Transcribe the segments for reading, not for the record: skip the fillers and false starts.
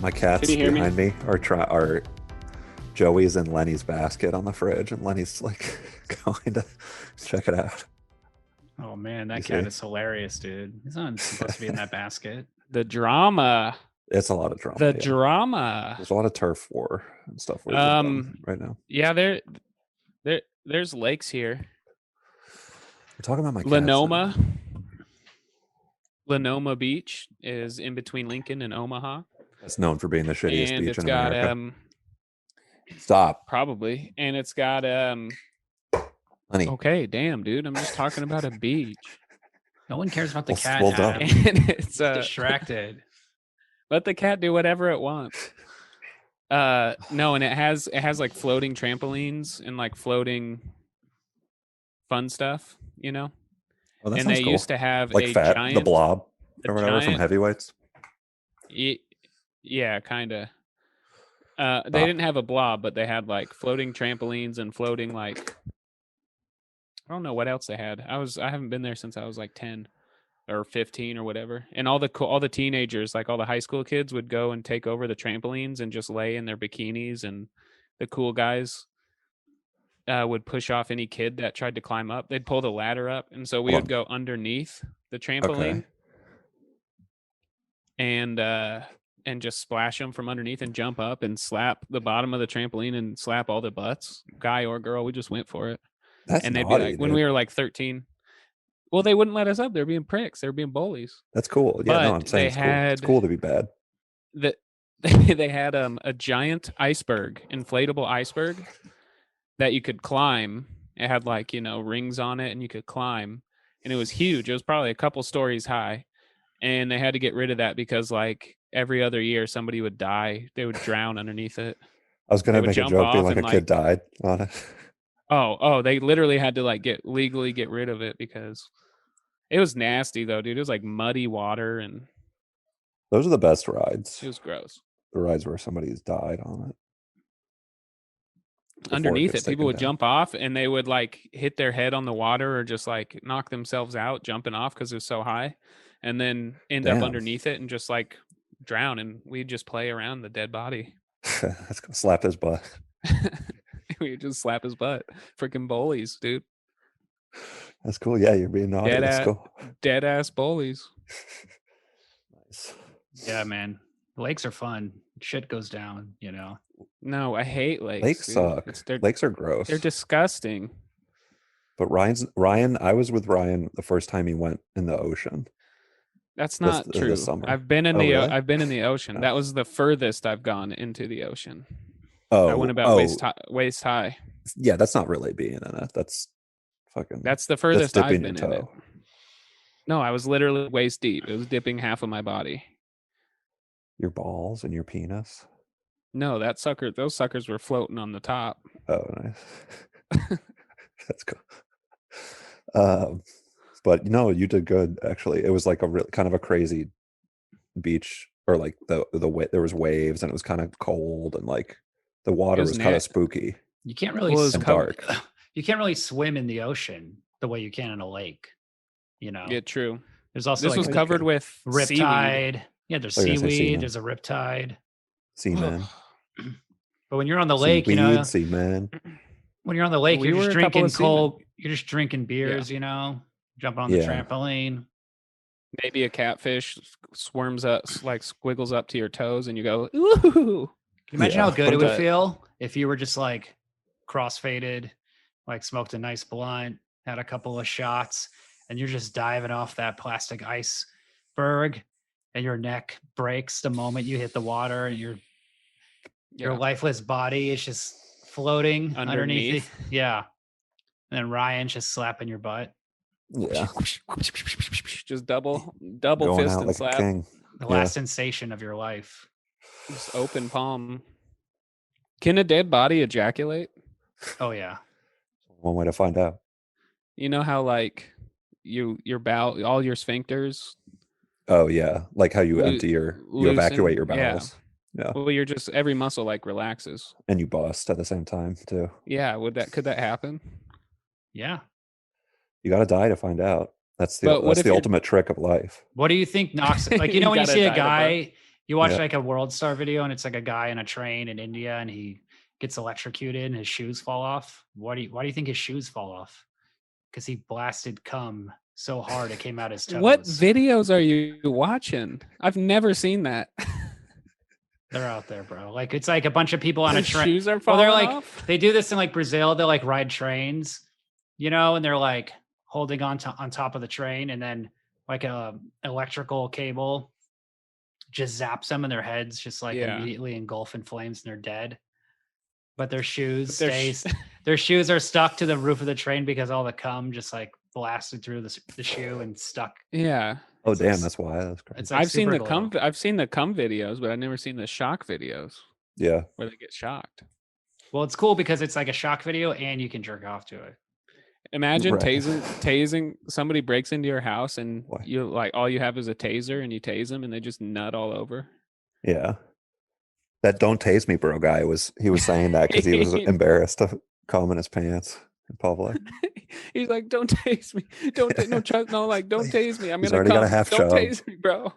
My cat's Can you hear me? behind me are Joey's and Lenny's basket on the fridge, and Lenny's like going to check it out. Oh man, You that cat see? is hilarious, dude. He's not supposed to be in that basket. The drama. It's a lot of drama. The yeah. drama. There's a lot of turf war and stuff right now. Yeah, there's lakes here. We're talking about my cats. Lenoma Beach is in between Lincoln and Omaha. It's known for being the shittiest And beach it's in got America. Stop. probably. And it's got Honey. okay, damn, dude. I'm just talking about a beach. No one cares about the Well, cat. well done. Adam. And it's Distracted. let the cat do whatever it wants. No, and it has like floating trampolines and like floating fun stuff, you know? Oh, that And sounds they cool. used to have like a Fat, giant the Blob, a or whatever from giant- Heavyweights. Yeah, kind of. They didn't have a blob, but they had like floating trampolines and floating like I don't know what else they had. I haven't been there since I was like 10 or 15 or whatever. And all the teenagers, like all the high school kids would go and take over the trampolines and just lay in their bikinis, and the cool guys would push off any kid that tried to climb up. They'd pull the ladder up, and so we Hold would go underneath the trampoline. Okay. And just splash them from underneath and jump up and slap the bottom of the trampoline and slap all the butts, guy or girl. We just went for it. That's And they'd naughty, be like, when dude. we were like 13, well, they wouldn't let us up. They were being pricks. They were being bullies. That's cool. Yeah, no, but I'm saying they it's cool. It's had- cool to be bad. They had a giant iceberg, inflatable iceberg that you could climb. It had like, rings on it, and you could climb, and it was huge. It was probably a couple stories high. And they had to get rid of that because like every other year somebody would die. They would drown underneath it. I was gonna would make a jump joke, being off like a and, kid died on it. Oh, they literally had to like legally get rid of it because it was nasty though, dude. It was like muddy water and Those are the best rides. it was gross. The rides where somebody's died on it. Before Underneath gets it, people taken would down. jump off and they would like hit their head on the water or just like knock themselves out jumping off because it was so high, and then end up Damn. underneath it and just like drown. And we'd just play around the dead body. That's gonna slap his butt. We would just slap his butt. Freaking bullies, dude. That's cool. Yeah, you're being naughty. That's cool. Dead ass bullies. Nice. Yeah, man. Lakes are fun. Shit goes down, No, I hate lakes. Lakes dude. suck. They're Lakes are gross. they're disgusting. But Ryan, I was with Ryan the first time he went in the ocean. That's This- not this true. summer. I've been in Oh, really? I've been in the ocean. Oh. That was the furthest I've gone into the ocean. Oh, I went about waist high. Yeah, that's not really being in it. That's fucking. That's the furthest I've dipping been your in it. toe. No, I was literally waist deep. It was dipping half of my body. Your balls and your penis. No, those suckers were floating on the top. Oh, nice. That's cool. But no, you did good actually. It was like a really kind of a crazy beach, or like there was waves and it was kind of cold and like the water was was kind of nat- spooky You can't really Well, it was and covered- dark. you can't really swim in the ocean the way you can in a lake. Yeah, true. There's also This like was the covered with seaweed. riptide. Yeah, there's Oh, you're gonna say seaweed, seaman. there's a riptide. Seaman. But when you're on the lake, Seaman. when you're on the lake, We you're were just a couple drinking of seamen. cold, you're just drinking beers, jumping on the Yeah. trampoline. Maybe a catfish squirms up, like squiggles up to your toes, and you go, ooh. Can you imagine Yeah, how good but it would the- feel if you were just like crossfaded, like smoked a nice blunt, had a couple of shots, and you're just diving off that plastic iceberg, and your neck breaks the moment you hit the water, and your Yeah. lifeless body is just floating underneath. Underneath. Yeah. And then Ryan's just slapping your butt. Yeah. Just double Going fist out and like slap. a king. The Yeah. last sensation of your life. Just open palm. Can a dead body ejaculate? Oh yeah. One way to find out. You know how like your bowel, all your sphincters. Oh yeah, like how you Loo- empty you loosen, evacuate your yeah. bowels. Yeah. Well, you're just every muscle like relaxes. And you bust at the same time too. Yeah, could that happen? Yeah. You got to die to find out. That's But what the if you're- ultimate trick of life. What do you think knocks like You when you gotta see a die to guy You watch Yeah. like a World Star video, and it's like a guy in a train in India, and he gets electrocuted, and his shoes fall off. Why do you think his shoes fall off? Because he blasted cum so hard it came out his toes. What videos are you watching? I've never seen that. They're out there, bro. Like it's like a bunch of people on Their a train. shoes are Well, falling they're like off. they do this in like Brazil. They like ride trains, and they're like holding on top of the train, and then like a electrical cable just zaps them, and their heads just like immediately engulf in flames, and they're dead. But their shoes their shoes are stuck to the roof of the train because all the cum just like blasted through the shoe and stuck. Yeah. Oh It's damn, like- that's why. That's crazy. It's like I've seen the super cum. glue. I've seen the cum videos, but I've never seen the shock videos Yeah. where they get shocked. Well, it's cool because it's like a shock video and you can jerk off to it. Imagine Right. tasing. Somebody breaks into your house and Why? you like all you have is a taser and you tase them and they just nut all over. Yeah. That "don't tase me, bro" guy was saying that because he was embarrassed to come in his pants in public. He's like, "Don't tase me. Don't tase me. I'm He's gonna already come. got a half Don't chub. tase me, bro.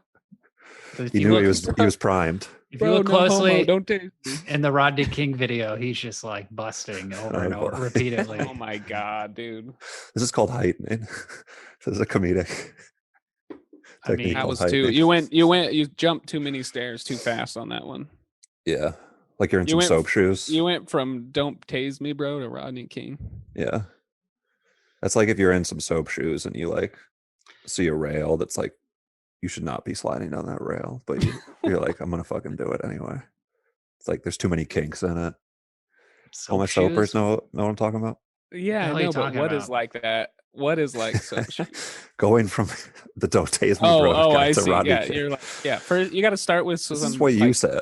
If He you knew look, he was primed. if Bro, you look no homo, closely don't tase me." in the Rodney King video, he's just like busting over and over repeatedly. Oh my god, dude. This is called heightening. This is a comedic I mean, technique That called was too. heightening. You jumped too many stairs too fast on that one. Yeah. Like you're in You some went- soap shoes. You went from "Don't tase me, bro" to Rodney King. Yeah. That's like if you're in some soap shoes and you like see a rail that's like you should not be sliding down that rail, but you're like, I'm gonna fucking do it anyway. It's like there's too many kinks in it. All my Soap soapers shoes? know what I'm talking about. Yeah, hell I are you know, but talking what is about? like that? What is like so? Going from the "don't tase me, bro" Oh, guy I to see. Rodney Yeah, King. you're like, yeah. First, you got to start with This some. is what you like, said.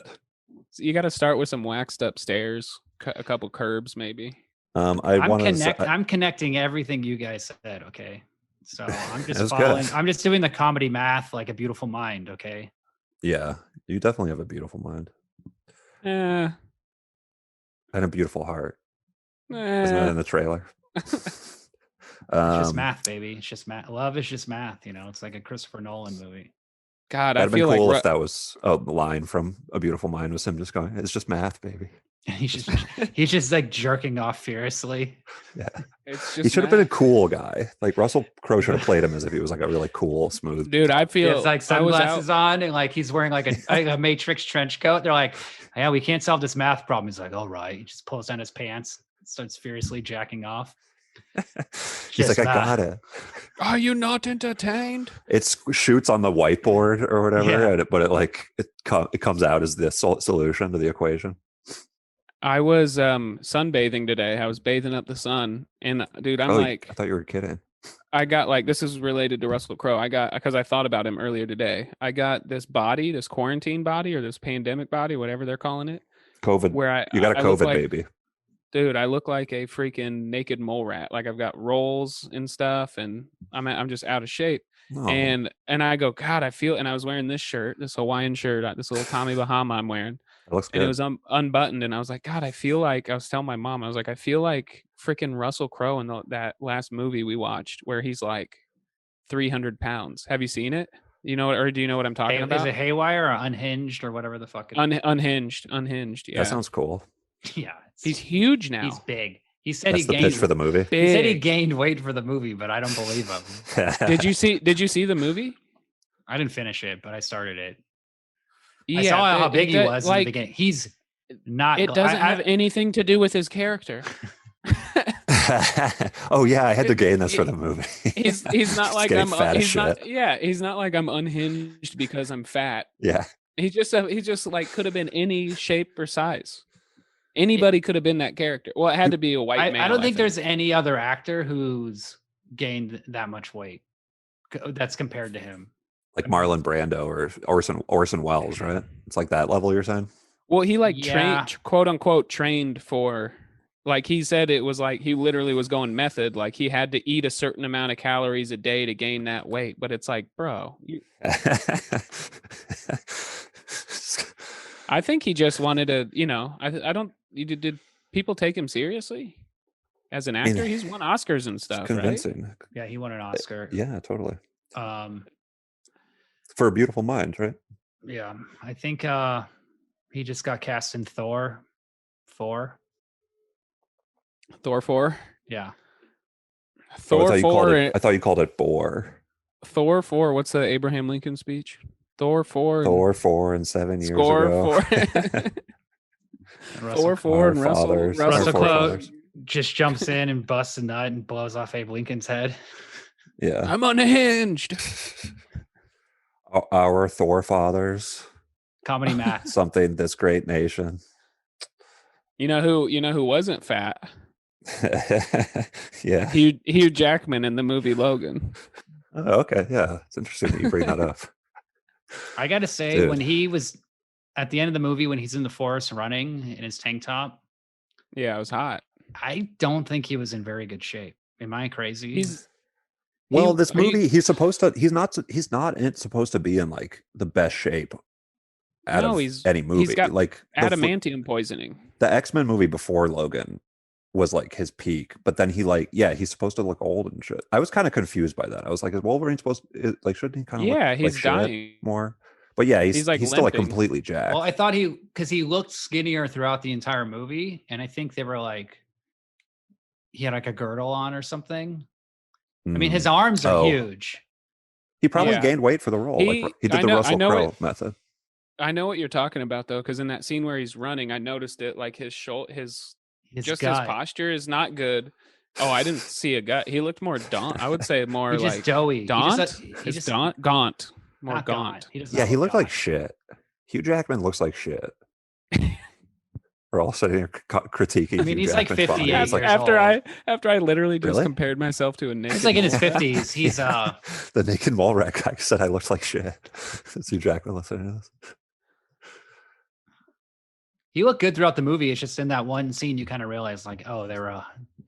You got to start with some waxed up stairs, a couple curbs, maybe. I'm connecting everything you guys said. Okay, so I'm That just was following. good. I'm just doing the comedy math like A Beautiful Mind. Okay, Yeah, you definitely have a beautiful mind Eh, and a beautiful heart. Isn't eh. that in the trailer? it's just math, baby. It's just math. Love is just math. It's like a Christopher Nolan movie. God, I That'd been feel cool like if that was a line from A Beautiful Mind was him just going, "It's just math, baby." He's just like jerking off furiously. Yeah, it's he just should have been a math. cool guy. Like Russell Crowe should have played him as if he was like a really cool, smooth. Dude, I He feel has like I was out- sunglasses on, and like he's wearing like a Matrix trench coat. They're like, "Yeah, we can't solve this math problem." He's like, "All right." He just pulls down his pants, starts furiously jacking off. He's Just like, "I got math. it." Are you not entertained? It shoots on the whiteboard or whatever, Yeah. but it comes out as the solution to the equation. I was sunbathing today. I was bathing up the sun, and dude, I'm I like, thought you were kidding. I got like this is related to Russell Crowe. I got because I thought about him earlier today. I got this body, this quarantine body or this pandemic body, whatever they're calling it. COVID. Where You got a I look COVID like, baby. dude. I look like a freaking naked mole rat. Like I've got rolls and stuff, and I'm just out of shape. No. And I go, God, I feel. And I was wearing this shirt, this Hawaiian shirt, this little Tommy Bahama I'm wearing. It looks good. And it was unbuttoned, and I was like, God, I feel like I was telling my mom, I was like, I feel like freaking Russell Crowe in that last movie we watched where he's like 300 pounds. Have you seen it? Or do you know what I'm talking about? Is it Haywire or Unhinged or whatever the fuck? Unhinged. Yeah, That sounds cool. Yeah, he's huge now. He's big. He said That's he the gained. pitch for the movie. He said he Big. gained weight for the movie, but I don't believe him. Did you see the movie? I didn't finish it, but I started it. Yeah, I saw how big he it- was in the like, beginning. He's not. it doesn't have anything to do with his character. Oh yeah, I had to gain this for the movie. He's not like getting I'm fat as he's shit. not he's not like I'm unhinged because I'm fat. Yeah, He just like could have been any shape or size. Anybody could have been that character. Well, it had to be a white male. I don't think there's any other actor who's gained that much weight that's compared to him. like Marlon Brando or Orson Welles, right? It's like that level you're saying. Well, he like Yeah. trained, quote unquote, trained for. Like he said, it was like he literally was going method. Like he had to eat a certain amount of calories a day to gain that weight. But it's like, bro, I think he just wanted to. I don't. Did people take him seriously as an actor? He's won Oscars and stuff, right? Convincing. Yeah, he won an Oscar. Yeah, totally. Um, For A Beautiful Mind, right? Yeah, I think he just got cast in Thor 4. Thor 4. Yeah. Oh, Thor 4. I thought you called it Boar. Thor 4. What's the Abraham Lincoln speech? Thor 4 and Thor 4 and 7 years score ago. 4. And Russell, Thor 4 and Russell fathers, Russell our Crowe forefathers. just jumps in and busts a nut and blows off Abe Lincoln's head. Yeah. I'm unhinged. Our Thor fathers. Comedy Matt. Something this great nation. You know who wasn't fat? Yeah. Hugh Jackman in the movie Logan. Oh, okay. Yeah. It's interesting that you bring that up. I got to say, Dude. when he was at the end of the movie, when he's in the forest running in his tank top, Yeah, it was hot. I don't think he was in very good shape. Am I crazy? Well, He- this are you- movie, he's not supposed to be in like the best shape out No, of he's- any movie. he's got like adamantium poisoning. the X-Men movie before Logan was like his peak, but then he's supposed to look old and shit. I was kind of confused by that. I was like, is Wolverine like, shouldn't he kind of Yeah, look he's like dying. shit more? But yeah, he's He's, still like limping. completely jacked. Well, I thought because he looked skinnier throughout the entire movie, and I think they were like, he had like a girdle on or something. I mean, his arms are huge. He probably Yeah. gained weight for the role. He did the Russell Crowe method. I know what you're talking about though, because in that scene where he's running, I noticed it. Like his His posture is not good. Oh, I didn't see a gut. He looked more daunt. I would say more He's like just doughy. daunt. He just Gaunt. More not gaunt. He does Yeah, not he look looked like gaunt. shit. Hugh Jackman looks like shit. We're all sitting here critiquing. I mean, Hugh he's like Jackman's body. 58 It's like, years After I literally just Really? compared myself to a naked. He's like in his mole. 50s. He's the naked mole rat guy said I looked like shit. It's Hugh Jackman listening to this. he looked good throughout the movie. It's just in that one scene you kind of realize, like, oh, they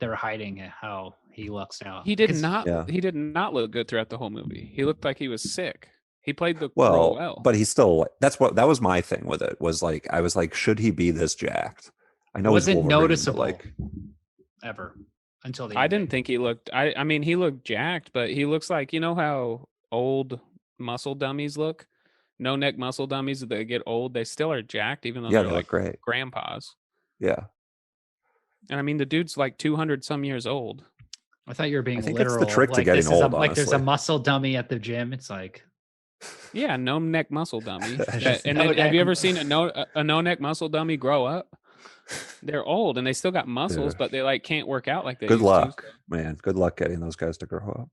were hiding how he looks now. He did 'Cause not. Yeah. He did not look good throughout the whole movie. He looked like he was sick. He played the Well, role well. but he's still. That was my thing with it. Was like I was like, should he be this jacked? I know It he's wasn't Wolverine, but, noticeable like, ever until the I ending. didn't think he looked. I mean, he looked jacked, but he looks like, you know how old muscle dummies look. No neck muscle dummies. They get old. They still are jacked, even though yeah, they're they like look great. grandpas. Yeah, And I mean, the dude's like 200 some years old. I thought you were being I think it's literal. the trick to like, getting this is old, like there's a honestly. muscle dummy at the gym. It's like Yeah, no neck muscle dummy. Just And no then, have neck. you ever seen a no neck muscle dummy grow up? They're old and they still got muscles, Yeah. but they like can't work out like they Good used luck, to. man. Good luck getting those guys to grow up.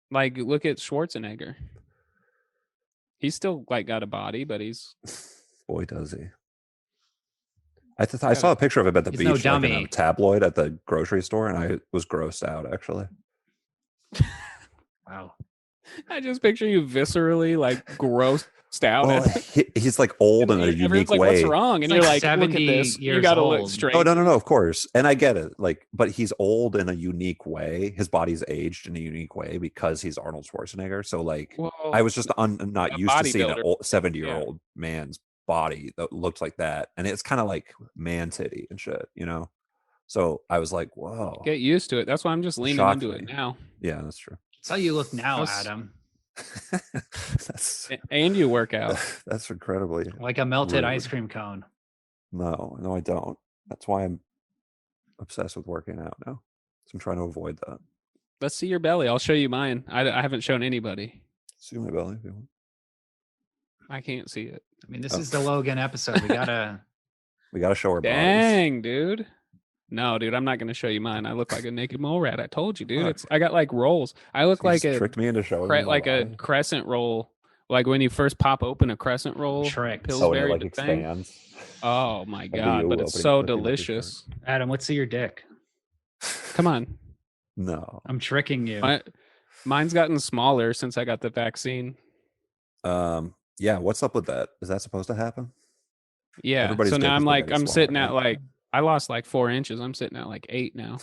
Like, look at Schwarzenegger. He's still like got a body, but he's Boy, does he. I saw a picture of him at the He's beach, no like in dummy. a tabloid at the grocery store, and I was grossed out, actually. wow. I just picture you viscerally like grossed out. Well, he's like old in a Everyone's unique like, way. "What's wrong?" And He's you're like like, "Look at 70 this. You years got to look old. straight." Oh, no, of course. And I get it. Like, but he's old in a unique way. His body's aged in a unique way because he's Arnold Schwarzenegger. So, like, Well, I was just not a used to seeing an bodybuilder. 70-year-old man's body that looked like that. And it's kind of like man titty and shit, you know? So I was like, whoa. get used to it. That's why I'm just leaning Shocked into it me. now. Yeah, that's true. That's how you look now, That's- Adam. that's And you work out. that's incredibly Like a melted rude. ice cream cone. No, I don't. That's why I'm obsessed with working out now. So I'm trying to avoid that. Let's see your belly. I'll show you mine. I haven't shown anybody. See my belly if you want. I can't see it. I mean, this Oh. is the Logan episode. We gotta. We gotta show our bodies. Dang, dude. No, dude, I'm not gonna show you mine. I look like a naked mole rat. I told you, dude. Fuck. I got like rolls. I look You like just a tricked me into showing you my like a body. crescent roll. Like when you first pop open a crescent roll, Tricked. Oh, and it Pillsbury like thing. expands. Oh my That'd be god, you but it's opening- so looking like a delicious. Adam, let's see your dick. Come on. No. I'm tricking you. Mine's gotten smaller since I got the vaccine. Yeah, what's up with that? Is that supposed to happen? Yeah. Everybody's So dick now has I'm been like, getting I'm sitting smaller, at right? like, I lost like 4 inches. I'm sitting at like 8 now.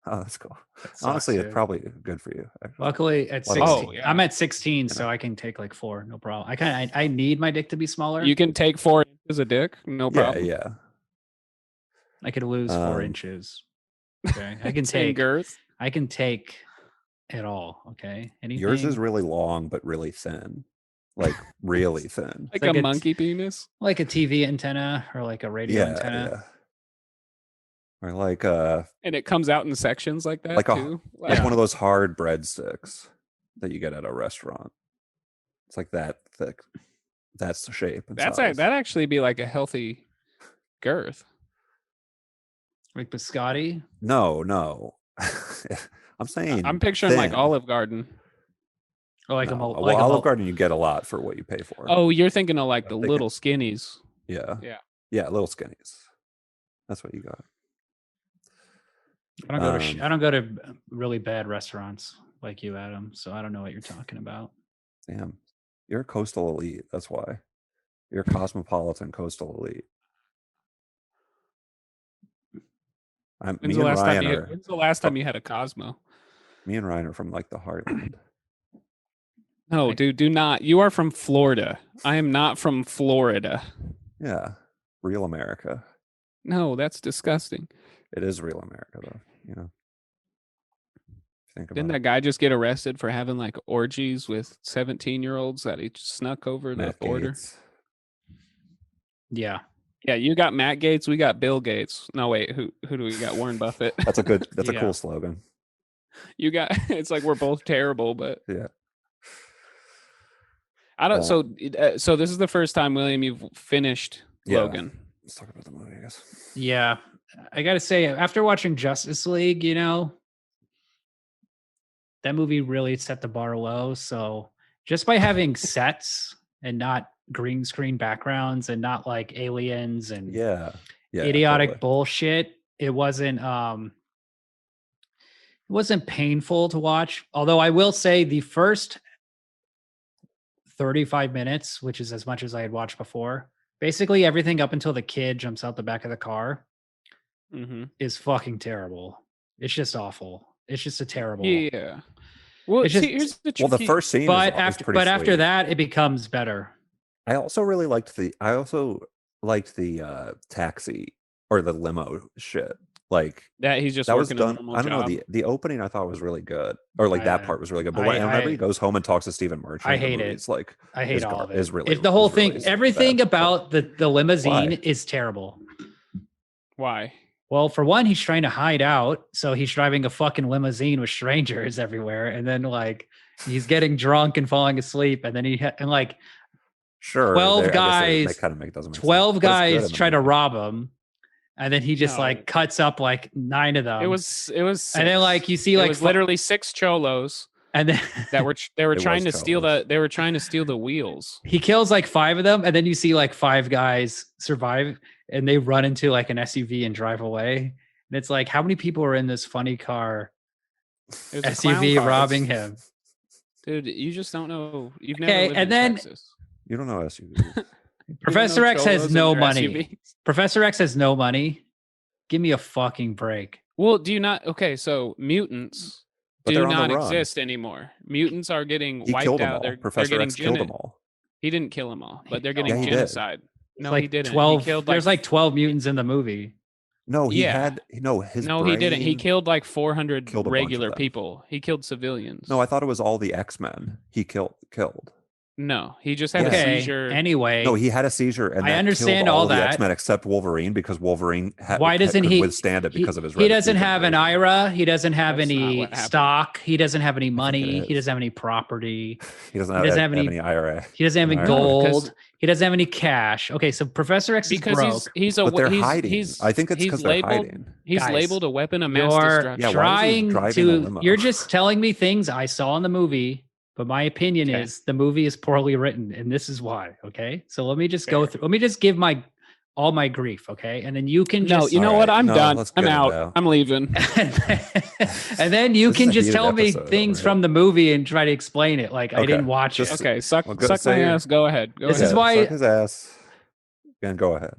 Oh, that's cool. That sucks, Honestly, it's dude. probably good for you. Actually. Luckily, at Well, 16, oh, yeah. I'm at 16, so I can take like 4, no problem. I need my dick to be smaller. You can take 4 inches of dick, no Yeah, problem. yeah. I could lose 4 Um, inches. Okay, I can Same take. girth. I can take it all. Okay, anything. Yours is really long but really thin. like really thin. Like like a a monkey penis. Like a TV antenna or like a radio Yeah, antenna. yeah. Or like And it comes out in sections like that like too. like Yeah. one of those hard breadsticks that you get at a restaurant. It's like that thick. That's the shape. And size. That actually be like a healthy girth. Like biscotti. No. I'm saying I'm picturing like thin. Olive Garden. Or like No. a mul- Well, like a Olive mul- Garden, you get a lot for what you pay for. Oh, you're thinking of like the thinking- little skinnies. Yeah. Yeah. Yeah, little skinnies. That's what you got. I don't go to really bad restaurants like you, Adam. So I don't know what you're talking about. Damn. You're a coastal elite. That's why. You're a cosmopolitan coastal elite. When's the last time you had a Cosmo? Me and Ryan are from like the heartland. No, dude, do not. You are from Florida. I am not from Florida. Yeah. Real America. No, that's disgusting. It is real America though, you know. Think about Didn't it. that guy just get arrested for having like orgies with 17-year-olds that he snuck over the Matt border? Gaetz. Yeah. Yeah, you got Matt Gaetz, we got Bill Gates. No, wait, who do we got? Warren Buffett. That's a Yeah. cool slogan. You got it's like we're both terrible, but Yeah. I don't. So this is the first time, William, you've finished Yeah. Logan. Let's talk about the movie, I guess. Yeah. I got to say, after watching Justice League, you know, that movie really set the bar low. So just by having sets and not green screen backgrounds and not like aliens and Yeah. idiotic totally. bullshit, it wasn't painful to watch. Although I will say the first 35 minutes, which is as much as I had watched before, basically everything up until the kid jumps out the back of the car Mm-hmm. is fucking terrible. It's just awful. It's just a terrible. Yeah. Well, It's just- here's the Well, the tricky- first scene But is after pretty after sweet. that, it becomes better. I also liked the taxi or the limo shit. Like that he's just that was working a done. normal I don't job. know. The opening I thought was really good, or like that I- part was really good. But I- whenever I- he goes home and talks to Stephen Merchant, I the hate it. movie's like I hate all of it. Is really The whole is really thing, bad. everything about the limousine Why? is terrible. Why? Well, for one, he's trying to hide out, so he's driving a fucking limousine with strangers everywhere, and then like he's getting drunk and falling asleep, and then and like Sure, 12 I guess guys- They kind of make doesn't make sense. 12 But it's good guys in the try to movie. rob him, and then he just No. like cuts up like 9 of them. It was, and then six. like you see it like was literally 6 cholos and then that were they were It trying to was steal cholos. they were trying to steal the wheels. he kills like 5 of them, and then you see like 5 guys survive, and they run into like an SUV and drive away. And it's like, how many people are in this funny car It was a clown SUV car. robbing him? Dude, you just don't know. You've never Okay, lived and in then- Texas. You don't know SUVs. You don't Professor know X has cholos no and their money. SUVs? Professor X has no money. Give me a fucking break. Well, do you not? Okay, so mutants But do they're on not the run. exist anymore. Mutants are getting He wiped killed them out. all. They're Professor getting X killed them all. He didn't kill them all, but they're Yeah, getting he did. genocide. No, like he didn't. 12. He killed There's like 12 mutants in the movie. No, he Yeah. had his. no, he didn't. He brain- killed like 400 killed a bunch of regular them. people. He killed civilians. No, I thought it was all the X-Men. He killed. No, he just had a Okay. seizure. Anyway, No, he had a seizure, and I that understand killed all of the that. X-Men except Wolverine because Wolverine Why doesn't could he withstand it because of his? He doesn't have an regeneration. IRA. He doesn't have That's not any what happened. stock. He doesn't have any it money. He is. doesn't have any property. He doesn't he have, doesn't have have any- any IRA. He doesn't have any IRA. gold. Because- He doesn't have any cash. Okay, so Professor X is because broke. he's a But they're he's, hiding. He's, I think it's he's because they're labeled hiding. he's Guys, labeled a weapon of mass You're destruction. Yeah, why is he trying driving a to. limo? You're just telling me things I saw in the movie, but my opinion Okay. is the movie is poorly written, and this is why. Okay, so let me just go Fair. through. Let me just give all my grief. Okay, and then you can No, just. you know All what? right, I'm no, done. let's I'm get it out. out. I'm leaving. and then you This is can a just heated tell me episode, things right? from the movie and try to explain it. Like I Okay, didn't watch just- it. Okay, suck Well, go- my say- ass. Go ahead. Go This ahead. is why- suck his ass. And go ahead.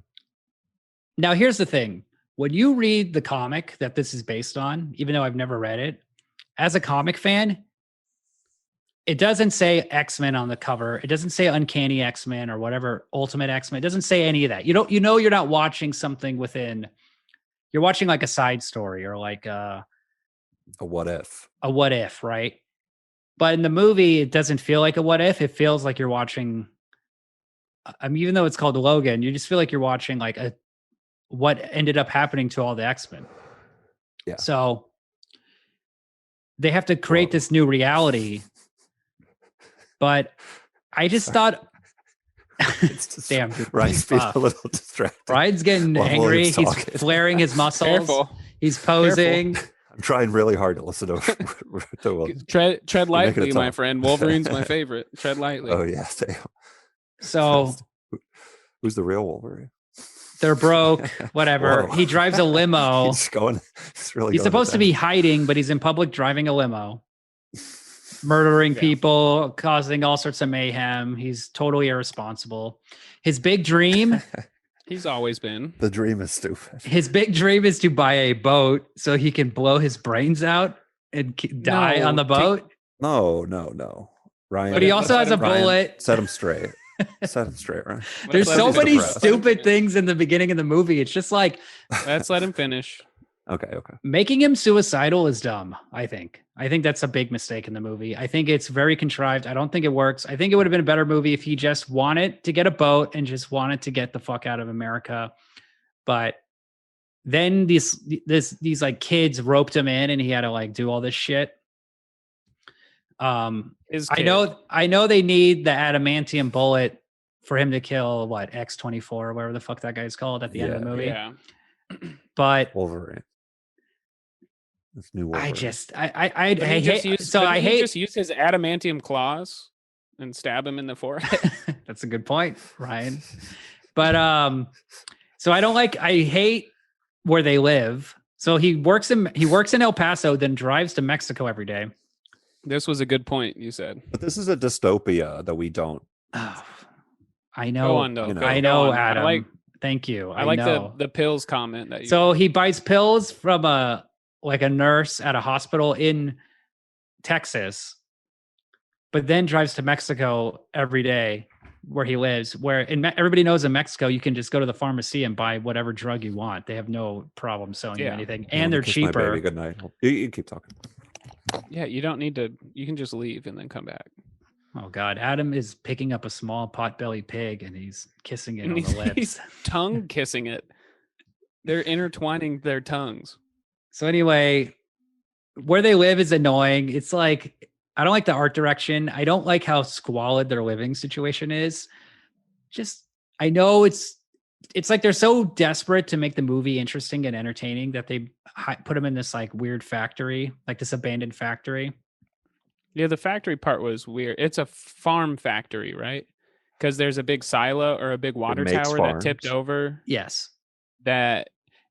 Now, here's the thing. When you read the comic that this is based on, even though I've never read it, as a comic fan, it doesn't say X-Men on the cover. It doesn't say Uncanny X-Men or whatever, Ultimate X-Men. It doesn't say any of that. You're not watching something you're watching like a side story or like a A what if? what if, right? But in the movie, it doesn't feel like a what if. It feels like you're watching. I mean, even though it's called Logan, you just feel like you're watching like what ended up happening to all the X-Men. Yeah. So they have to create this new reality. But I just thought, damn, dude, Ryan's being a little distracted. Ryan's getting angry. He's talking. flaring his muscles. Careful. He's posing. Careful. I'm trying really hard to listen to Tread lightly, my friend. Wolverine's my favorite. Tread lightly. Oh yeah, damn. So who's the real Wolverine? they're broke. Whatever. Whoa. He drives a limo. He's supposed to be hiding, but he's in public driving a limo, murdering people, causing all sorts of mayhem. He's totally irresponsible. His big dream. He's always been. The dream is stupid. His big dream is to buy a boat so he can blow his brains out and die on the boat. No. Ryan. But he also has a bullet. Set him straight. Set him straight, Ryan. There's so many stupid things in the beginning of the movie. It's just like, let's let him finish. Okay. Making him suicidal is dumb, I think. I think that's a big mistake in the movie. I think it's very contrived. I don't think it works. I think it would have been a better movie if he just wanted to get a boat and just wanted to get the fuck out of America. But then these like kids roped him in and he had to like do all this shit. I know they need the adamantium bullet for him to kill X-24 or whatever the fuck that guy's called at the end of the movie. Yeah. But Wolverine. This new Wolverine. I hate just use his adamantium claws and stab him in the forehead. That's a good point, Ryan. But so I hate where they live. So he works in El Paso, then drives to Mexico every day. This was a good point you said. But this is a dystopia that we don't. Oh, I know. Go on, though. I know, Adam. Thank you. I like the pills comment that you. So he buys pills from a nurse at a hospital in Texas, but then drives to Mexico every day where he lives, everybody knows in Mexico, you can just go to the pharmacy and buy whatever drug you want. They have no problem selling you anything. And they're cheaper. Baby, good night. You keep talking. Yeah, you don't need to. You can just leave and then come back. Oh God, Adam is picking up a small pot-bellied pig and he's kissing it on the lips. He's tongue kissing it. They're intertwining their tongues. So anyway, where they live is annoying. It's like, I don't like the art direction. I don't like how squalid their living situation is. I know it's like they're so desperate to make the movie interesting and entertaining that they put them in this like weird factory, like this abandoned factory. Yeah, the factory part was weird. It's a farm factory, right? Because there's a big silo or a big water tower that tipped over. Yes.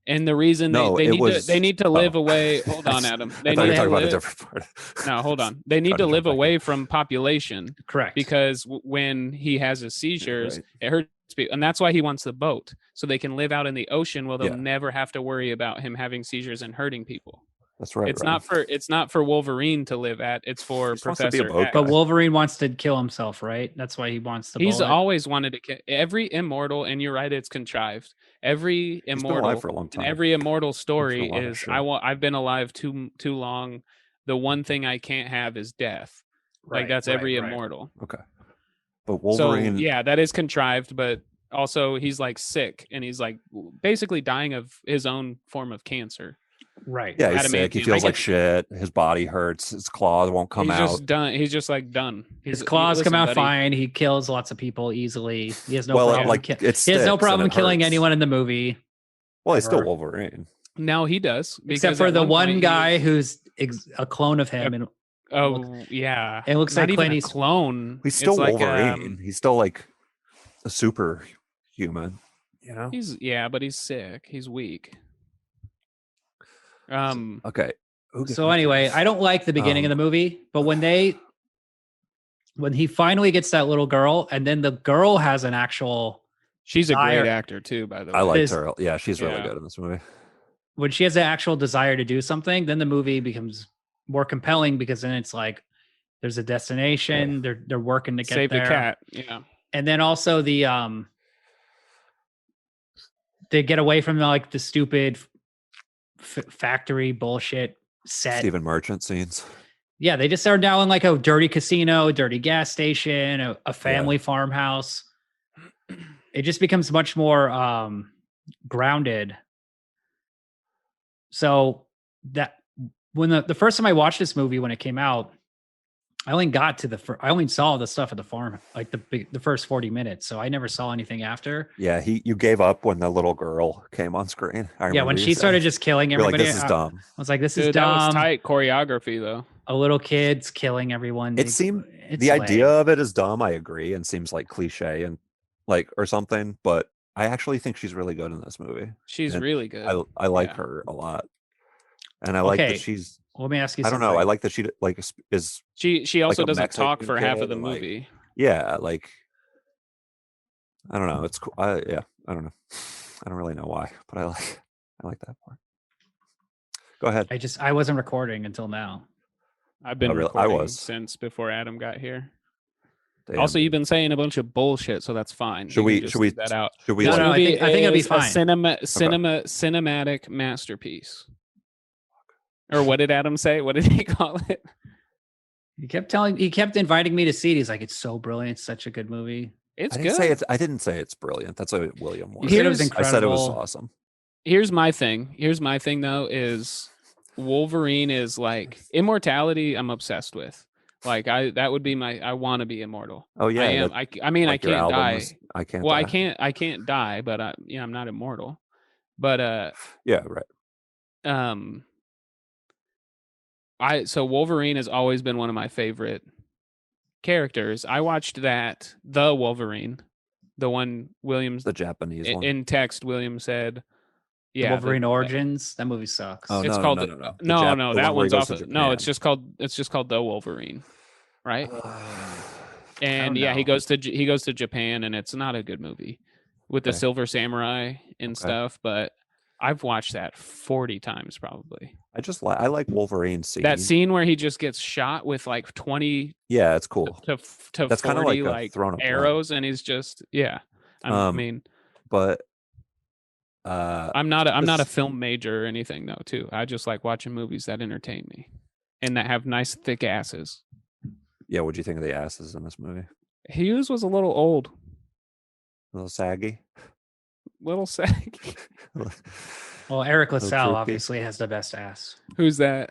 And the reason they need to live away. Hold on, Adam. They need to talk about a different part. No, hold on. They need to live away from population. Correct. Because when he has his seizures, it hurts people, and that's why he wants the boat, so they can live out in the ocean where they'll never have to worry about him having seizures and hurting people. That's right. It's not for Wolverine to live at. It's for Professor X. But Wolverine wants to kill himself, right? That's why he wants the He's bullet. always wanted to kill every immortal, and you're right, it's contrived. Every immortal for a long time. Every immortal story is I've been alive too long. The one thing I can't have is death. Like that's every immortal. Okay. But Wolverine. So yeah, that is contrived, but also he's like sick and he's like basically dying of his own form of cancer. Right. Yeah, he's sick. He feels like shit. His body hurts. His claws won't come out. He's just like done. His claws come out fine. He kills lots of people easily. He has no problem. He has no problem killing anyone in the movie. Well, he's still Wolverine. No, he does. Except for the one guy who's a clone of him. Yeah. It looks not like even a clone. He's still Wolverine. He's still like a superhuman. You know. But he's sick. He's weak. Okay. So anyway, I don't like the beginning of the movie, but when he finally gets that little girl, and then the girl has an actual. She's a great actor too, by the way. I liked her. Yeah, she's really good in this movie. When she has an actual desire to do something, then the movie becomes more compelling because then it's like there's a destination. They're working to get save there. the cat. Yeah, and then also the they get away from like the stupid factory bullshit set. Stephen Merchant scenes. Yeah, they just are now in like a dirty casino, a dirty gas station, a family farmhouse. It just becomes much more grounded. So that when the first time I watched this movie when it came out, I only got to I only saw the stuff at the farm, like the first 40 minutes. So I never saw anything after. Yeah, you gave up when the little girl came on screen. Yeah, when she started just killing you're like, everybody, this is dumb. I was like, this is Dude, that dumb. was tight choreography though. A little kid's killing everyone. It seemed It's the idea lame. of it is dumb. I agree, and seems like cliche and like or something. But I actually think she's really good in this movie. She's And really good. I like Yeah. her a lot, and I like Okay, that she's. Let me ask you I don't something. know. I like that she like is She also like a doesn't talk Mexican for half kid of the and, like, movie. yeah, like I don't know. It's cool. Yeah, I don't know. I don't really know why, but I like that part. Go ahead. I wasn't recording until now. I've been Oh, really? recording I was. since before Adam got here. Damn. Also, you've been saying a bunch of bullshit, so that's fine. Should You we can just should we leave that out? should we No, This no, like, movie I think it'll be is fine. a cinematic masterpiece. Or what did Adam say? What did he call it? He kept inviting me to see it. He's like, it's so brilliant. It's such a good movie. It's I good. didn't say it's brilliant. That's what William was. He said it was Here's- I said it was incredible. awesome. Here's my thing though is Wolverine is like immortality. I'm obsessed with. Like that would be I want to be immortal. Oh yeah, I am. I mean, like I your can't album die. was, I can't. Well, die. I can't die, but I'm not immortal. But Yeah, right. So Wolverine has always been one of my favorite characters. I watched the Wolverine, the one Williams The Japanese one. in text. William said, The "Yeah, Wolverine Origins. That movie sucks. Oh, it's no, called no, no, no. The no, Jap- no. the That one where he one's goes off. to No, it's Japan. just called the Wolverine, right? And don't yeah, he know. goes to Japan, and it's not a good movie with the Okay. Silver Samurai and Okay. stuff. But I've watched that 40 times probably. I like Wolverine scene. That scene where he just gets shot with like 20 Yeah, it's cool. to That's 40 kinda like a Throne of Blood. arrows, and he's just I mean, But I'm not a this- film major or anything though. Too, I just like watching movies that entertain me and that have nice thick asses. yeah, what'd you think of the asses in this movie? Hughes was a little old, A little saggy. little saggy. Well, Eric Little LaSalle droopy. obviously has the best ass. Who's that?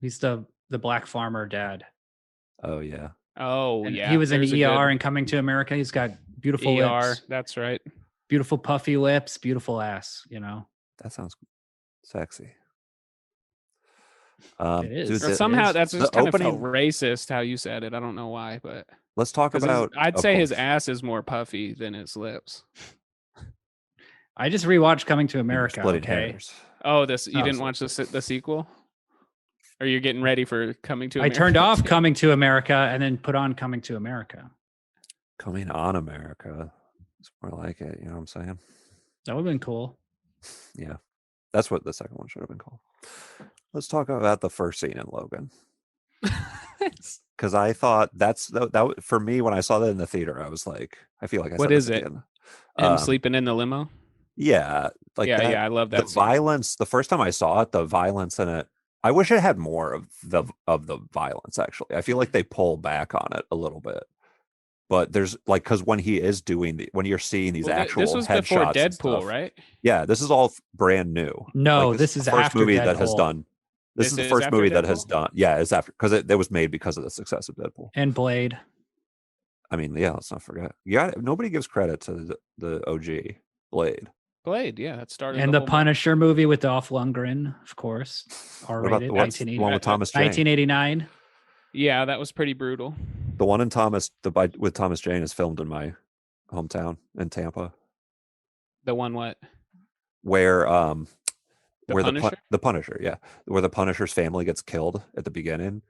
He's the black farmer dad. Oh yeah. Oh And yeah, he was in there's a ER and Coming to America. He's got beautiful ER. lips, That's right. beautiful puffy lips, beautiful ass. You know, That sounds sexy. It is. dude, Or the- somehow that's the just kind of opening- racist how you said it. I don't know why, but let's talk 'cause about. I'd of say his course, ass is more puffy than his lips. I just rewatched Coming to you're America. splitting Okay, hairs. Oh, you Oh, didn't so- watch the sequel? Or you're getting ready for Coming to I America? turned off Coming to America and then put on Coming to America. Coming on America. It's more like it. You know what I'm saying? That would have been cool. Yeah, that's what the second one should have been called. Let's talk about the first scene in Logan, because I thought that for me when I saw that in the theater, I was like, I feel like I What said this is it? again. Him sleeping in the limo? Yeah, like yeah, that, yeah, I love the that scene. violence. The first time I saw it, the violence in it. I wish it had more of the violence. Actually, I feel like they pull back on it a little bit. But there's like because when he is doing when you're seeing these Well, actual this was before headshots and Deadpool, stuff, right? Yeah, this is all brand new. No, Like, this is the first after movie that has Deadpool. done. This is This the is first after movie that has Deadpool? done. Yeah, it's after because it was made because of the success of Deadpool. And Blade. I mean, yeah, let's not forget. Yeah, nobody gives credit to the OG Blade. Blade, yeah, that started. And the the whole- Punisher movie with Dolph Lundgren, of course. What about R-rated, what's the one with Thomas Jane? 1989. Yeah, that was pretty brutal. The one in with Thomas Jane is filmed in my hometown in Tampa, The one what? where The where Punisher? the Punisher, yeah, where the Punisher's family gets killed at the beginning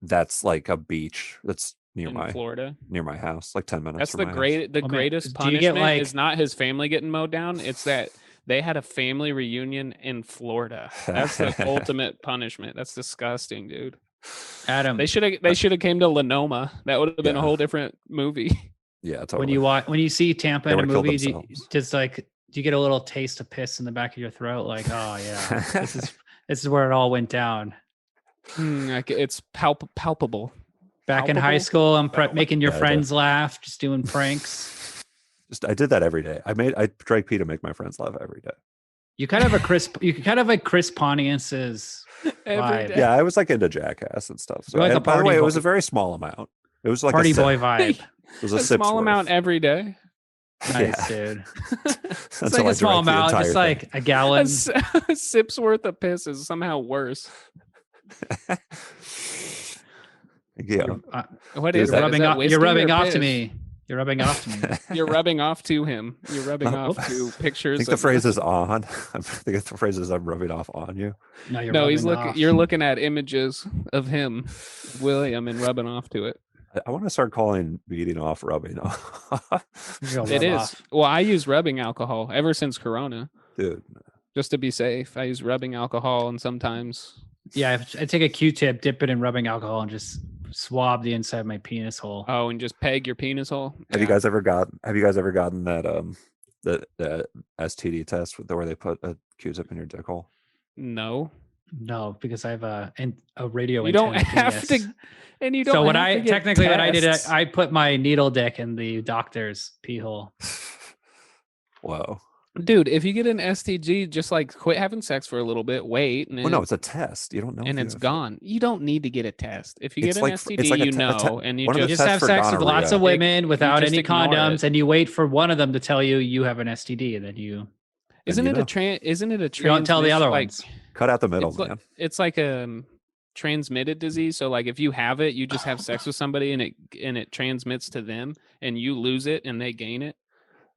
that's like a beach that's near In my Florida. house, like 10 minutes. That's from the my house. Oh, man, greatest do you get, punishment like- is not his family getting mowed down. It's that they had a family reunion in Florida. That's the ultimate punishment. That's disgusting, dude. Adam, They should have came to Lenoma. That would have been a Yeah. whole different movie. Yeah, totally. when you see Tampa They in a would've killed movie, do themselves. you get a little taste of piss in the back of your throat? Like, oh yeah, this is where it all went down. Like it's palpable. Back in high Palpable? school, I'm Oh, making your yeah, I friends laugh, just doing pranks. I did that every day. I drank pee to make my friends laugh every day. You kind of have a Chris Pontius's Every vibe. day. Yeah, I was like into Jackass and stuff. So You're like a and by the party way, it boy. was a very small amount. It was like Party a sip. boy vibe. It was a A sip's small worth. amount every day. Nice, Yeah. dude. It's Until like I a small drank the amount, entire just thing. like a gallon. A sip's worth of piss is somehow worse. Yeah. What Dude, is that- that? Is that You're whiskey rubbing or off piss? to me. You're rubbing off to me. You're rubbing off to him. You're rubbing Oh, off to I pictures. think the of- phrase is on. I think the phrase is I'm rubbing off on you. No, you're No, rubbing he's looking. off. You're looking at images of him, William, and rubbing off to it. I want to start calling beating off rubbing off. You're gonna It rub is. off. Well, I use rubbing alcohol ever since Corona, Dude, just to be safe. I use rubbing alcohol, and sometimes Yeah, I take a Q-tip, dip it in rubbing alcohol, and just swab the inside of my penis hole. and just peg your penis hole. have you guys ever gotten that the STD test where they put a Q-tip in your dick hole? No, No, because I have a radio. you don't antenna have penis. to. And you don't. So what have I to get what I did, tests. I put my needle dick in the doctor's pee hole. Whoa. Dude, if you get an STG, just like quit having sex for a little bit, wait, and Well, no, it's a test. You don't know. and if it's you have- gone. You don't need to get a test. If you It's get an like- STD, it's like a you te- a know, te- and you one of You the just just tests have for sex with lots of gonorrhea. women without just any ignore condoms, it. and you wait for one of them to tell you have an STD, and then you isn't you it know. a Isn't it a you don't tell the other like, ones. Cut out the middle, it's like, man. it's like a transmitted disease. So like if you have it, you just have sex with somebody and it transmits to them, and you lose it and they gain it.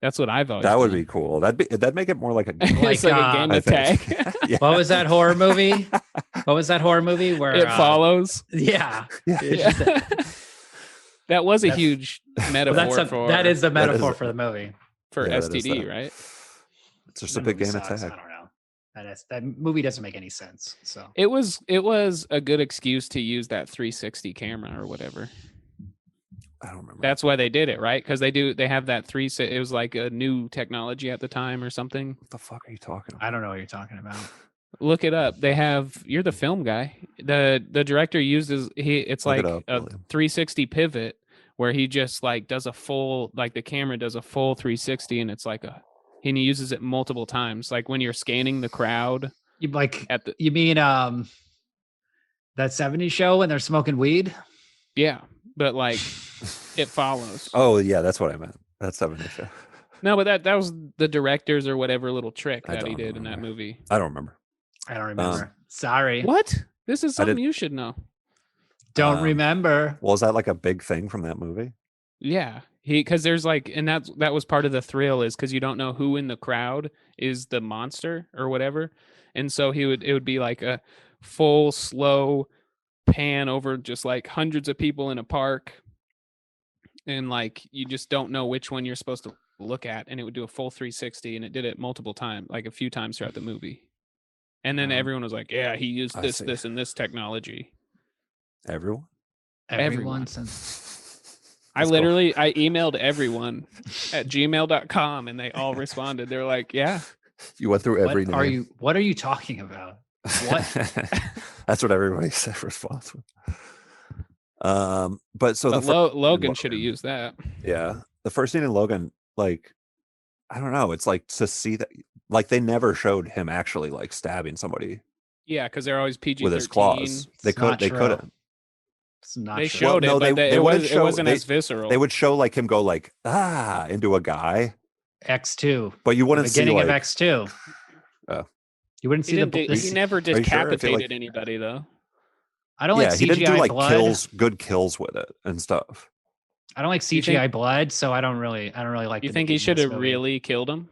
That's what I've always. That would done. be cool. That'd make it more like a It's like a game I attack. think. Yeah. What was that horror movie? What was that horror movie where It follows. Yeah, Yeah. It's Yeah. just- That was a That's- huge well, metaphor that is the That is metaphor a- for the movie. for Yeah, that is STD, that. right? It's just The a big movie game sucks. I attack. don't know. That movie doesn't make any sense. So It was a good excuse to use that 360 camera or whatever. I don't remember. That's why they did it, right? Because they have that it was like a new technology at the time or something. What the fuck are you talking about? I don't know what you're talking about. Look it up. They have you're the film guy. The director uses it's Look it like up, a William. 360 pivot where he just like does a full like the camera does a full 360 and it's like and he uses it multiple times. Like when you're scanning the crowd You like at the you mean that 70s show when they're smoking weed? yeah, but like it follows. Oh yeah, that's what I meant. That's 70 show. No, but that was the director's or whatever little trick I that he don't did in that remember. movie. I don't remember. I don't remember. Sorry. What? This is I something did- you should know. Don't remember. Well, is that like a big thing from that movie? Yeah, because there's like, and that was part of the thrill is because you don't know who in the crowd is the monster or whatever, and so it would be like a full slow pan over just like hundreds of people in a park, and like you just don't know which one you're supposed to look at, and it would do a full 360, and it did it multiple times, like a few times throughout the movie, and then everyone was like, yeah, he used I this, see. this, and this technology. Everyone? Everyone. I That's cool. I emailed everyone at gmail.com and they all responded. They're like, yeah. You went through every name. What are you talking about? What? That's what everybody said response was. But so But the Logan should have used that. Yeah. The first scene in Logan, like, I don't know. It's like to see that, like, they never showed him actually like stabbing somebody Yeah, because they're always PG-13. with his claws. They It's not true. couldn't. It's not They true. showed Well, no, it, but they wouldn't it show- wasn't as visceral. They would show like him go like into a guy, X2. but you The wouldn't see beginning like of X2. Oh. You wouldn't he, see he never sure? I feel like- decapitated anybody though. I don't yeah, like he didn't do CGI like blood. good kills with it and stuff. I don't like You CGI think- blood, so I don't really like. You the think he beginning should of have this movie. really killed him?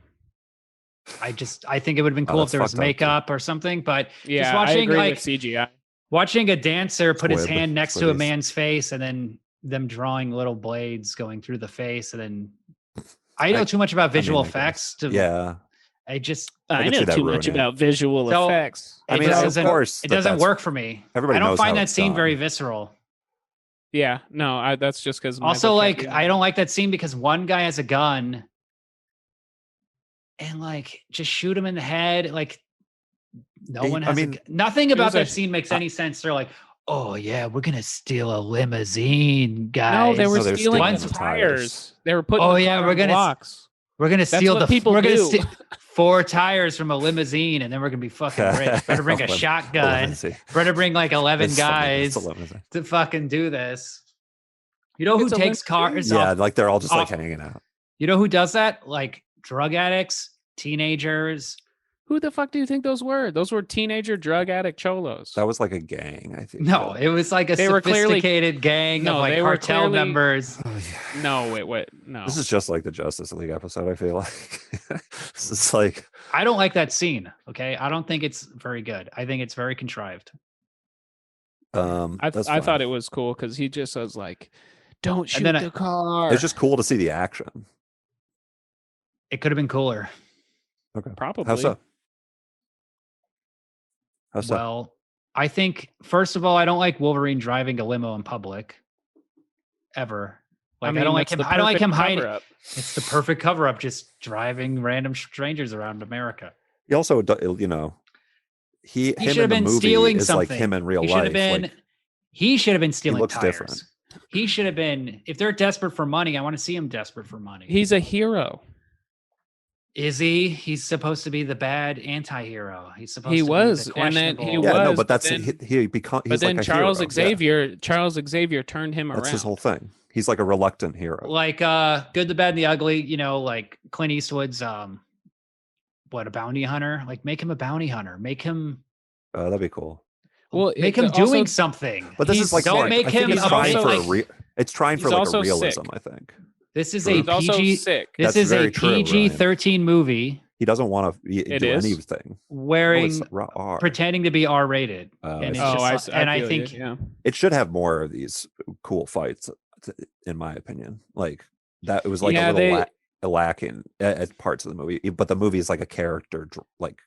I think it would have been Oh, cool if that's there was fucked up, makeup or something. But Yeah, just watching I agree like with CGI. watching a dancer put his Squib, hand next to a squibbies. man's face and then them drawing little blades going through the face and then I know too much about visual I guess. effects to Yeah. I just I I can know see that too much ruining it. about visual So- effects. I it mean, just of doesn't- course, it that doesn't that's- work for me. everybody I don't knows find how that it's scene done. very visceral. Yeah, no, that's just because Also, like, I don't like that scene because one guy has a gun and like just shoot him in the head. Like, no He- one I has mean, nothing about was a- that scene makes any sense. They're like, oh yeah, we're gonna steal a limousine, guys. No, they were No, they're stealing stealing the the tires. They were putting Oh, the yeah, car we're on gonna blocks. We're gonna That's steal what people we're gonna do. steal 4 tires from a limousine, and then we're gonna be fucking rich. Better bring a shotgun. limousine. Better bring like 11 It's funny, guys it's a limousine. to fucking do this. You know who It's a takes limousine? cars Yeah, off? like they're all just like off- hanging out. You know who does that? Like drug addicts, teenagers. Who the fuck do you think those were? Those were teenager drug addict cholos. That was like a gang, I think. No, it was like a They were clearly- sophisticated gang No, of like they were cartel clearly- members. Oh, yeah. No, wait, no. This is just like the Justice League episode, I feel like. This is like I don't like that scene. Okay, I don't think it's very good. I think it's very contrived. I that's thought fine. it was cool because he just was like, "Don't shoot then the car." It's just cool to see the action. It could have been cooler. Okay. Probably. How so? How so? Well, I think first of all, I don't like Wolverine driving a limo in public ever. Like I don't like that's him. the I don't like him perfect hiding. cover-up. It's the perfect cover up, just driving random strangers around America. He also, you know, him should have in the been movie stealing is like something. him in real He should life. have been. Like, He should have been stealing looks tires. different. He should have been. If they're desperate for money, I want to see him desperate for money. He's a hero. Is he? He's supposed to be the bad anti-hero. He's supposed He to was, be the and then he questionable- yeah, no, was, but that's then- he become. He's But then like a Charles hero. Yeah. Xavier turned him That's around. his whole thing. He's like a reluctant hero. like Good, the Bad, and the Ugly. You know, like Clint Eastwood's a bounty hunter. Like make him a bounty hunter. Make him That'd be cool. Well, make it him also- doing something. But this He's- is like don't more, make I think him it's a trying also, for like- it's trying for he's like a also realism. sick. I think This is He's a also PG. sick. This That's is a very true, Ryan. PG-13 movie he doesn't want to It do is? anything. wearing R. pretending to be R-rated. I and it's see. Oh, just I and I feel think you, yeah. It should have more of these cool fights, in my opinion. Like that, it was like Yeah, a little lacking at parts of the movie. But the movie is like a character, like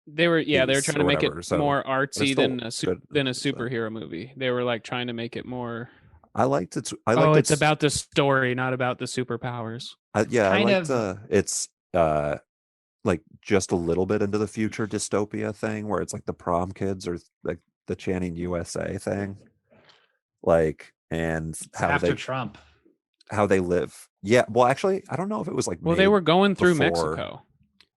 They were trying piece to or make whatever, it so- more it's artsy still than good, than a so. superhero movie. They were like trying to make it more. I liked it. I liked Oh, it. it's about the story, not about the superpowers. Yeah, I kind liked of- it's like just a little bit into the future dystopia thing where it's like the prom kids or like the Channing USA thing, like and after Trump. how they live. Yeah, well, actually, I don't know if it was like Well, they made were going through before Mexico.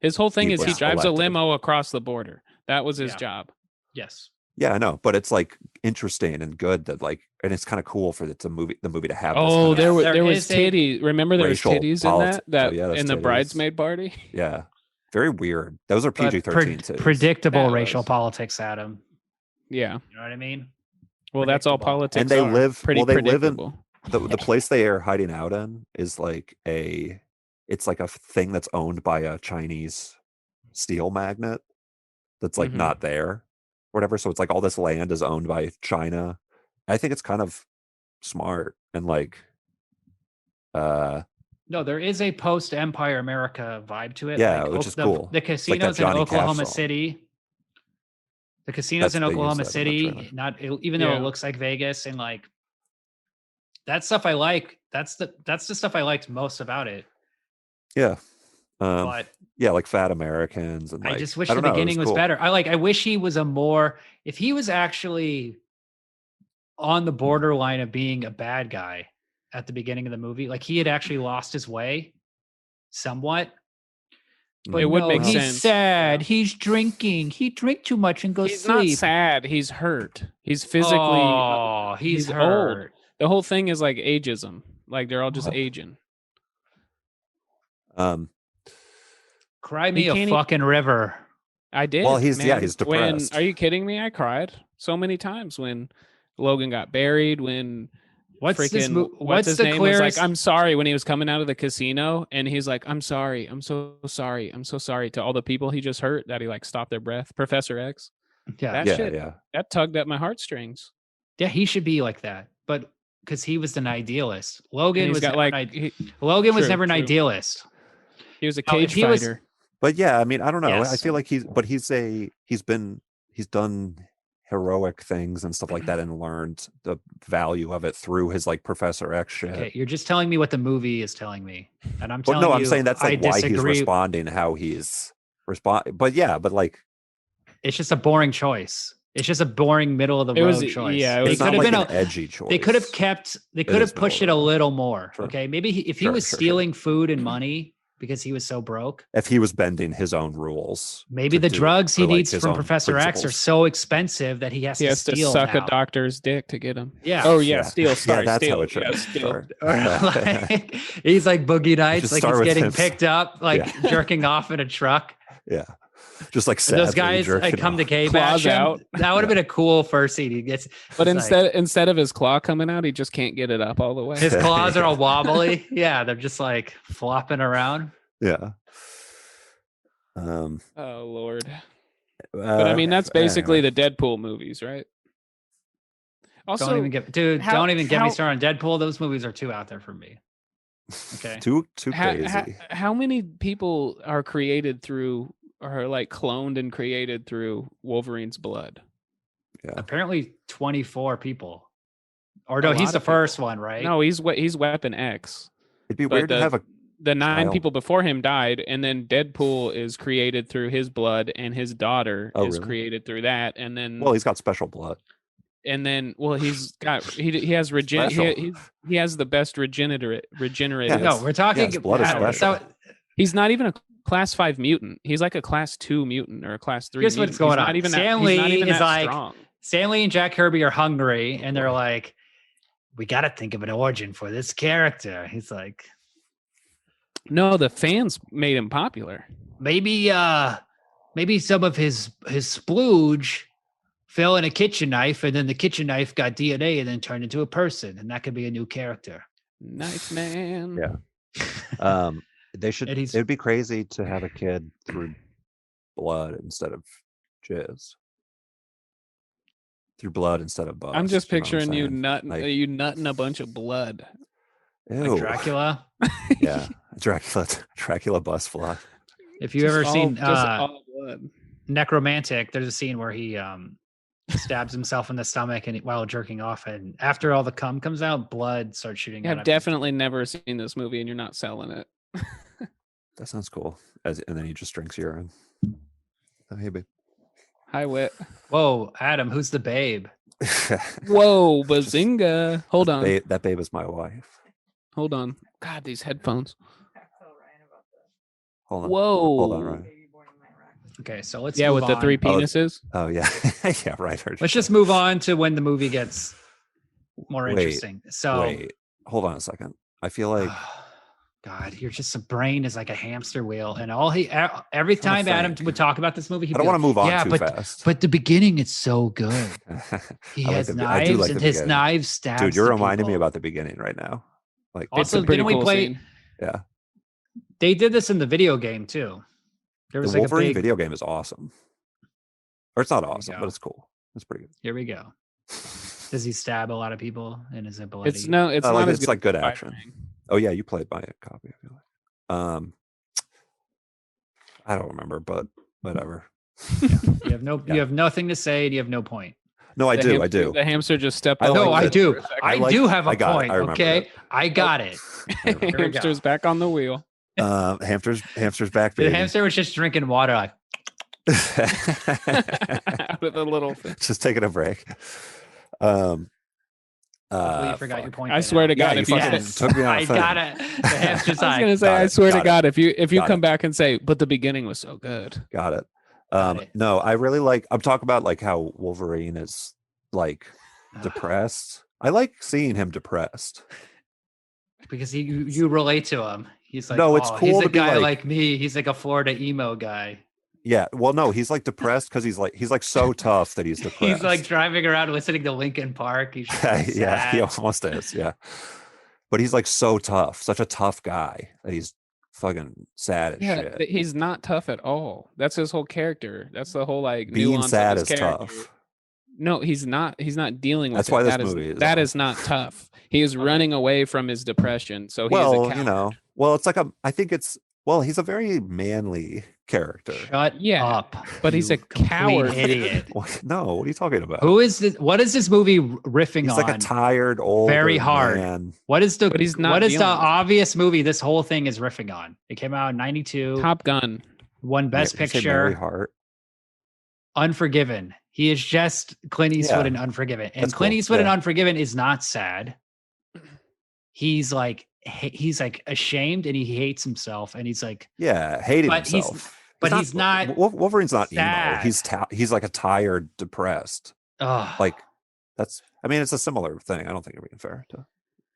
His whole thing he is he was drives a elected. limo across the border. That was his Yeah. job. Yes. Yeah, I know, but it's like interesting and good that like, and it's kind of cool for the movie to have. This Oh, kind of, there was is a titties. Remember there was racial titties in politics. that Oh, yeah, that's in the titties. bridesmaid party. yeah, very weird. Those are But PG-13 too. predictable That racial was- politics, Adam. Yeah. You know what I mean? Well, that's all Predictable. politics. And they are. live. pretty Well, they live in predictable. the place they are hiding out in is like it's like a thing that's owned by a Chinese steel magnate that's like Mhm. not there, whatever. So it's like all this land is owned by China. I think it's kind of smart and like, No, there is a post-Empire America vibe to it. Yeah, like, which is the, cool. The that casinos in Johnny Cash Oklahoma song. City. The casinos in They use Oklahoma that in the City, trailer. not even though Yeah. it looks like Vegas, and like that stuff I like. That's the stuff I liked most about it. Yeah. But Yeah, like fat Americans and like, I just wish I the don't know, it beginning was cool. better. I wish he was if he was actually on the borderline of being a bad guy at the beginning of the movie, like he had actually lost his way somewhat. But It would no, make he's sense. sad. He's drinking. He drink too much and goes He's not sleep. sad. He's hurt. He's physically. Oh, he's he's hurt. old. The whole thing is like ageism. Like they're all just aging. Cry me He a can't fucking river. I did. Well, he's man. he's depressed. Are you kidding me? I cried so many times when Logan got buried. When What's this? freaking What's his the name was clearest? like, I'm sorry when he was coming out of the casino and he's like, I'm sorry, I'm so sorry, I'm so sorry to all the people he just hurt that he like stopped their breath. Professor X. yeah, That yeah, shit. yeah. That tugged at my heartstrings. yeah, he should be like that. But because he was an idealist, And Logan he's was got never like Logan was True, never an true. idealist. he was a No, if cage he was- fighter. But yeah, I mean, I don't know. I Yes. feel like he's done heroic things and stuff like that and learned the value of it through his like Professor X shit. Okay, you're just telling me what the movie is telling me, and I'm But telling no, you. I'm saying that's like I why he's disagree. responding, how he's respond. But yeah, but like It's just a boring choice. It's just a boring middle of the It was- road choice. yeah, it they was It's could not have like been an edgy choice. They could have kept. They could is have pushed it middle a of the road. little more. Sure. Okay, maybe if he Sure, was sure. stealing food and money because he was so broke, If he was bending his own rules. maybe to the do it drugs he for, like, needs his from own Professor X are principles. so expensive that he has He has to steal suck now. a doctor's dick to get him. Yeah. Oh yeah, Yeah. steal. Sorry, yeah, that's steal. how it should. Yeah, steal. Sure. Or like, he's like Boogie Nights, Just like start he's with getting him. picked up, like Yeah. jerking off in a truck. Yeah. Just like And those sadly guys jerking like come to off. K Claws bash him. out. That would have been a cool first scene. He gets, But it's like, instead of his claw coming out, he just can't get it up all the way. his claws are all wobbly. Yeah, they're just like flopping around. Yeah. Oh Lord. But I mean, that's basically the Deadpool movies, right? Also, Don't even get, dude. how- don't even get me how- started on Deadpool. Those movies are too out there for me. Okay. too how, crazy. how many people are created through, or like cloned and created through Wolverine's blood? Yeah. Apparently 24 people. Or A no, lot he's the of people. first one, right? No, he's Weapon X. It'd be But weird to have a The 9 Child. people before him died, and then Deadpool is created through his blood, and his daughter Oh, is really? created through that, and then well, he's got special blood. he's got he has Special. he has the best regenerative. Yeah, No, we're talking. his blood is Adam, special. He's not even a class 5 mutant. He's like a class 2 mutant or a class 3 Here's mutant. what's going He's not on. even Stan he's not Lee even is that like- strong. Stanley and Jack Kirby are hungry, and they're like, "We got to think of an origin for this character." He's like, No, the fans made him popular. maybe some of his splooge fell in a kitchen knife, and then the kitchen knife got DNA and then turned into a person, and that could be a new character. Knife Man. Yeah. They should. And he's- It'd be crazy to have a kid through blood instead of jizz. Through blood instead of bust. I'm just you know what I'm picturing you saying? nutting Like- you nutting a bunch of blood. Ew. Like Dracula. Yeah, Dracula bust blood. If you Just ever all- seen just all blood. Necromantic, there's a scene where he stabs himself in the stomach and while jerking off, and after all the cum comes out, blood starts shooting out. I've of his- definitely never seen this movie, and you're not selling it. That sounds cool. And then he just drinks urine. Oh, hey, babe. Hi, Wit. Whoa, Adam, who's the babe? Whoa, bazinga! Hold on, That babe is my wife. hold on. God, these headphones. Hold on. Whoa. Hold on, Ryan. Okay, so let's Yeah, move with the on. 3 penises. Oh yeah, yeah, right. Let's just move on to when the movie gets more Wait, interesting. So, Wait, hold on a second. I feel like God, you're just a brain is like a hamster wheel, and every trying to time Adam think. would talk about this movie, he'd I don't be want to like, move on yeah, too but fast. but the beginning is so good. He I like has the- I do knives, like and the his beginning. knives stab. Dude, you're reminding me about the beginning right now. Like, It's Also, a pretty didn't we cool play- scene. yeah, They did this in the video game too. There the was like Wolverine a big. video game is awesome. Or it's not you awesome, go. but it's cool. It's pretty good. Here we go. Does he stab a lot of people? And is it bloody? It's not like, as it's good like good as action. Spider-Man. Oh yeah, you played my copy. I feel like. I don't remember, but whatever. You have no. Yeah. You have nothing to say, and you have no point. No, I The do. hamster- I do. The hamster just stepped. I on like No, the I that. wheel do. for a second. I like- do have a I got it. point. I remember Okay, that. I got it. Here we go. Hamster's back on the wheel. Hamster's back, The baby. hamster was just drinking water. Like, Out of the little thing. Just taking a break. hopefully you forgot your point. I by swear now. to God, you if you fucking Yes, took me on a I thing. got it. The hamster's I was like, gonna say, Got I it, swear to got it. God, if you Got come it. back and say, but the beginning was so good. Got it. Got it. No, I really like. I'm talking about like how Wolverine is like depressed. I like seeing him depressed. because you relate to him. He's like, No, it's he's cool a to be guy like- like me. He's like a Florida emo guy. Yeah. Well, no, he's like depressed because he's like so tough that he's depressed. He's like driving around listening to Linkin Park. He's just like yeah, he sad. almost is. Yeah. But he's like so tough, such a tough guy that he's fucking sad as Yeah, shit. but he's not tough at all. That's his whole character. That's the whole like Being nuance sad of is his character. tough. No, he's not. He's not dealing with That's it. why this That is- movie is that on. is not tough. He is running away from his depression. So he is a Well, coward. you know, well, it's like I think it's, well, he's a very manly character. Shut Yeah, up. but he's you a complete coward. idiot. No, what are you talking about? Who is this? What is this movie riffing He's on? like a tired old Very hard. man. What is the But he's not what is the dealing with it. obvious movie this whole thing is riffing on? It came out in 92, Top Gun. won Best Did you say Mary Picture, Hart. Unforgiven. He is just Clint Eastwood Yeah. in Unforgiven. And That's Clint cool. Eastwood in Yeah. Unforgiven is not sad. He's like ashamed and he hates himself. And he's like, Yeah, hating But he's- himself. but he's not Wolverine's not emo. sad. He's like a tired, depressed. oh, Like that's. I mean, it's a similar thing. I don't think you're being fair to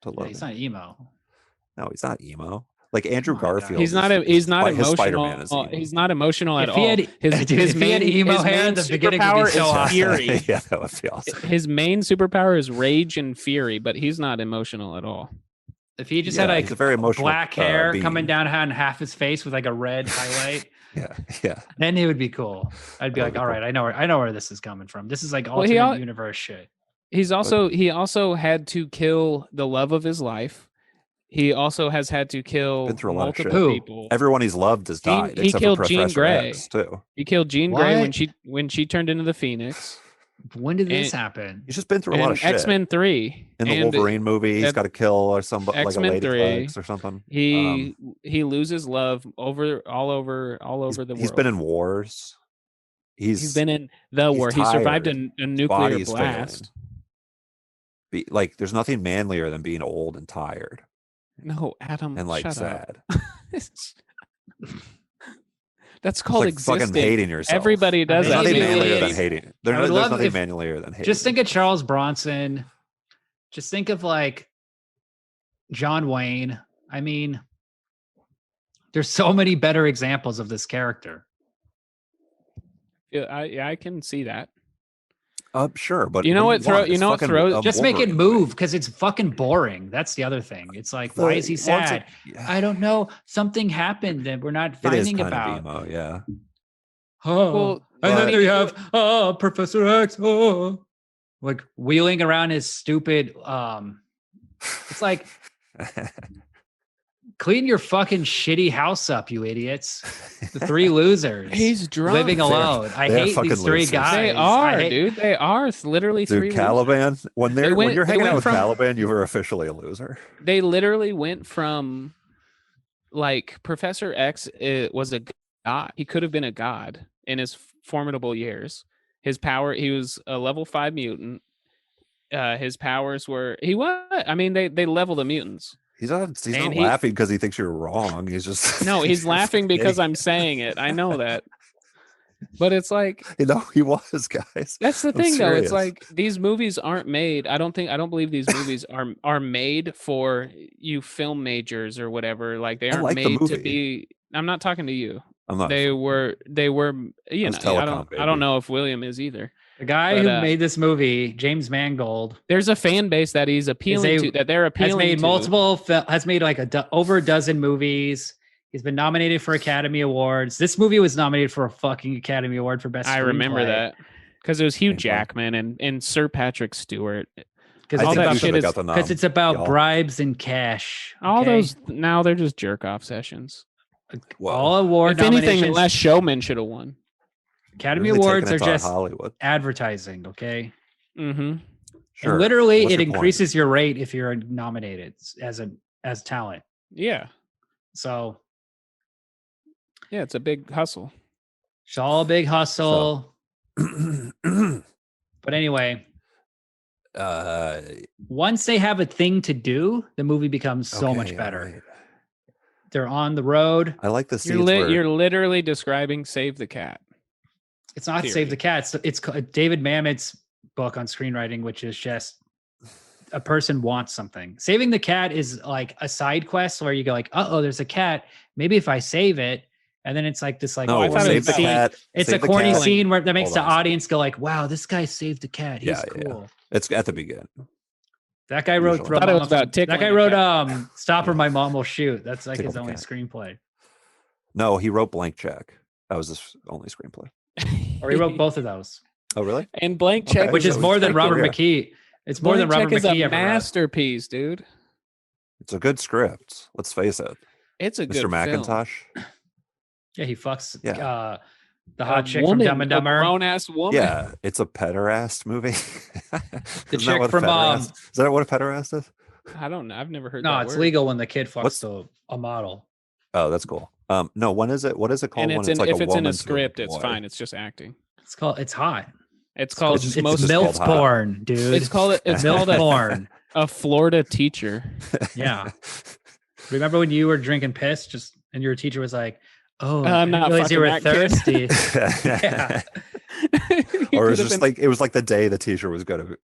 yeah, Logan. he's not emo. No, he's not emo. Like Andrew Oh my God. Garfield. He's not like his emotional. Spider-Man is emo. He's not emotional at If he all. had- dude, if he had emo his hair main at the beginning, it'd be superpower so is awesome. fury. Yeah, that would be awesome. His main superpower is rage and fury, but he's not emotional at all. If he just Yeah, had like he's a very emotional, black hair being. coming down on half his face with like a red highlight, Yeah. then it would be cool. I'd be That like, would be all cool. right, I know where this is coming from. This is like Well, he alternate al- universe shit. He also had to kill the love of his life. He also has had to kill Been through a lot of multiple shit. people. Everyone he's loved has Jean- died. he except killed for Jean Professor Grey. X, too. He killed Jean Grey What? when she turned into the Phoenix. When did this And- happen? He's just been through a lot And of shit. X-Men 3. In the and Wolverine movie, he's that- got to kill or some like a X-Men lady 3, bugs or something. He loses love all over the world. He's been in wars. He's been in the he's war. He survived tired. a nuclear body's blast. like there's nothing manlier than being old and tired No, Adam, and like shut sad. up. That's called It's like existing. fucking hating yourself. Everybody does There's I that. nothing mean, manlier it's- than hating. I There's would love nothing if- manlier than hating. Just think of Charles Bronson. Just think of like John Wayne. I mean, there's so many better examples of this character. Yeah, I can see that. Sure, but You know what do want? throw- you It's know what fucking throws- a Just make it Wolverine move movie. because it's fucking boring. That's the other thing. It's like, why is he Once sad? yeah, I don't know. Something happened that we're not it is finding kind about. of emo, yeah. Oh, Well, and then but- they have Professor X, like wheeling around his stupid. It's like clean your fucking shitty house up, you idiots. The three losers. He's drunk. living alone. I they're hate fucking these three losers. guys. They I are, hate- dude. They are. It's literally Dude, three. losers. Caliban. When They when went- you're they hanging went out with from- Caliban, you were officially a loser. They literally went from like Professor X was a god. He could have been a god in his formidable years. His power, he was a level 5 mutant. His powers were I mean, they level the mutants. He's not And he- laughing because he thinks you're wrong. He's just No, he's laughing because kidding. I'm saying it. I know that. But it's like You know, he was, guys. that's the I'm thing though. serious. It's like these movies aren't made. I don't believe these movies are made for you film majors or whatever. Like they I aren't like the made to movie. be. I'm not talking to you. I'm not. They were you was know, Telecom, I don't baby. know if William is either. The guy But, who made this movie, James Mangold, There's a fan base that he's appealing to, that they're appealing has made to. multiple, has made like over a dozen movies. He's been nominated for Academy Awards. This movie was nominated for a fucking Academy Award for Best I remember Screenplay. that because it was Hugh Screenplay. Jackman and Sir Patrick Stewart. Because I all think that you shit should have is- got the nom. because it's about y'all. bribes and cash. All okay? those now they're just jerk off sessions. Well, all award If anything, nominations. Last Showman should have won. Academy really Awards taking are it to just Hollywood. advertising. Okay, Mm-hmm. Sure. and literally What's it your point? increases your rate if you're nominated as talent. Yeah, So yeah, it's a big hustle. it's all a big hustle. But anyway, once they have a thing to do, the movie becomes so okay, much better. alright. They're on the road. I like the You're scenes where you're literally describing Save the Cat. It's not Theory. Save the Cat. It's David Mamet's book on screenwriting, which is just a person wants something. Saving the cat is like a side quest where you go like, oh, there's a cat. Maybe if I save it, and then it's like this like no, I thought it save was the about, like, cat. it's save a the corny cat. scene where that makes Hold the on a second. audience go like, wow, this guy saved the cat. He's Yeah, yeah. cool. It's at the beginning. That guy wrote. Usually. I thought it was about that tickling guy the wrote cat. Stop or My Mom Will Shoot. That's like Tickle his the only cat. screenplay. No, he wrote Blank Check. That was his only screenplay. Or he wrote both of those, Oh, really? And Blank Okay. Check, which is so more it's than pretty cool, Robert yeah. McKee. It's more than Blank Robert Check is McKee a ever wrote. masterpiece, dude. It's a good script. Let's face it. It's a Mr. good film. McIntosh. Yeah, he fucks Yeah. the A hot chick woman, from Dumb and a Dumber. grown-ass woman. Yeah, it's a pederast movie. The chick from is that what a pederast is? I don't know. I've never heard No, that it's word. legal when the kid fucks What's- a model. Oh, that's cool. No, when is it? What is it called? And when it's in, like if it's in woman a to script, it's boy? fine. It's just acting. It's hot. It's called It's It's just milk called hot. porn, dude. It's called milk porn. a Florida teacher. Yeah. Remember when you were drinking piss and your teacher was like, "Oh, I I'm didn't not realize you were fucking that kid." thirsty." Yeah. Or it was just like, it was like the day the teacher was gonna be like,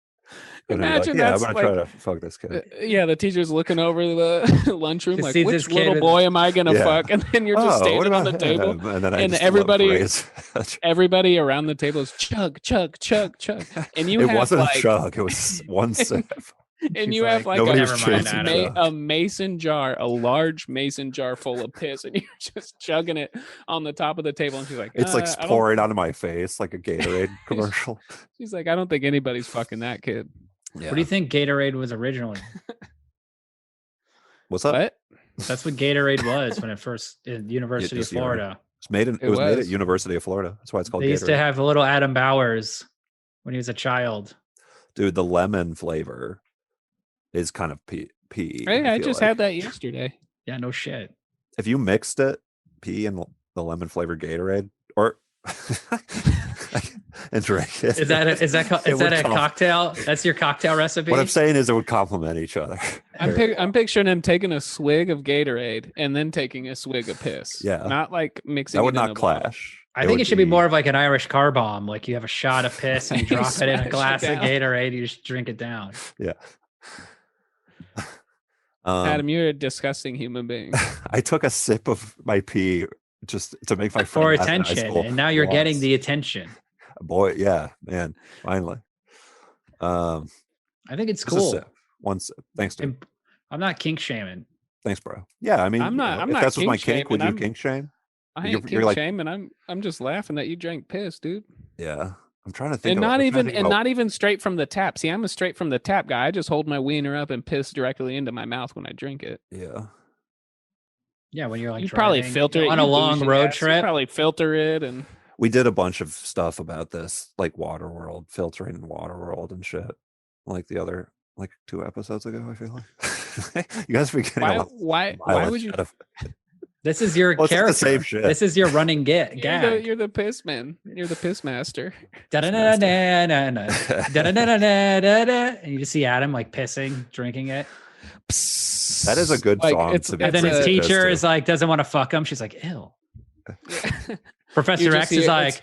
Imagine yeah, I'm that's gonna like, try to fuck this kid. yeah, the teacher's looking over the lunchroom To like, see which this kid little with- boy am I gonna Yeah. fuck? And then you're just What standing on the about table, him? And then I and just everybody around the table is chug, chug, chug, chug, and you it have wasn't like, a chug, it was one sip. and He's you have like nobody a, was never mind, chasing Adam. chug. a mason jar, a large mason jar full of piss, and you're just chugging it on the top of the table. And she's like, It's like I don't- pouring onto my face like a Gatorade commercial. She's like, I don't think anybody's fucking that kid. Yeah. What do you think Gatorade was originally? What's up? What? That's what Gatorade was when it first in University of just, you know, Florida. It was made at was. University of Florida. That's why it's called They used to Gatorade. have a little Adam Bowers when he was a child. Dude, the lemon flavor is kind of pee. Hey, I feel just like. had that yesterday. Yeah, no shit. If you mixed it, pee and the lemon flavored Gatorade, or and drink it. Is that a would cocktail? That's your cocktail recipe? What I'm saying is it would complement each other. I'm picturing him taking a swig of Gatorade and then taking a swig of piss. Yeah. Not like mixing. That would it in not a bottle. clash. I think it should be more of like an Irish car bomb. Like you have a shot of piss and you You drop it in smash a it glass of down. Gatorade. You just drink it down. Yeah. Adam, you're a disgusting human being. I took a sip of my pee just to make my For friend laugh in high attention. school And now you're getting once. the attention. Boy, yeah, man, finally. I think it's Just a cool. sip. One sip. Thanks, dude. And I'm not kink shaming. Thanks, bro. Yeah, I mean, I'm not- you know, I'm if not that's what my kink kink, would shaming, you kink shame? I You're- ain't you're kink like- shaming. I'm just laughing that you drank piss, dude. Yeah, I'm trying to think. And of, not I'm trying to even think and about- not even straight from the tap. See, I'm a straight from the tap guy. I just hold my wiener up and piss directly into my mouth when I drink it. Yeah, Yeah, when you're like You probably driving filter it on a you long bougie road ass. You trip. probably filter it and we did a bunch of stuff about this, like Waterworld, filtering in Waterworld and shit, like the other, like 2 episodes ago. I feel like you guys are getting a lot why mileage would you? out of- This is your Well, it's like character. the same shit. This is your running gag. You're the piss man. You're the piss master. Da-da-da-da-da-da. Da-da-da-da-da-da-da. And you just see Adam like pissing, drinking it. That is a good song It's, to be And then It's his a- teacher it's is like, doesn't want to fuck him. She's like, ew. You Professor just X see is it- like,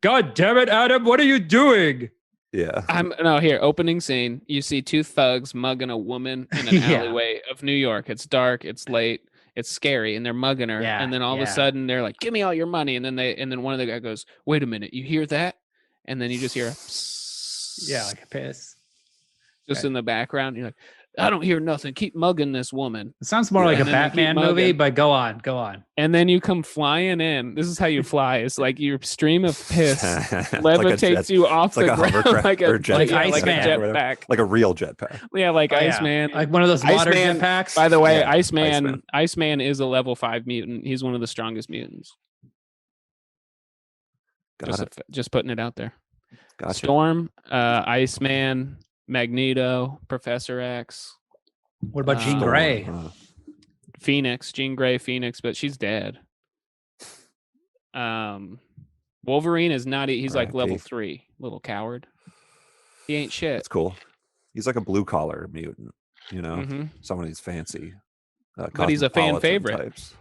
God damn it, Adam, what are you doing? Yeah, I'm no here. Opening scene. You see 2 thugs mugging a woman in an Yeah. alleyway of New York. It's dark. It's late. It's scary, and they're mugging her. Yeah, And then all of yeah. a sudden, they're like, "Give me all your money!" And then one of the guys goes, "Wait a minute, you hear that?" And then you just hear, Yeah, like a piss. just Okay. in the background. You're like, "I don't hear nothing. Keep mugging this woman." It sounds more Yeah. like a And then you keep Batman movie, mugging. but go on, go on. And then you come flying in. This is how you fly. It's like your stream of piss It's like a levitates jet- you off like the a ground hovercraft like a or jet- like yeah, like a Iceman or whatever. jetpack. like a real jetpack. Yeah, like Oh, yeah. Iceman. Like one of those water Iceman, jetpacks. By the way, Yeah, Iceman Iceman. is a level 5 mutant. He's one of the strongest mutants. Got it. Just putting it out there. Gotcha. Storm, Iceman, Magneto, Professor X, What about Jean Storm. Grey? Phoenix, Jean Grey, Phoenix, but she's dead. Wolverine is not. He's like R.I.P. level 3. Little coward. He ain't shit. That's cool. He's like a blue collar mutant, you know, Mhm. someone who's fancy. But he's a fan cosmopolitan favorite. types.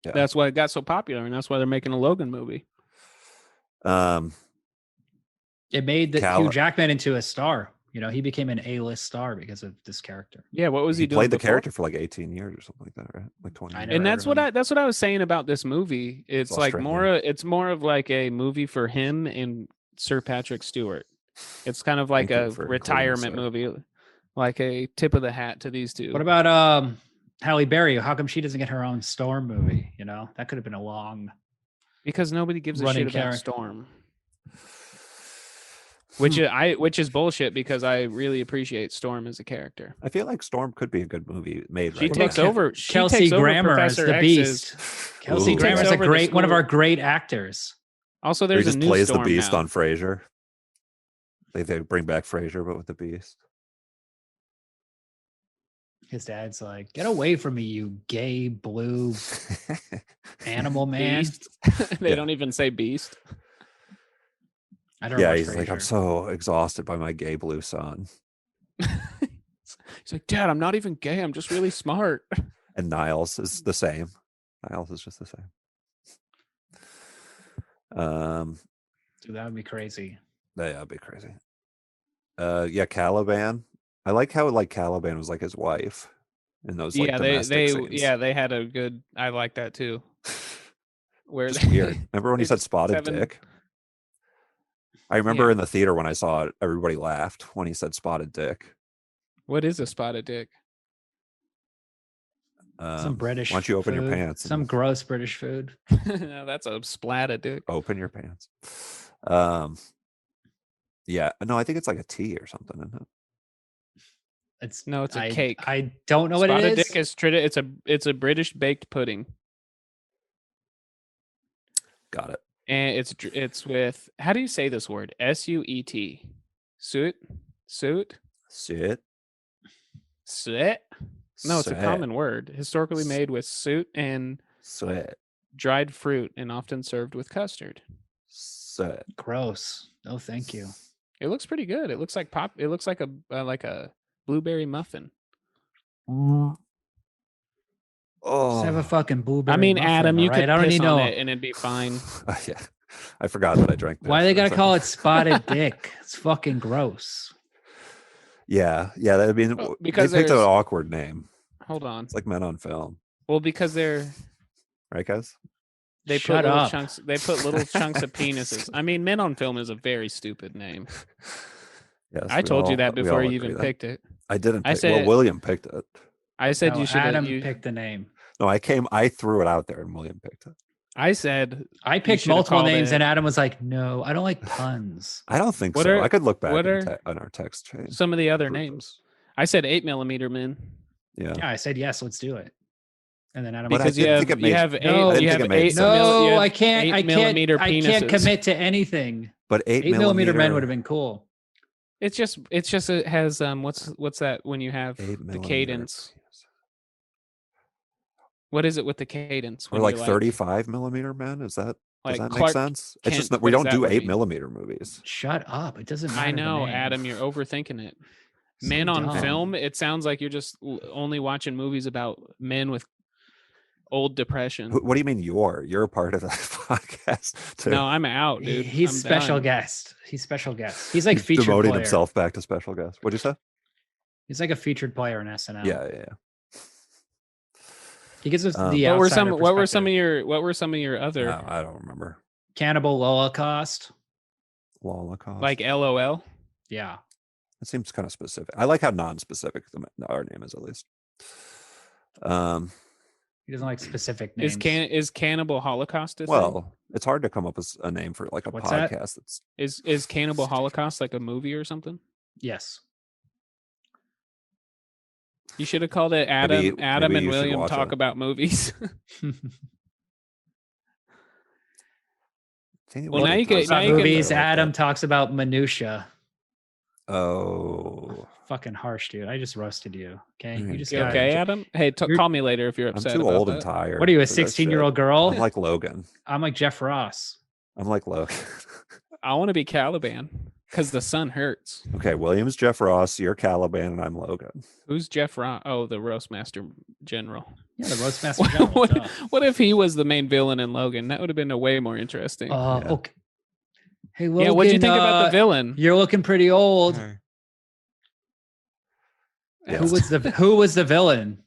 Yeah. That's why it got so popular, and that's why they're making a Logan movie. It made Cal- Hugh Jackman into a star. You know, he became an A-list star because of this character. Yeah, what was he, he doing? played the before? character for like 18 years or something like that, right? Like 20. I years. never And heard that's of what him. that's what I was saying about this movie. It's like Australian. it's more of like a movie for him and Sir Patrick Stewart. It's kind of like Thank you a for including retirement Sir. movie, like a tip of the hat to these two. What about Halle Berry? How come she doesn't get her own Storm movie? You know, that could have been a long. Because nobody gives a running shit about character. Storm. Which is bullshit because I really appreciate Storm as a character. I feel like Storm could be a good movie made She right takes now. over. Kelsey takes over Grammer as Professor the X's- Beast. Kelsey Ooh. Grammer is Takes a over the great one of school. our great actors. Also, He there's a just new plays Storm the Beast now. on Frasier. They bring back Frasier, but with the Beast. His dad's like, "Get away from me, you gay blue animal man." Beast. They Yeah. don't even say Beast. I don't Yeah, watch he's like, I'm Frasier. so exhausted by my gay blue son. He's like, Dad, I'm not even gay. I'm just really smart. And Niles is the same. Niles is just the same. Dude, that would be crazy. That'd be crazy. Yeah, Caliban. I like how like Caliban was like his wife in those like Yeah, domestic scenes. they had a good. I like that too. Where Just weird. Remember when he they said just spotted having- dick? I remember Yeah. in the theater when I saw it, everybody laughed when he said spotted dick. What is a spotted dick? Some British Why don't you open your food, pants? Some and gross British food. No, that's a splat of dick. open your pants. Yeah, no, I think it's like a tea or something, isn't it? No, it's a cake. I don't know what it Spotted is. dick is it's a British baked pudding, Got it. and it's with, how do you say this word? S-U-E-T. Suet. Sit. Suet. No, it's a Sweat. common word. Historically made with suet and Sweat. dried fruit, and often served with custard. Sweat. Gross. No, thank you. It looks pretty good. It looks like pop. It looks like a blueberry muffin. Oh, Just have a fucking blueberry. I mean, muffin, Adam, you all right? could I don't piss need on no. it and it'd be fine. yeah. I forgot that I drank. Why piss they for a gotta call it second. spotted dick? It's fucking gross. Yeah, I mean, Well, they because picked an there's- awkward name. Hold on. It's like Men on Film, Well, because they right, guys? put Shut little up. chunks. They put little chunks of penises. I mean, Men on Film is a very stupid name. Yes, I we told you all- that we before all you agree even that. picked it. I didn't. I Pick, well, said- William picked it. I said No, you should. Adam You, picked the name. No, I threw it out there, and William picked it. I said I picked should've multiple called names, it- and Adam was like, "No, I don't like puns." I don't think What so. are- I could look back what in are on our text chain. some of the other Prove names. I said 8mm men Yeah. Yeah, I said yes. Let's do it. And then Adam But I because was didn't you think have it made- you have No, eight. I didn't You think have it made eight. sense. mil- you no, have I can't. 8mm I can't penises. commit to anything. But 8mm men would have been cool. It's just it has what's that when you have 8 the millimeter cadence? penis. What is it with the cadence? Or when like you're 35 millimeter men? Is that Like does that make Clark sense? It's Kent, just that what we does don't that do would 8mm movies. Shut up! It doesn't matter. I the know, name. Adam, you're overthinking it. So Men on dumb. Film, it sounds like you're just only watching movies about men with old depression. What do you mean you're a part of that podcast too? No, I'm out, dude. He's I'm special done. guest. He's special guest. He's like He's featured demoting player. himself back to special guest. What'd you say? He's like a featured player in SNL. Yeah. He gives us the What were outsider some perspective. what were some of your other No, I don't remember. Cannibal Holocaust? Holocaust. like LOL? Yeah. It seems kind of specific. I like how non-specific our name is at least. He doesn't like specific names. Is Cannibal Holocaust a thing? Well, it's hard to come up with a name for like a What's that? podcast that's Is Cannibal Holocaust like a movie or something? Yes. You should have called it Adam Maybe and you should William watch talk it. about movies. Well, now you can- now you can- Movies. Adam talks about minutia. Oh, Fucking harsh, dude. I just roasted you. Okay. Mhm. You just You got okay, Adam? Hey, You're- call me later if you're I'm upset. too about old that. and tired. What are you, a for that 16-year-old shit. girl? I'm like Logan. I'm like Jeff Ross. I'm like Logan. I want to be Caliban because the sun hurts. Okay, William's Jeff Ross, you're Caliban, and I'm Logan. Who's Jeff Ross? Oh, the Roastmaster General. Yeah, the Roastmaster General. what, duh. what if he was the main villain in Logan? That would have been a way more interesting. Yeah. Okay. Hey, Logan, yeah, what'd you think about the villain? You're looking pretty old. Yeah. Who was the villain?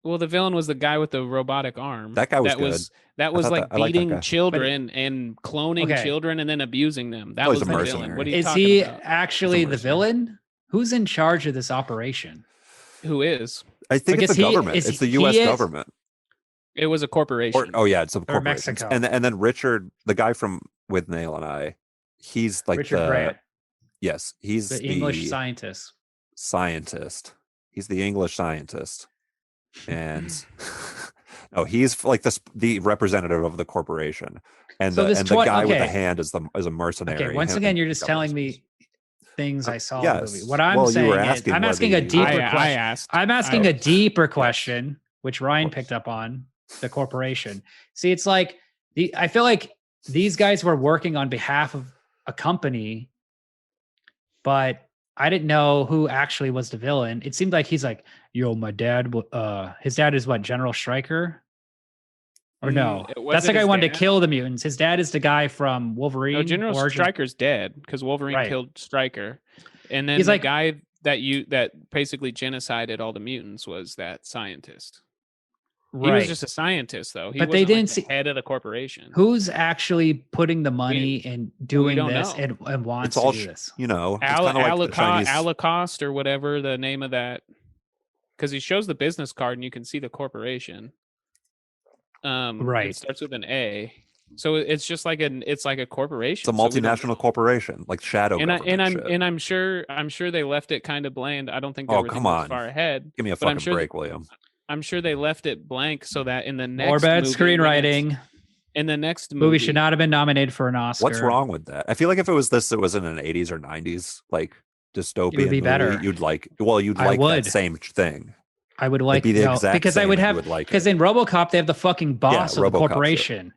Well, the villain was the guy with the robotic arm. That guy was that was thought like that- I like that beating guy. children and cloning Okay. children and then abusing them. That Oh, was he's the a villain. mercenary. What are you Is talking he about? actually the mercenary. villain? Who's in charge of this operation? Who is? I think Like, it's is the he- government. is It's the he- U.S. he is- government. It was a corporation. Or oh yeah, it's a corporation. Mexico. And then Richard, the guy from With Nail and I, he's like Richard the Grant, yes, he's the English scientist. scientist. He's the English scientist, and no, he's like the representative of the corporation, and So the this and the guy with the okay. hand is a mercenary. Okay, once Him- again, you're just telling government. me things I saw in yes. the movie. What I'm Well, you saying were is, asking I'm whether asking a you- deeper I question. asked. I'm asking I- a deeper question, which Ryan picked up on, the corporation. See, it's like I feel like these guys were working on behalf of a company, but I didn't know who actually was the villain. It seemed like he's like, yo, my dad, his dad is what, General Stryker? Or no, that's the guy who wanted to kill the mutants. His dad is the guy from Wolverine. No, General Stryker's dead because Wolverine killed Stryker, and then he's the guy that basically genocided all the mutants was that scientist. Right. He was just a scientist, though. But they didn't see the head of the corporation. Who's actually putting the money and doing this and wants to do this? You know, Holocaust or whatever the name of that, because he shows the business card and you can see the corporation. It starts with an A, so it's just like a corporation. It's a multinational corporation, like shadow. And I'm sure they left it kind of bland. I don't think they were thinking far ahead. Give me a fucking break, William. I'm sure they left it blank so that in the next or bad screenwriting. In the next movie should not have been nominated for an Oscar. What's wrong with that? I feel like if it was this, it was in an 80s or 90s like dystopian. It would be movie, better. You'd like that same thing. I would like the exact because I would have because in RoboCop they have the fucking boss of the corporation.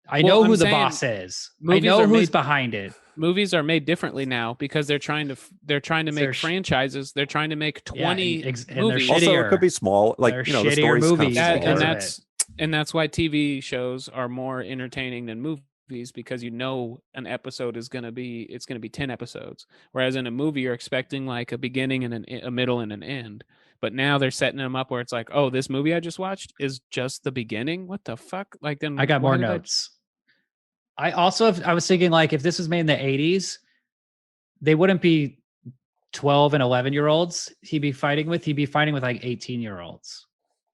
I know who the boss is. I know who's behind it. Movies are made differently now because they're trying to make franchises. They're trying to make 20 movies. Also, it could be small, like the stories movies, and that's why TV shows are more entertaining than movies, because an episode is going to be 10 episodes, whereas in a movie you're expecting like a beginning and a middle and an end. But now they're setting them up where it's like, oh, this movie I just watched is just the beginning. What the fuck? Like, then I got more notes. I was thinking, like, if this was made in the 80s, they wouldn't be 12 and 11-year-olds he'd be fighting with like 18-year-olds,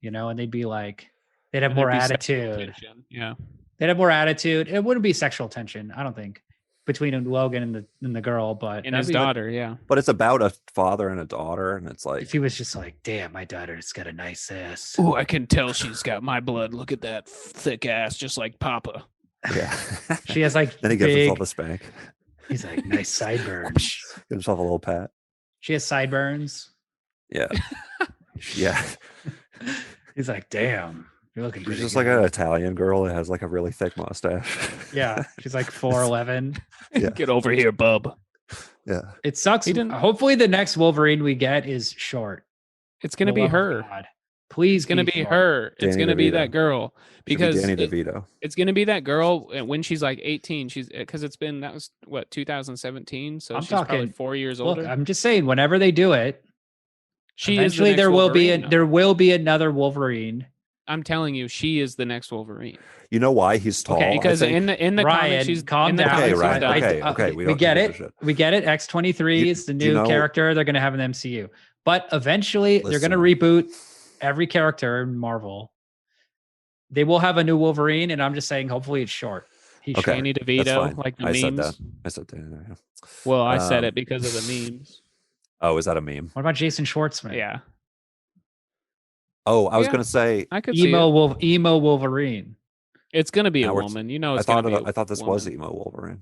and they'd be like, they'd have more attitude. Yeah. They'd have more attitude. It wouldn't be sexual tension, I don't think, between Logan and the girl, but and his daughter, yeah. But it's about a father and a daughter, and it's like, if he was just like, damn, my daughter's got a nice ass. Oh, I can tell she's got my blood. Look at that thick ass, just like Papa. Yeah. She has like then he gives himself a spank. He's like, nice sideburns. Gives himself a little pat. She has sideburns. Yeah. Yeah. He's like, damn. You're looking She's just like an Italian girl that has like a really thick mustache. Yeah. She's like 4'11". Yeah. Get over here, bub. Yeah. It sucks. Hopefully the next Wolverine we get is short. It's going to be her. God. Please. It's going to be her. It's going to be that girl. Because Danny DeVito. It's going to be that girl when she's like 18. Because that was what, 2017. So she's probably 4 years older. Look, I'm just saying, whenever they do it, eventually there will be another Wolverine. I'm telling you, she is the next Wolverine. You know why he's tall? Okay, because in the comics, she's calm down. Okay, Ryan. Okay. We get it. We get it. X-23 is the new character they're going to have in the MCU. But eventually, they're going to reboot every character in Marvel. They will have a new Wolverine, and I'm just saying, hopefully it's short. He's Danny DeVito, like the memes. I said that. Yeah. Well, I said it because of the memes. Oh, is that a meme? What about Jason Schwartzman? Yeah. Oh, I was going to say I could emo Wolverine. It's going to be a woman. It's I thought this was emo Wolverine.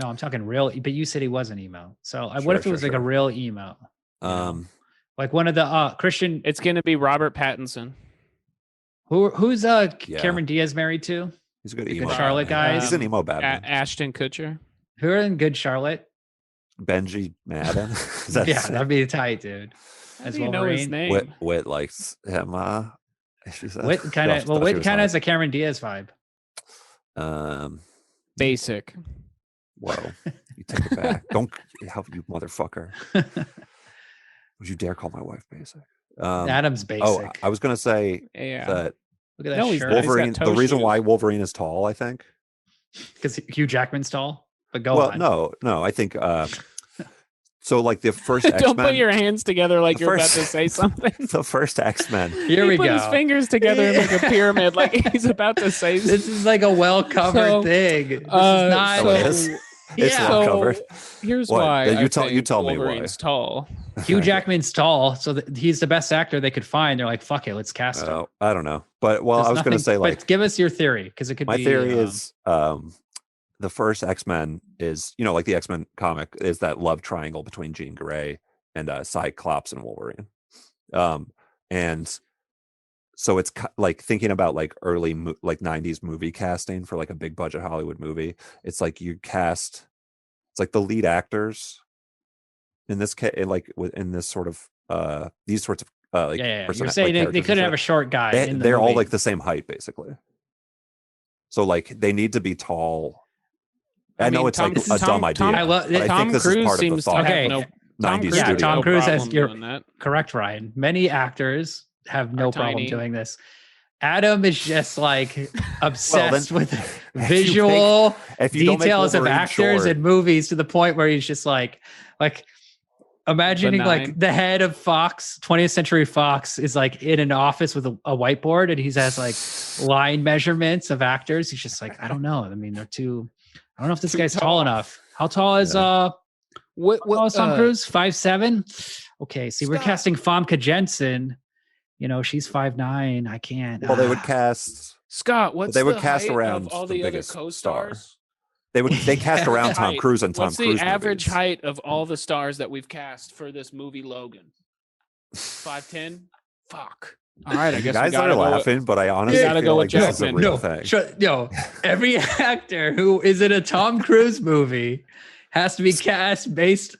No, I'm talking real. But you said he was an emo. So what if it was like a real emo? Like one of the Christian. It's going to be Robert Pattinson. Who's Cameron Diaz married to? He's a good emo. Charlotte guys. He's an emo Batman. Ashton Kutcher. Who are in Good Charlotte? Benji Madden. That'd be tight, dude. As Wolverine. Know his name? Whit likes him. Whit kind of has a Cameron Diaz vibe. Basic. Whoa, you take it back. Don't help you, motherfucker. Would you dare call my wife basic? Adam's basic. Oh, I was gonna say that. Look at that shirt. Wolverine. The reason why Wolverine is tall, I think, because Hugh Jackman's tall. But go on. No. I think. So, like the first X-Men. Don't put your hands together like you're about to say something. The first X-Men. Here we go. He put his fingers together in like a pyramid, like he's about to say something. This is like a well-covered thing. This is not. It's well covered. Here's why. You tell me why. Wolverine's tall. Hugh Jackman's tall, so he's the best actor they could find. They're like, fuck it, let's cast him. I don't know, but I was going to say, like, but give us your theory, because it could be. My theory is the first X-Men is, like the X-Men comic is that love triangle between Jean Grey and Cyclops and Wolverine. And so it's like thinking about like early like 90s movie casting for like a big budget Hollywood movie. It's like you cast, it's like the lead actors in this case, like in this sort of these sorts of like Yeah. You're like saying they characters and couldn't shit. have a short guy in the They're all movie. like the same height basically. So like they need to be tall. I know it's like a dumb idea. I think Tom this Cruise is part seems of the thought. okay. No, 90s yeah, studio. Tom Cruise has you're correct, Ryan. Many actors have no problem tiny. doing this. Adam is just like obsessed with if you visual don't make details of Wolverine actors short- and movies to the point where he's just like imagining Benign. like the head of Fox, 20th Century Fox is like in an office with a whiteboard and he has like line measurements of actors. He's just like, I don't know. I mean, I don't know if this guy's tall enough. How tall is what tall is Tom Cruise? 5'7"? Okay, see, we're casting Famke Jensen. You know, she's 5'9". I can't. Well, they would cast Scott. What's they would the cast height around of all the the other biggest co-stars? They cast around Tom Height. Cruise and Tom What's Cruise the average movies. height of all the stars that we've cast for this movie, Logan? 5'10"? Fuck. All right, I You guess guys we gotta are go laughing, but I honestly gotta feel go like with this is a Jackman. real thing. Every actor who is in a Tom Cruise movie has to be cast based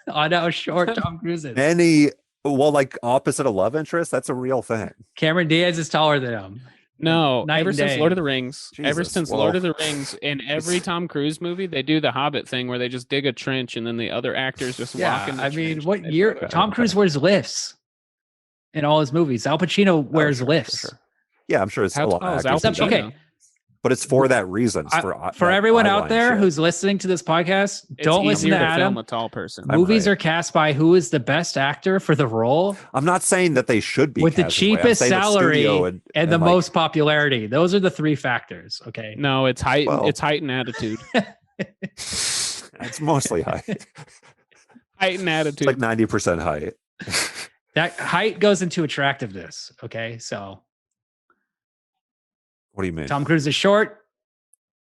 on how short Tom Cruise is. Like opposite of love interest, that's a real thing. Cameron Diaz is taller than him. No, Night ever and since day. Lord of the Rings, Jesus, Lord of the Rings, in every Tom Cruise movie, they do the Hobbit thing where they just dig a trench and then the other actors just walk in the I trench. mean, what and they year photo it. Tom Cruise wears lifts in all his movies? Al Pacino wears lifts. Sure. Yeah, I'm sure it's How a lot tall of is Al actors do that. Pacino? But it's for that reason. For everyone out there shit. who's listening to this podcast, It's don't listen easier to to film Adam. a tall person. I'm Movies right. are cast by who is the best actor for the role I'm not saying that they should be with the cast this way. I'm cheapest saying that salary studio and the like, most popularity. Those are the three factors. Okay. No, it's height. Well- It's height and attitude. It's mostly height. Height and It's attitude. like 90% height. That height goes into attractiveness. Okay. So What do you mean? Tom Cruise is short,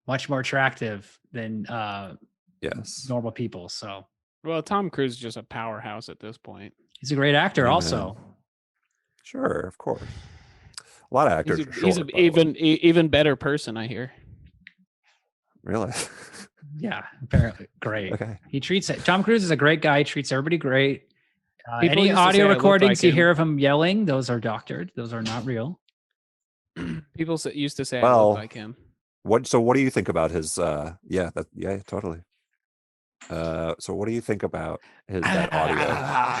much more attractive than Yes. normal people. So Well, Tom Cruise is just a powerhouse at this point. he's a great actor, Amen. also. Sure, of course. A lot of actors He's, are a, short. he's an by the way. even better person, I hear. Really? Yeah, apparently great. Okay. He treats it. Tom Cruise is a great guy. He treats everybody great. People Any used to say audio I looked recordings like you him. hear of him yelling, those are doctored. Those are not real. People used to say I Well, look like him. What do you think about his yeah, totally. So what do you think about that audio?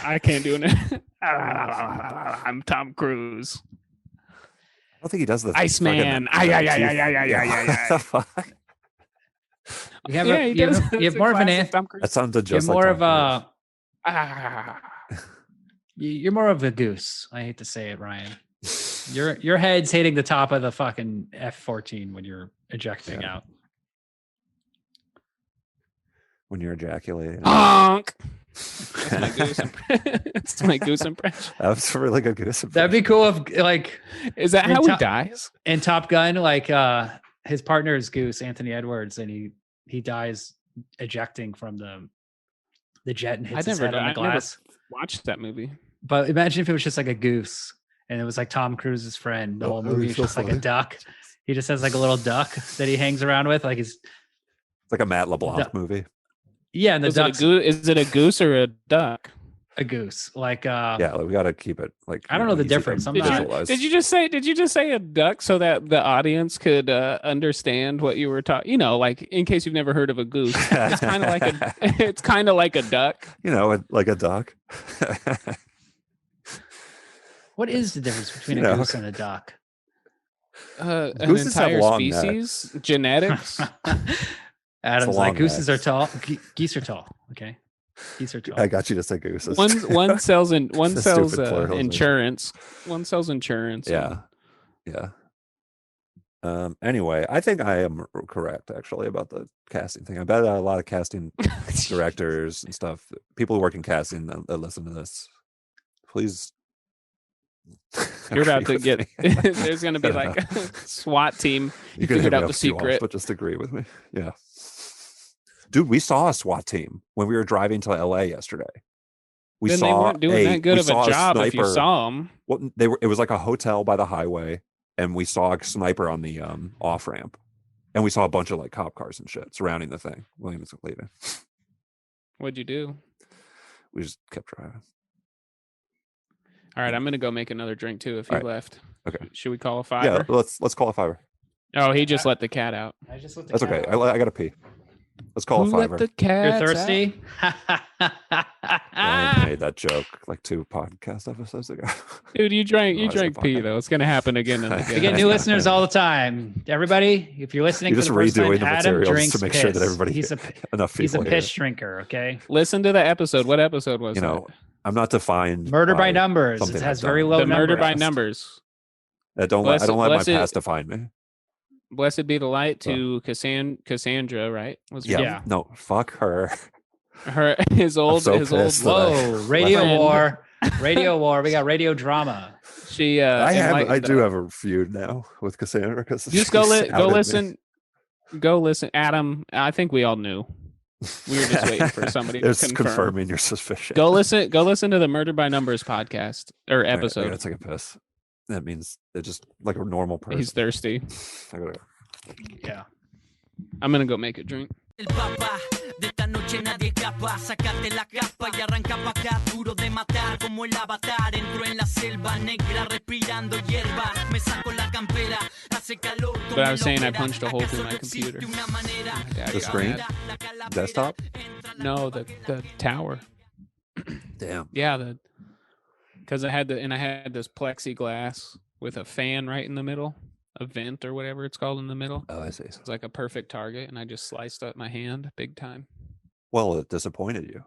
I can't do it. I'm Tom Cruise. I don't think he does this. Iceman. You have, Yeah, he you does. have, you have It's a more of an classic answer. Tom Cruise. That sounded You're just more like of Tom a. You're more of a goose. I hate to say it, Ryan. Your head's hitting the top of the fucking F-14 when you're ejecting Yeah. out. when you're ejaculating. Honk. That's my goose. That's my goose impression. That was a really good goose. That'd be cool if, like, Is that In how he Top- dies? in Top Gun, like, his partner is Goose, Anthony Edwards, and he dies ejecting from the jet and hits his head on the glass. Watched that movie. But imagine if it was just like a goose and it was like Tom Cruise's friend. The whole that'd be movie is so just like a funny. duck. He just has like a little duck that he hangs around with. Like he's It's like a Matt LeBlanc Duck. movie. yeah, and the Is it, a duck's is it a goose or a duck? a goose. Like Yeah, like, we got to keep it like. I don't know the easy to difference. I'm Did not- you, visualize. did you just say a duck so that the audience could understand what you were talking? You know, like in case you've never heard of a goose, it's kind of like it's kind of like a duck. You know, like a duck. what is the difference between You a know. goose and a duck? An Gooses have entire long species, genetics. Adam's long like gooses neck. are tall. Geese are tall. Okay, geese are tall. I got you to say gooses. One sells It's a sells stupid pluralism. insurance. One sells insurance. Yeah. Anyway, I think I am correct actually about the casting thing. I bet a lot of casting directors and stuff, people who work in casting that listen to this, please. You're about agree to with get. me. There's going to be I don't like know. a SWAT team. You can figured hit me out up the if you want, secret. but just agree with me. Yeah. Dude, we saw a SWAT team when we were driving to LA yesterday. We Then saw they weren't doing that good we of a saw job if you sniper. saw them. Well, it was like a hotel by the highway, and we saw a sniper on the off ramp, and we saw a bunch of like cop cars and shit surrounding the thing. Williams leaving. What'd you do? We just kept driving. All right, I'm gonna go make another drink too. If he All right. left, Okay. Should we call a Yeah, fiver? let's call a fiver. Oh, he just let the cat out. I just let the That's cat okay. out. I gotta pee. Let's call Who a fiver. let the cat? You're thirsty? I made that joke like 2 podcast episodes ago. Dude, you drank Oh, it's pee fine. though. It's gonna happen again and We again. get new listeners all the time. Everybody, if you're listening You're for just the first time, redoing the Adam materials drinks to make piss. sure that everybody he's a enough people he's a hear piss it. drinker. Okay. Listen to the episode. What episode was You know, that? I'm not defined. Murder by numbers. something It has I've very done. low The murder by numbers. numbers. I don't let my Blessed- past define me. Blessed be the light to Cassandra, right? Was her Yeah. name? Yeah. No, fuck her. His old so his old pissed that I- Whoa, radio Friend. war. Radio war. We got radio drama. she I enlightened do us. have a feud now with Cassandra because Just go listen. Go listen, Adam. I think we all knew. We were just waiting for somebody to It's confirm. confirming your suspicion. Go listen to the Murder by Numbers podcast or All right, I episode. gotta take a piss. That means they're just like a normal person. He's thirsty. I gotta go. Yeah. I'm gonna go make a drink. El papá, de esta noche nadie escapa, sácate la capa y arranca pa' acá, duro de matar como el avatar, entro en la selva negra respirando hierba, me saco la campera, hace calor. But I was saying I punched a hole through my computer. Una manera, My dad The got screen? mad. Desktop? No, the tower. Damn. Yeah, because I had this plexiglass with a fan right in the middle, a vent or whatever it's called in the middle. Oh, I see. It's like a perfect target, and I just sliced up my hand big time. Well, it disappointed you.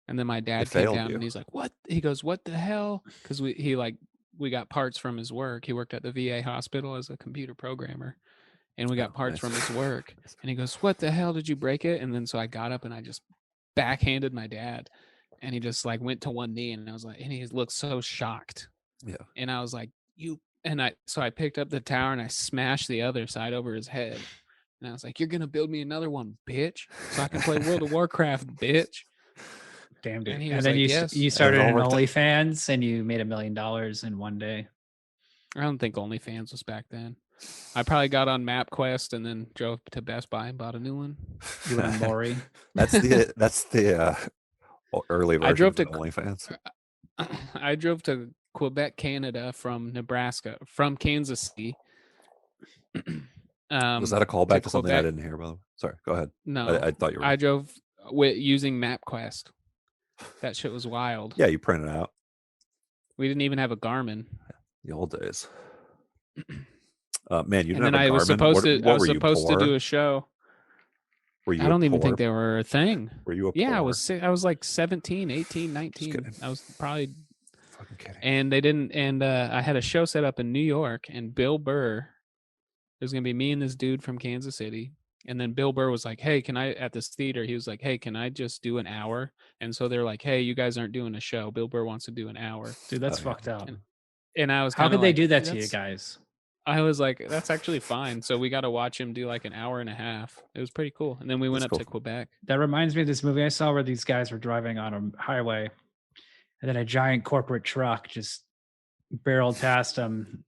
And then my dad It came failed down you. and he's like, "What?" He goes, "What the hell?" Because we got parts from his work. He worked at the VA hospital as a computer programmer, and we got Oh, parts nice. from his work. And he goes, "What the hell did you break it?" And then so I got up and I just backhanded my dad, and he just like went to one knee, and I was like, and he looked so shocked. Yeah. And I was like, "You," and I picked up the tower and I smashed the other side over his head. And I was like, "You're gonna build me another one, bitch, so I can play World of Warcraft, bitch." Damn, dude. And he And was then like, you "Yes." you started all an worked out. OnlyFans and you made $1 million in one day. I don't think OnlyFans was back then. I probably got on MapQuest and then drove to Best Buy and bought a new one. You and Maury. That's the early version drove of the to- OnlyFans. I drove to Quebec, Canada from Kansas City. Was that a callback to something I Quebec. didn't hear? By the way, sorry. Go ahead. No, I thought you were. I drove using MapQuest. That shit was wild. Yeah, you printed it out. We didn't even have a Garmin. The old days. Man, you And didn't then have a I was Garmin? supposed What- to. what I was were you, supposed to poor? do a show. Were you I a don't even poor- think they were a thing. Were you a Yeah, I poor? was like 17, 18, 19. kidding. I was probably, Fucking kidding. and they didn't, and I had a show set up in New York, and Bill Burr, there's going to be me and this dude from Kansas City. And then Bill Burr was like, "Hey, can I," at this theater, he was like, "Hey, can I just do an hour?" And so they're like, "Hey, you guys aren't doing a show. Bill Burr wants to do an hour." Dude, that's Oh, yeah. fucked up. And I was How kinda could they like, do that to you "That's-" guys? I was like, "That's actually fine." So we got to watch him do like an hour and a half. It was pretty cool. And then we went That's up cool. to Quebec. That reminds me of this movie I saw where these guys were driving on a highway and then a giant corporate truck just barreled past them,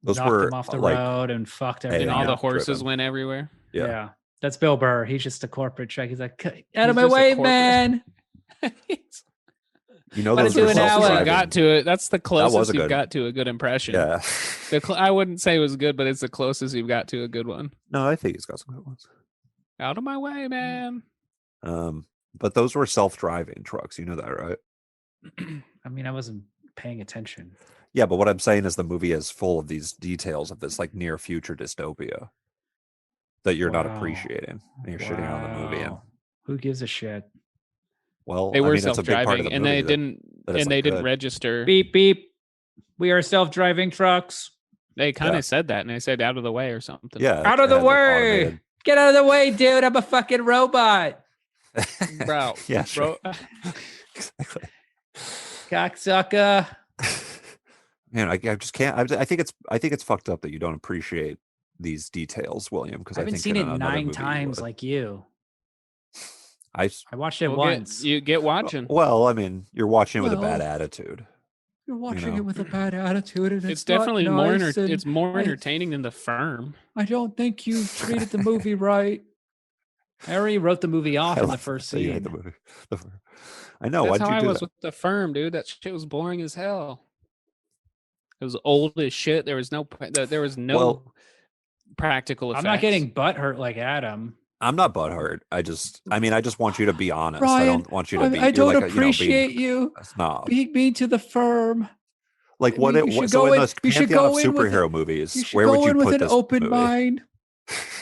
Those knocked were them off the like road and fucked and And everything all the up. horses driven. went everywhere. Yeah. That's Bill Burr. He's just a corporate truck. He's like, out of He's my just a way, corporate- man. you know But those it's were an hour. self-driving. Got to it. That's the was closest a you've good- got to a good impression. Yeah. I wouldn't say it was good, but it's the closest you've got to a good one. No, I think he's got some good ones. Out of my way, man. But those were self-driving trucks. You know that, right? I mean, I wasn't paying attention. Yeah, but what I'm saying is the movie is full of these details of this like near future dystopia that you're not Wow. appreciating, and you're shitting on the movie. And Wow. Who gives a shit? well, They were I mean, it's a big part of self-driving, the and movie they that- didn't, that it's, and they like, didn't good. register. Beep, beep. We are self-driving trucks. They kind of Yeah. said that, and they said out of the way or something. Yeah, Out of it the had, like, way. automated- Get out of the way, dude. I'm a fucking robot. bro. Yeah, sure. Bro, Exactly. Cocksucker. Man, I just can't. I think it's fucked up that you don't appreciate these details, William. Because I I haven't think seen in it another 9 movie you times would. like you. I watched it Well, once. you get watching. well, I mean, you're watching it with a Well, bad attitude. You're watching know. it with a bad attitude, and It's not definitely nice, and it's more I- entertaining than The Firm. I don't think you treated the movie right. I already wrote the movie off I in the love first that you hate scene. the movie. I know. That's Why'd how you I do was that? with The Firm, dude. That shit was boring as hell. It was old as shit. There was no Well, practical effects. I'm not getting butthurt like Adam. I'm not butthurt. I just want you to be honest. I Ryan, don't want you to be. I you're don't like appreciate you a snob. being mean to The Firm. Like what? You should So go in in- the you should pantheon of go in with superhero You movies, should where go would you in with put an this open movie? mind.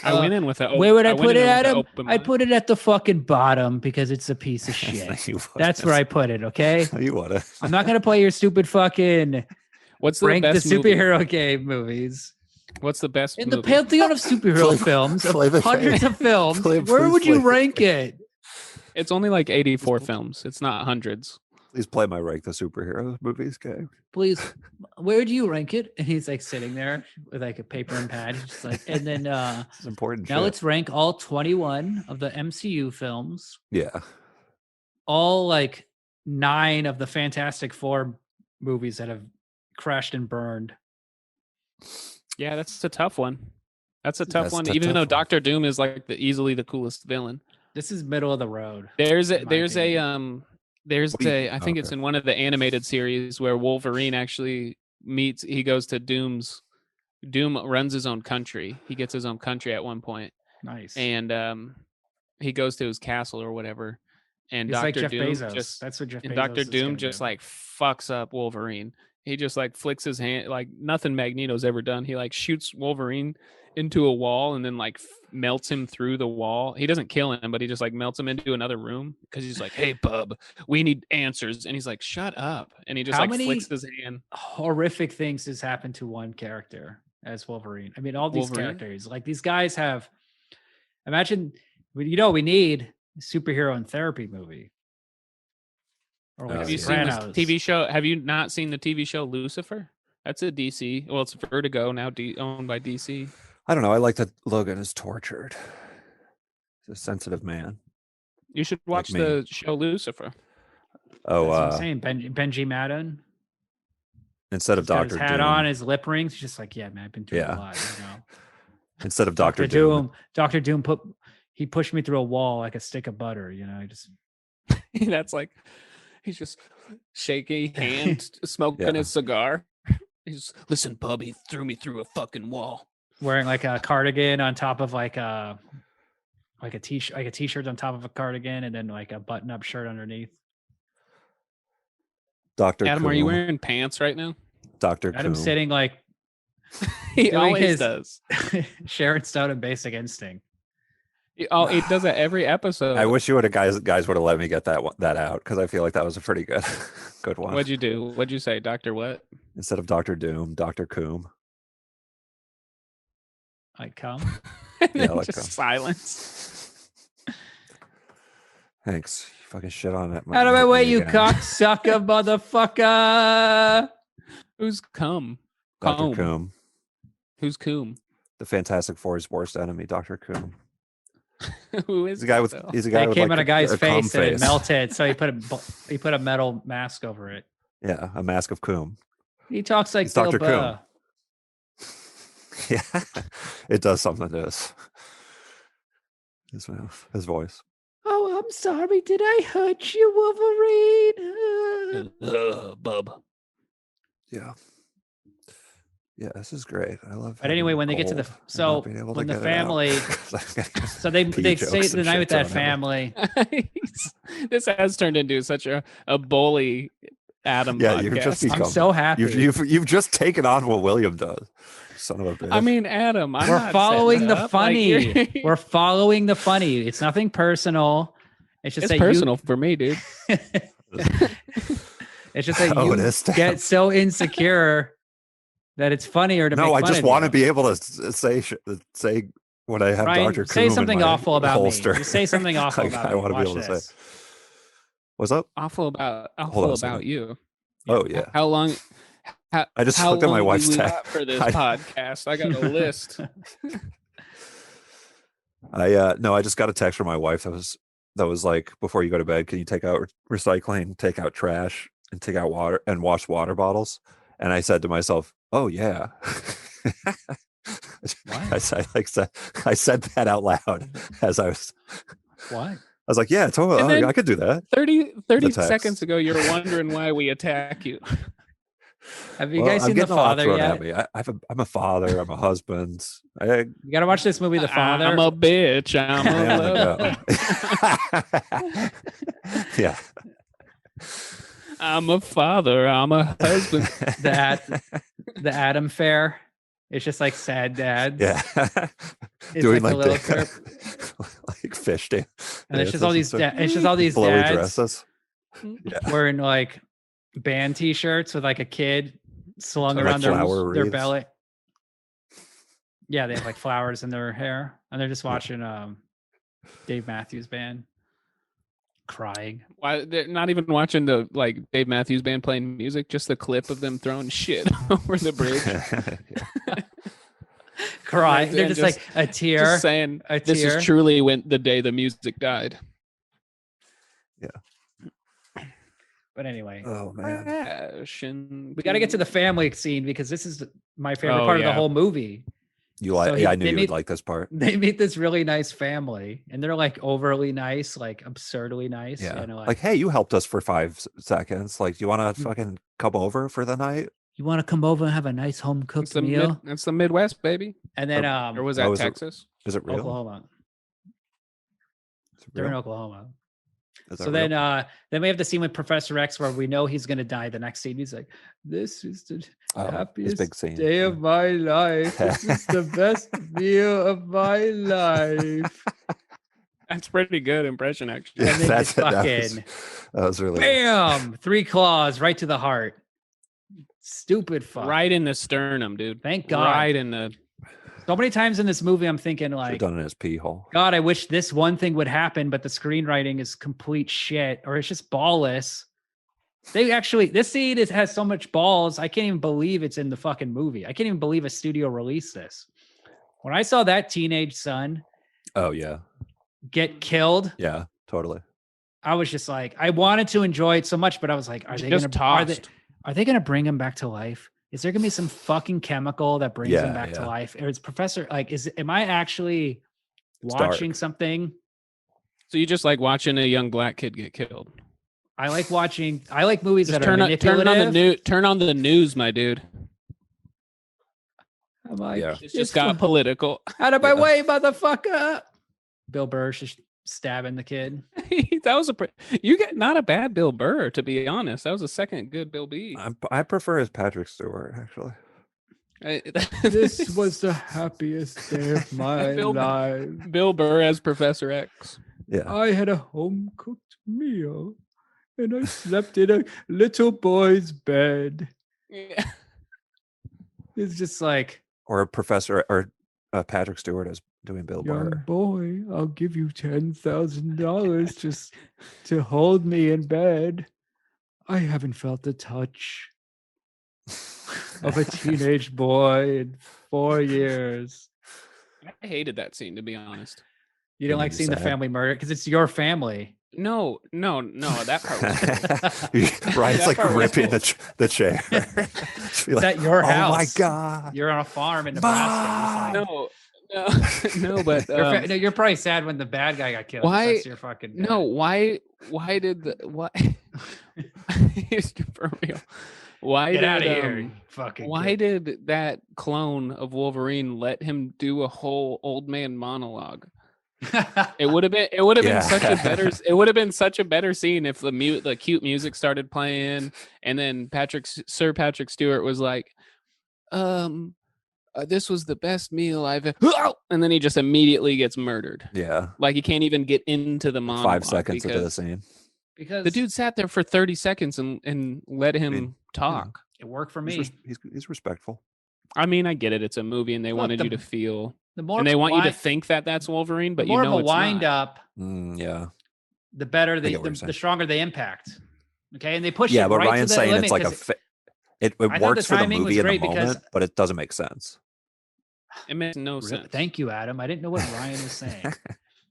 I went in with Where would I went put in it, with an Adam? open I'd mind. put it at the fucking bottom because it's a piece of shit. You That's where I put it, okay? You would. I'm not going to play your stupid fucking What's the rank the best movie? superhero game movies. What's the best In the movie? pantheon of superhero films, of play the hundreds game. of films, Please where would you play the rank it? It's only like 84 films. It's not hundreds. Please play my rank the superhero movies game. Please, where do you rank it? And he's like sitting there with like a paper and pad. He's just like, and then It's important. now shit. let's rank all 21 of the MCU films, Yeah. all like 9 of the Fantastic Four movies that have crashed and burned. Yeah, that's a tough one. That's a tough That's one. a Even tough though one. Doctor Doom is like easily the coolest villain. This is middle of the road. There's in my a opinion. there's What do you- a I think it's okay. in one of the animated series where Wolverine actually he goes to Doom runs his own country. He gets his own country at one point, Nice. and he goes to his castle or whatever, and He's like Dr. Jeff Doom Bezos. That's what Jeff and Bezos Dr. is Doom gonna just do. like fucks up Wolverine. He just like flicks his hand, like nothing Magneto's ever done. He like shoots Wolverine into a wall and then like melts him through the wall. He doesn't kill him, but he just like melts him into another room because he's like, "Hey, bub, we need answers." And he's like, "Shut up!" And he just How like many- flicks his hand. horrific things has happened to one character as Wolverine. I mean, all these Wolverine? characters, like these guys have. Imagine, we need a superhero in therapy movie, or like Oh, Have a you yeah. seen Sopranos. this TV show? Have you not seen the TV show Lucifer? That's a DC. Well, it's Vertigo now, owned by DC. I don't know. I like that Logan is tortured. He's a sensitive man. You should watch me. the show Lucifer. Oh, That's what I'm saying. Benji Madden. instead of He's got his Doctor hat Doom, on, his lip rings. He's just like, yeah, man, I've been through Yeah. a lot. You know? instead of Doctor Doctor Doom. Doctor Doom pushed me through a wall like a stick of butter. You know, he just That's like he's just shaky hand smoking Yeah. his cigar. He's listen, bub. He threw me through a fucking wall. wearing like a cardigan on top of like a t-shirt on top of a cardigan, and then like a button-up shirt underneath. Dr. Adam, are you Coom. wearing pants right now? Dr. Adam's Coom. sitting like He Doing always his- does. Sharon Stone in Basic Instinct. He does that every episode. I wish you would have guys would have let me get that out because I feel like that was a pretty good good one. What'd you do? What'd you say, Doctor? What? Instead of Dr. Doom, Dr. Coom. Like, come. And Yeah, then like just that. silence. Thanks. You fucking shit on it. Out of my way, you again. cocksucker, motherfucker. Who's cum? Dr. Comb. Coom. Who's Coom? The Fantastic Four's worst enemy, Dr. Coom. Who is He's a guy with that, though? he's a guy It with came like on a guy's cum face and it melted, so he put a metal mask over it. Yeah, a mask of Coom. He talks like He's Dr. Bill Burr. Yeah, it does something to his voice. Oh, I'm sorry. Did I hurt you, Wolverine? Bub. Yeah. Yeah, this is great. I love. But anyway, having when they get to the gold and so not being able to when the get it out. family, so they Pee stay jokes the and night with shit that on him. family. This has turned into such a bully Adam Yeah, podcast. you've just I'm become. so happy. You've just taken on what William does. Son of a bitch. I mean, Adam, I'm We're not following setting the up. Like, funny. you're- We're following the funny. It's nothing personal. It's just it's that personal for me, dude. It's just that Oh, you it is, Stan. get so insecure that it's funnier to make no, I fun just of want to you. be able to say when I have Ryan, Dr. say Coom in something my awful about holster. me. You say something awful Like, about I me. want to be Watch able to this. say. What's up? Awful Hold on about a second. you. Oh yeah, How long? I just how looked at my long do wife's we text. got for this I- podcast? I got a list. No, I just got a text from my wife that was that was like, before you go to bed, can you take out recycling, take out trash, and take out water and wash water bottles? And I said to myself, oh yeah. I said that out loud as I was. Why? I was like, yeah, totally. And then I could do that. 30 The text. seconds ago, you were wondering why we attack you. Have you guys seen The getting a lot Father thrown yet? at me. I'm a father. I'm a husband. You got to watch this movie, The Father. I'm a bitch. I'm a lover. Yeah. I'm a father. I'm a husband. The Adam Fair. It's just like sad dads. Yeah. It's Doing like a little the, clip. like fish dance. And it's just all these it's just all these blowy dads dresses. Yeah. wearing like band t-shirts with like a kid slung Like around flower their wreaths. belly. Yeah, they have like flowers in their hair, and they're just watching Dave Matthews Band, crying. Why they're not even watching the like Dave Matthews Band playing music, just the clip of them throwing shit over the bridge. Crying. They're And just like a tear. Just saying, A this tear. is truly when the day the music died. But anyway, Oh man. Passion we got to get to the family scene because this is my favorite Oh, part of yeah. the whole movie. You like? So Yeah, I they knew you made- would like this part. They meet this really nice family, and they're like overly nice, like absurdly nice. Yeah. You know, Like, hey, you helped us for 5 seconds. Like, do you want Mm. to fucking come over for the night? you want to come over and have a nice home cooked It's the, meal, it's the Midwest, baby. and then Or was that Oh, is it- Texas? Is it real? Oklahoma. Is it They're in real? Oklahoma. Is that So real? then we have the scene with Professor X where we know he's going to die. The next scene, he's like, "This is the Oh, his happiest big scene. day of my life. This is the best meal of my life." That's pretty good impression, actually. Yeah, And then that's just that fucking was really bam, 3 claws right to the heart. Stupid fuck. Right in the sternum, dude. Thank God. Right in the. So many times in this movie, I'm thinking Should've like, done it in his pee hole. God, I wish this one thing would happen, but the screenwriting is complete shit, or it's just ballless. This scene has so much balls. I can't even believe it's in the fucking movie. I can't even believe a studio released this. When I saw that teenage son Oh yeah, get killed, yeah, totally. I was just like, I wanted to enjoy it so much, but I was like, are they Just tossed. are they gonna bring him back to life? Is there gonna be some fucking chemical that brings him Yeah, back to yeah. life? Or is Professor like, am I actually watching dark. something? So you just like watching a young black kid get killed. I like movies Just that are manipulative. turn on the news, my dude. I'm like, Yeah. It's just got political. out of my Yeah. way, motherfucker. Bill Burr just stabbing the kid. That was you get not a bad Bill Burr, to be honest. That was a second good Bill B. I prefer his Patrick Stewart actually. This was the happiest day of my Bill- life. Bill Burr as Professor X. Yeah, I had a home cooked meal and I slept in a little boy's bed. Yeah. It's just like, or a professor or Patrick Stewart as doing Bill young Burr. boy, I'll give you $10,000 just to hold me in bed. I haven't felt the touch of a teenage boy in 4 years. I hated that scene, to be honest. You don't made like you seeing the sad. family murder because it's your family. No, that part was Ryan's That like part was ripping cool. the chair. Is that your Oh house? my god! You're on a farm in Nebraska. It's like- no, but no, you're probably sad when the bad guy got killed. Why- That's your fucking dad. no, why did the what? For real. Why Get did out of here, you fucking why kid. did that clone of Wolverine let him do a whole old man monologue? It would have been Yeah. such a better it would have been such a better scene if the cute music started playing and then Sir Patrick Stewart was like, this was the best meal I've and then he just immediately gets murdered. Yeah, Like he can't even get into the monologue 5 seconds into the because scene. because the dude sat there for 30 seconds and let him mean, talk. it worked for He's, me. he's respectful. I mean, I get it. It's a movie and they Look, wanted the- you to feel The more and they want you to wi- think that that's Wolverine, the but more you know of a it's wind not. up, Yeah, the better get what you're saying. the stronger the impact. Okay, and they push yeah, it but right Ryan's to the saying limit it's like a 'cause it I thought the works for the timing was movie in the great because- moment, but it doesn't make sense. It makes no Really? sense. Thank you, Adam. I didn't know what Ryan was saying.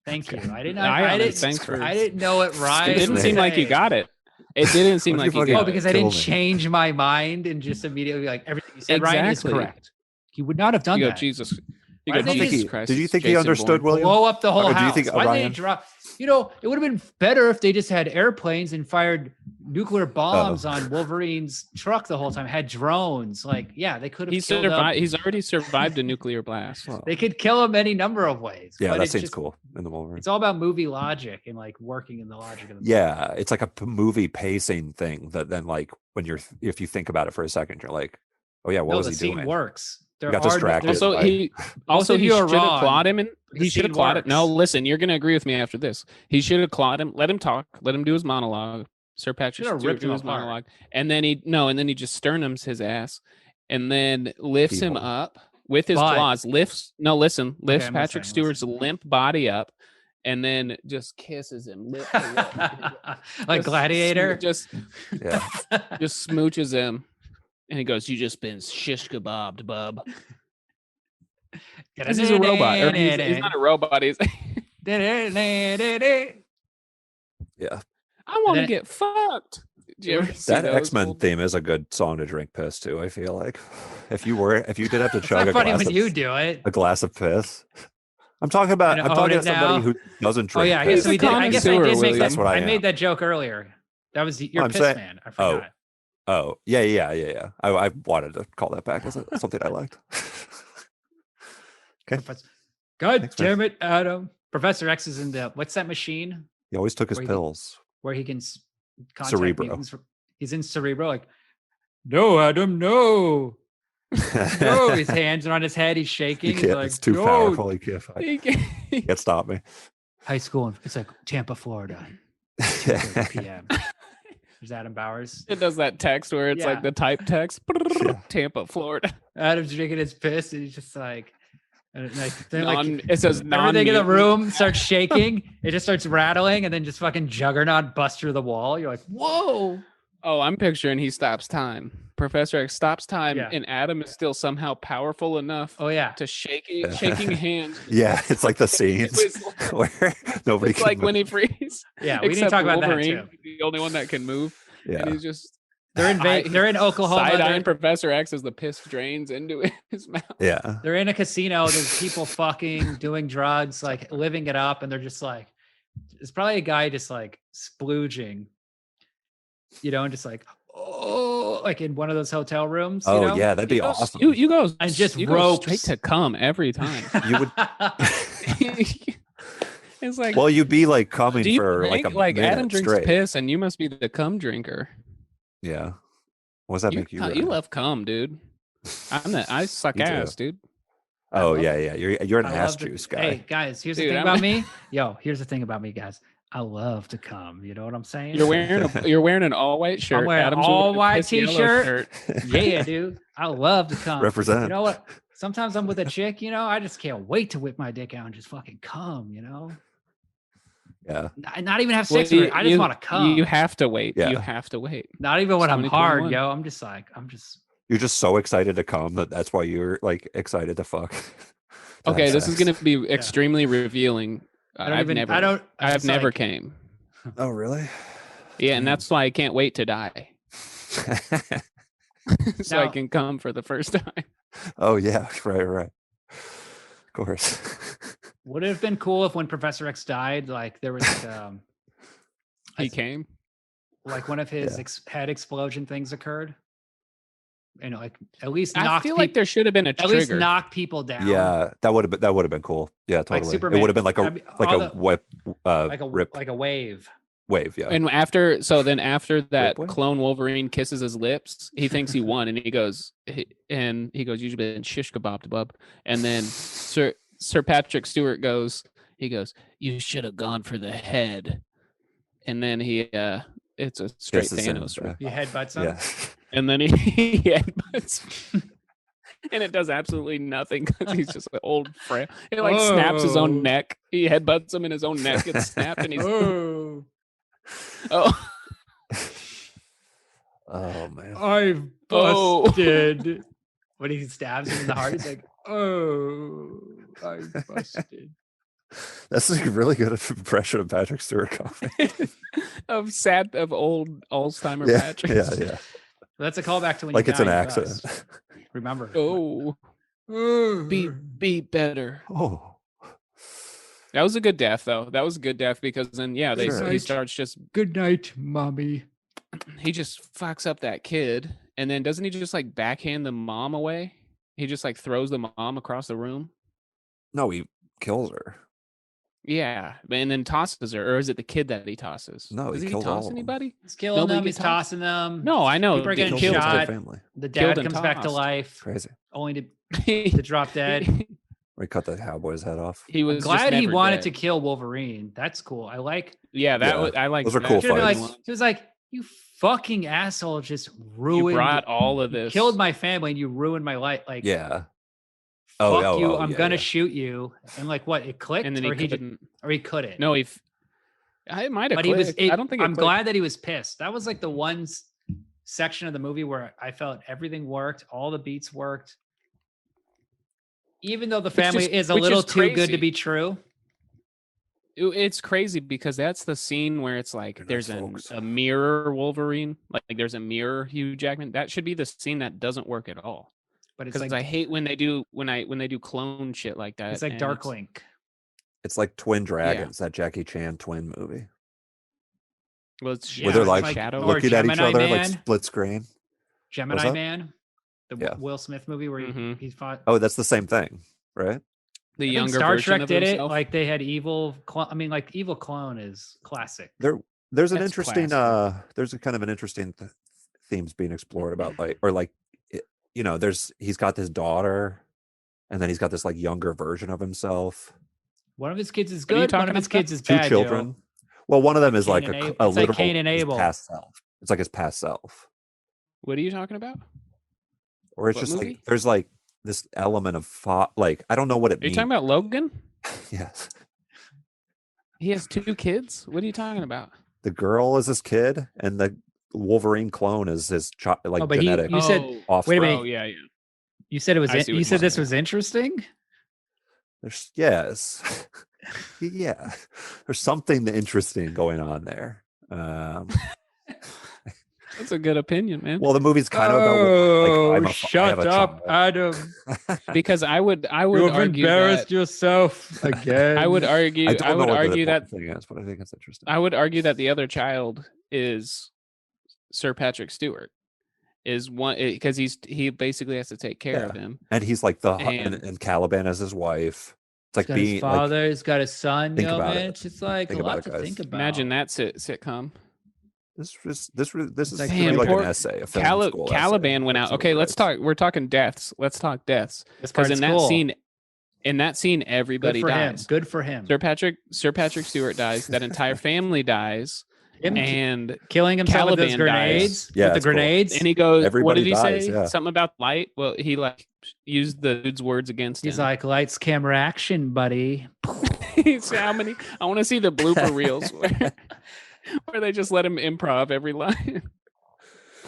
Thank you. I didn't. I I didn't. thanks for- I didn't know it right. It didn't seem like you got it. It didn't seem Why like don't you you fucking- got Oh, it. because I Kill didn't me. change my mind and just immediately be like everything you said Ryan is Exactly. correct. He would not have done You go, that. Jesus. You Why go, didn't they Jesus just- Christ. Did you it's think he Jason understood, Bourne. William? Blow up the whole Or do you house. think Why did they Orion- drop? You know, it would have been better if they just had airplanes and fired nuclear bombs on Wolverine's truck the whole time. Had drones. Like, yeah, they could have He killed him. survived. He's already survived a nuclear blast. Well, They could kill him any number of ways. yeah, but that it's seems just- cool in the Wolverine. It's all about movie logic and like working in the logic of the movie. Yeah, it's like a movie pacing thing that then like if you think about it for a second, you're like, oh yeah, what No, was the he scene doing? works. There got are distracted. Also, Right. he of he you are should have wrong. clawed him, and The he should have scene clawed him. No, works. listen, you're gonna agree with me after this. He should have clawed him, let him talk, let him do his monologue. Sir Patrick Should've Stewart ripped do him his apart. monologue, and then he just sternums his ass, and then lifts him People. up with his But- claws. Lifts I'm Patrick listening, Stewart's limp body up, and then just kisses him lip to lip. Like Just Gladiator. just Yeah, just smooches him, and he goes, "You just been shish kebabbed, bub." Because he's a robot. Or he's not a robot. He's yeah. I want to then- get fucked. Did you ever see That those X-Men old- theme is a good song to drink piss to. I feel like if you did have to It's chug not a funny glass, when of, you do it. a glass of piss. I'm talking about Gonna own it somebody now. who doesn't Oh drink. yeah, I piss. guess we did. I guess I connoisseur, did make William. that. That's what I am. made that joke earlier. That was your I'm piss saying- man. I forgot. Oh yeah. I wanted to call that back as something I liked. Okay. God Thanks, man. damn it, Adam. Professor X is in the what's that machine He always took his Where he- pills. where he can contact Cerebro. mutants? He's in Cerebro. Like, no, Adam, no. No, his hands are on his head. He's shaking. You He's can't, like, it's too no. powerful. You can't, He can't- you can't stop me. High school. It's like Tampa, Florida. 2:30 p.m. There's Adam Bowers. It does that text where it's Yeah. like the type text. Yeah. Tampa, Florida. Adam's drinking his piss, and he's just like, and then like It says everything in the non-mutant. room starts shaking. It just starts rattling, and then just fucking Juggernaut busts through the wall. You're like, whoa! Oh, I'm picturing he stops time. Professor X stops time, Yeah. and Adam is still somehow powerful enough Oh yeah, to shaking hands. Yeah, it's like the It scenes was where nobody it's can like move. when he frees. yeah. We need to Except talk about Wolverine, that too. the only one that can move. Yeah. And he's just They're in they're in Oklahoma. side They're, eyeing Professor X as the piss drains into his mouth. Yeah. they're in a casino. There's people fucking, doing drugs, like living it up, and they're just like, it's probably a guy just like splooging, and just like, oh, like in one of those hotel rooms. Oh you know? yeah, that'd be You go- awesome. You go And just you go ropes. straight to cum every time. You would It's like, well, you'd be like coming do you for drink? like a like minute Adam drinks straight. piss, and you must be the cum drinker. Yeah. What does that make you? You Ryan? love cum, dude. I suck Me too. ass, dude. Oh love yeah. You're an I ass love to- juice guy. Hey guys, here's the Dude, thing I'm- about me. Yo, here's the thing about me, guys. I love to come. You know what I'm saying? You're wearing an all white shirt. wearing an Adam's wearing a all-white piss yellow t-shirt. shirt. Yeah, dude. I love to come. Represent. You know what? Sometimes I'm with a chick, I just can't wait to whip my dick out and just fucking come, Yeah. Not even have Well, sex with her. I just want to come. You have to wait. Yeah. You have to wait. Not even when I'm hard, 2021. yo. I'm just like, You're just so excited to come that's why you're like excited to fuck. to Okay, have this is sex. going to be extremely revealing. I don't even, I don't, I'm I've just never like, came. Oh really? Yeah, and that's why I can't wait to die. So I Now- can come for the first time. Oh yeah, right. Of course. Would it have been cool if when Professor X died, like there was He came. like one of his Yeah. head explosion things occurred? Like at least I knock feel like there should have been a at least trigger. knock people down. Yeah, that would have been cool. Yeah, totally. It Superman- would have been like I mean, a all the- whip like a rip like a wave. wave, yeah. And after that boy. clone Wolverine kisses his lips, he thinks he won, and he goes, "You've been shish kebabbed, bub." And then Sir Patrick Stewart goes, "You should have gone for the head." And then it's a straight Kisses him, Thanos, yeah. right? You headbutts him. Yeah. And then he headbutts. And it does absolutely nothing because he's just an old frail. It like snaps his Oh. own neck. He headbutts him, and his own neck gets snapped, and he's Oh, oh. Oh man. I've Oh. busted. When he stabs him in the heart, he's like, "Oh, I busted." That's like a really good impression of Patrick Stewart comedy. of old Alzheimer Yeah, Patrick. yeah. That's a callback to when Like you it's die, an you accident. bust. Remember. Oh, be better. Oh, That was a good death, though. That was a good death because then, yeah, Sure. he starts just Good night, mommy. he just fucks up that kid, and then doesn't he just like backhand the mom away? He just like throws the mom across the room. no, he kills her. Yeah, and then tosses her, or is it the kid that he tosses? No, does he he kills all toss of them. anybody? He's killing Nobody them. get He's tossed? tossing them. No, I know. People are he getting Kills his whole shot. family. The Killed dad and comes back to tossed. life, Crazy. only to to drop dead. We cut the cowboy's head off. He was just Glad he never wanted dead. to kill Wolverine. That's cool. I like. Yeah, that Yeah, was, I like. those are that. cool Should have been fights. like, he was like, you fucking asshole, just You ruined. brought all of you this. killed my family and you ruined my life. Like, Yeah. fuck you. oh, I'm yeah, gonna yeah. shoot you. And like, what? It clicked, and then or he couldn't. or he couldn't. No, I might have. but he was. I don't think. I'm glad that he was pissed. That was like the one section of the movie where I felt everything worked, all the beats worked, even though the family is a which little is too good to crazy. be true. It's crazy because that's the scene where it's like They're there's nice folks. a mirror Wolverine, like there's a mirror Hugh Jackman. That should be the scene that doesn't work at all. But it's Because like I hate when they do clone shit like that. it's like and Dark Link. It's like Twin Dragons, that Jackie Chan twin movie. Well, it's Yeah, Where they're it's like, like- shadow. or looking at each Gemini other like Man. split screen. Gemini that? Man, the Yeah. Will Smith movie where Mhm. he fought. Oh, that's the same thing, right? The I think younger Star version Trek of did himself. it. Like they had evil. Like evil clone is classic. There's an That's interesting classic. there's a kind of an interesting themes being explored about he's got this daughter, and then he's got this like younger version of himself. One of his kids is What are you good. One talking of his about? kids is Two bad. children. Joe. Well, one of them is Cain like and a Abel. a It's like literal Cain and his Abel. past self. It's like his past self. What are you talking about? Or it's What just movie? like there's like this element of like I don't know what it Are you means. talking about Logan? Yes. He has 2 kids. What are you talking about? The girl is his kid, and the Wolverine clone is his like Oh, but genetic you said- offspring. wait a minute. Oh yeah. You said it was. I see what You you're said this saying. was interesting. Yes. Yeah. There's something interesting going on there. That's a good opinion, man. Well, the movie's kind of about like, I have a child. Adam. Because I would argue that yourself again. I would argue I don't I know would what the argue that important thing is, but I think it's interesting. I would argue that the other child is Sir Patrick Stewart. Is one because he basically has to take care of him. And he's like And- and Caliban as his wife. It's like He's got being his father. He's got his son. think You know, about man. it. It's just like Think a lot about it, to guys. think about. Imagine that sitcom. like this is like gonna be like poor- an essay, a film school essay. Caliban went out. That's Okay, what let's it is. talk. We're talking deaths. Let's talk deaths. This Because part's in cool. that scene, Good everybody for him. dies. Good for him. Sir Patrick Stewart dies. That entire family dies. Him And killing himself with those Caliban dies. grenades. Yeah, with the it's cool. grenades. and he goes, "What Everybody did he dies, say? yeah. Something about light." Well, he like used the dude's words against He's him. like, lights, camera, action, buddy. He's how many? I want to see the blooper reels where they just let him improv every line.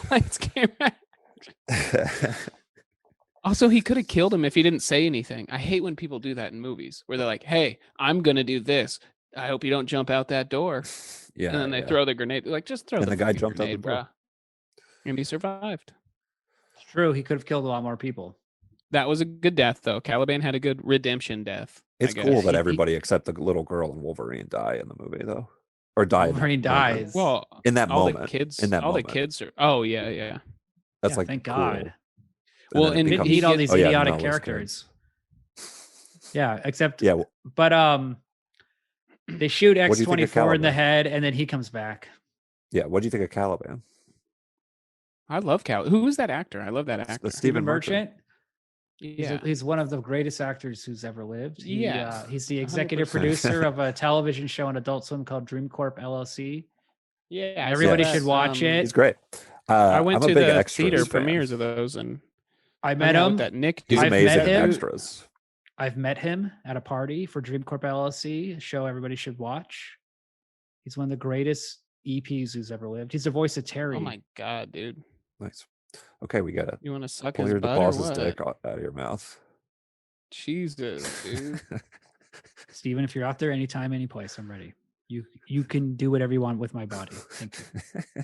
Lights, camera. Also, he could have killed him if he didn't say anything. I hate when people do that in movies where they're like, "Hey, I'm gonna do this. I hope you don't jump out that door." Yeah. And then they throw the grenade. They're like, just throw And the the guy fucking jumped out the grenade, door. bruh. And he survived. It's true. He could have killed a lot more people. That was a good death, though. Caliban had a good redemption death. I It's guess. cool that He- everybody except the little girl and Wolverine die in the movie, though, or die. in that Wolverine moment. dies. Well, in that all moment. the kids. in that all moment. the kids are. Oh yeah, yeah. That's Yeah, like thank cool. God. Well, then it and Didn't becomes- need all gets- these Oh, yeah, idiotic no, those characters. kids. Yeah, except Yeah. but they shoot What do you think of X-24 in the Caliban? head and then he comes back. Yeah. What do you think of Caliban? I love Cal. Who is that actor? I love that actor. Steve- Stephen Stephen Merchant. Merchant. He's, Yeah. he's one of the greatest actors who's ever lived. Yeah, He's the executive 100%. producer of a television show on Adult Swim called Dream Corp LLC. Yeah. I Everybody saw should that, watch it. He's great. I went I'm to a big the extras theater fan. premieres of those, and I I met know him. that Nick. He's dude- I've met amazing at him. extras. I've met him at a party for Dream Corp LLC, a show everybody should watch. He's one of the greatest EPs who's ever lived. He's the voice of Terry. Oh my god, dude! Nice. Okay, we gotta You want to suck pull his your butt or boss's what? dick out of your mouth. Jesus, dude. Steven, if you're out there anytime, any place, I'm ready. You can do whatever you want with my body. Thank you.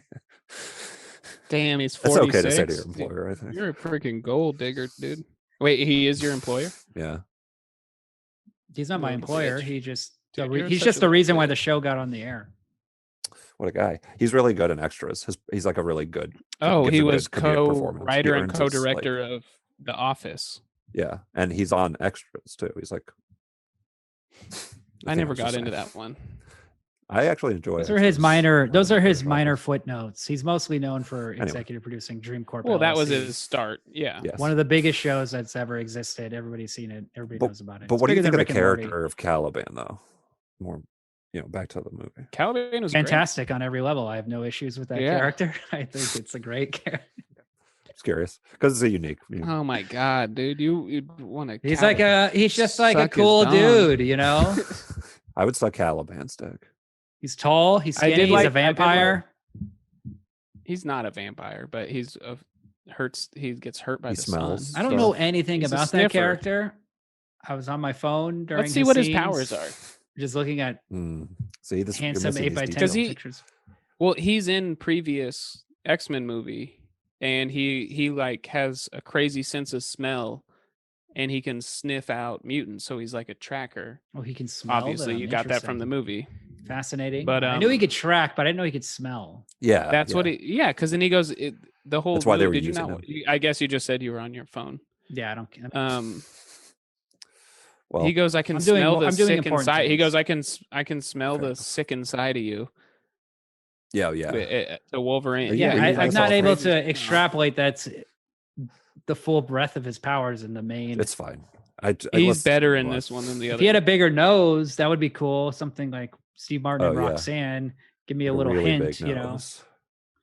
Damn, he's That's 46. okay to say to your employer, I think. You're a freaking gold digger, dude. Wait, he is your employer? Yeah. He's not my You're a employer. bitch. He just Dude, you're he's such just a the little reason why bitch. the show got on the air. What a guy. He's really good in extras. He's like a really good. Oh, gives he a good was comedic performance. He co-writer and earns his, co-director of The Office. Yeah, and he's on extras too. He's like. I never got into that one. I actually enjoy. Those are his minor. Those are his minor Office. footnotes. He's mostly known for Anyway. executive producing Dream Corp. Well, that was LLC. his start. Yeah. Yes. One of the biggest shows that's ever existed. Everybody's seen it. Everybody knows about it. But It's what do you bigger think of than the Rick and Morty. character of Caliban, though? More, back to the movie. Caliban was Fantastic on every level. I have no issues with that Yeah. character. I think it's a great character. Just curious because it's a unique. Great. Oh my god, dude! You'd want to. He's just like a suck his cool dong. dude, you know. I would suck Caliban's dick. He's tall. He's I did skinny. He's like- a I did like- vampire. He's not a vampire, but he's hurts. He gets hurt by He the smells. sun. I don't So- know anything He's a about that sniffer. character. I was on my phone during. Let's see what his scenes, powers are. Just looking at See this you're handsome missing 8x10 these Does he- details. pictures. Well, he's in previous X-Men movie, and he like has a crazy sense of smell, and he can sniff out mutants. So he's like a tracker. Oh, he can smell. Obviously, them. you got that from the Interesting. movie. Fascinating. But, I knew he could track, but I didn't know he could smell. Yeah, That's what he. Yeah, because then he goes. The whole. That's why they movie- were did you using not? him. I guess you just said you were on your phone. Yeah, I don't. Well, He goes, I can I'm doing smell mo- the I'm doing sick important inside. He things. goes, I can smell Okay. the sick inside of you. yeah. The Wolverine. Yeah, you I'm that's not all able crazy. to extrapolate that's the full breadth of his powers in the main. It's fine. He's better in this one than the If other. he had a bigger nose, that would be cool. Something like Steve Martin and Oh, yeah. Roxanne. Give me a little hint, you know.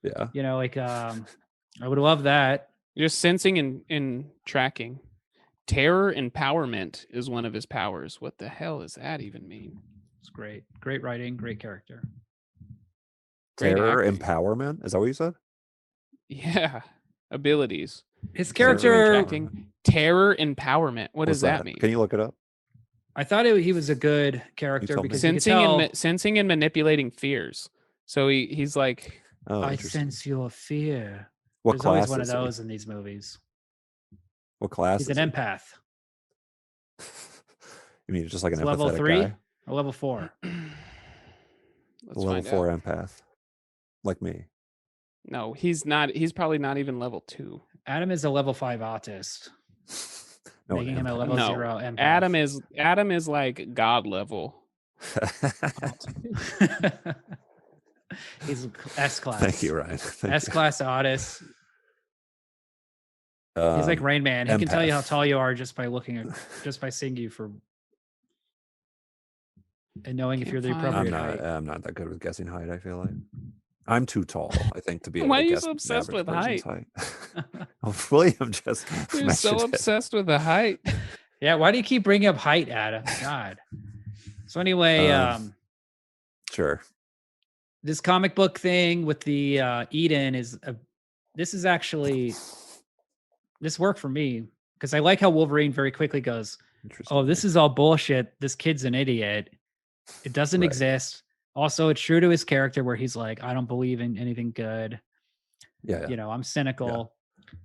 Yeah. Like I would love that. Just sensing and tracking. Terror empowerment is one of his powers. What the hell does that even mean? It's great. Great writing, great character. Great Terror acting. empowerment. Is that what you said? Yeah, abilities. His Sensing and character, tracking. Terror empowerment. What What's does that mean? Can you look it up? I thought he was a good character told me. because you could Sensing tell, sensing and manipulating fears. So he's like, Oh, I interesting. sense your fear. What There's class always one of is he? those in these movies. What class? He's is an he? empath. You mean just like an It's level empathetic 3 guy? or level 4? let's Level find 4 out. empath, like me. No, he's not. He's probably not even level 2. Adam is a level 5 autist, No, making him a empath. level No, 0 empath. Adam is like God level. He's S class. Thank you, Ryan. Thank S class autist. you. He's like Rain Man. He can tell you how empath. tall you are just by just by seeing you and knowing if Can't you're the find- appropriate I'm height. not. I'm not that good with guessing height. I feel like I'm too tall. I think to be. Able Why to are you guess so an obsessed average with person's height? Oh, William just. You're so mentioned it. obsessed with the height. Yeah, why do you keep bringing up height, Adam? God. So anyway, Sure. this comic book thing with the Eden this worked for me because I like how Wolverine very quickly goes, Interesting. oh, this is all bullshit. This kid's an idiot. It doesn't Right. exist. Also, it's true to his character where he's like, I don't believe in anything good. Yeah. You know, I'm cynical.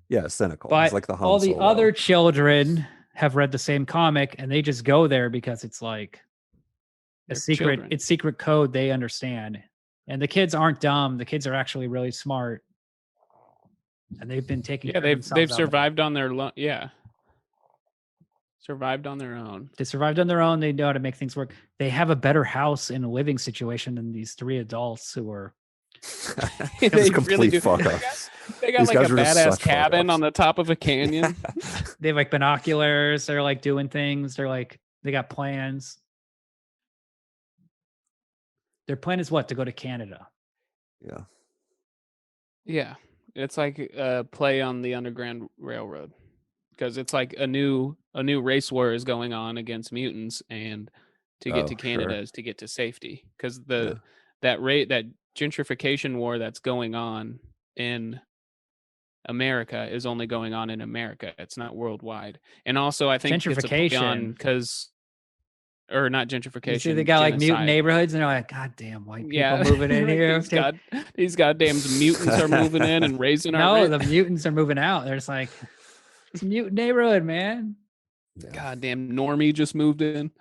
Yeah. Cynical. But It's like the Han all the Solo. other children have read the same comic and they just go there because it's like a They're secret. children. It's secret code they understand. And the kids aren't dumb. The kids are actually really smart. And they've been taking Yeah, care of they've themselves out. survived on their survived on their own. They survived on their own. They know how to make things work. They have a better house and a living situation than these 3 adults who are They That's really complete do. fuck They ups. They got These like a guys are just badass such fuck cabin ups. on the top of a canyon. they have like binoculars. They're like doing things. They're like they got plans. Their plan is what? To go to Canada. Yeah. Yeah, it's like a play on the Underground Railroad because it's like a new race war is going on against mutants, and to get Oh, to Canada sure. is to get to safety because Yeah. that gentrification war that's going on in America is only going on in America. It's not worldwide. And also, I think it's a play on Gentrification. because or not gentrification. You see, they got like mutant genocide. neighborhoods, and they're like, God damn, white people Yeah. moving in here. These goddamn mutants are moving in and raising our No, rent. the mutants are moving out. They're just like, it's a mutant neighborhood, man. Yeah. Goddamn normie just moved in.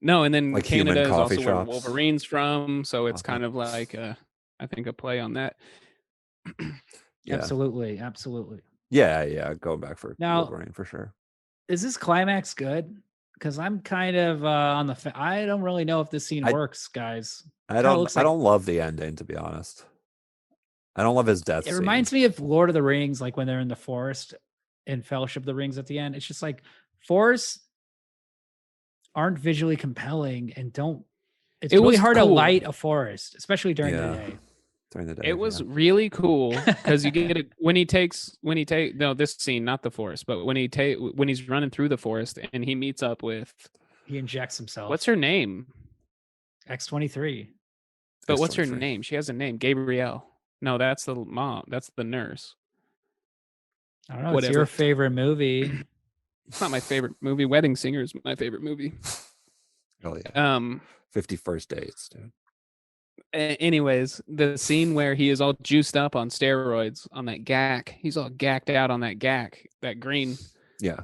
No, and then Like human Canada is coffee also where shops. Wolverine's from, so it's Uh-huh. kind of like I think a play on that. Yeah. Absolutely. Yeah. Going back for Now- Wolverine for sure. Is this climax good? Because I'm kind of on the. I don't really know if this scene works, guys. I kinda don't. looks I like- don't love the ending, to be honest. I don't love his death. It reminds me of Lord of the Rings, like when they're in the forest in Fellowship of the Rings at the end. It's just like forests aren't visually compelling and don't. It's It really was hard to cool. light a forest, especially during the Yeah. day. during the day. It was yeah. really cool because you get it when he takes no, this scene, not the forest, but when he's running through the forest and he meets up with He injects himself. what's her name? X-23? But what's her X-23. name? She has a name, Gabrielle. No, that's the mom. That's the nurse. I don't know. It's Whatever. your favorite movie. It's not my favorite movie. Wedding Singer is my favorite movie. Oh yeah. 51st dates, dude. Anyways, the scene where he is all juiced up on steroids on that gack. He's all gacked out on that gack, that green Yeah.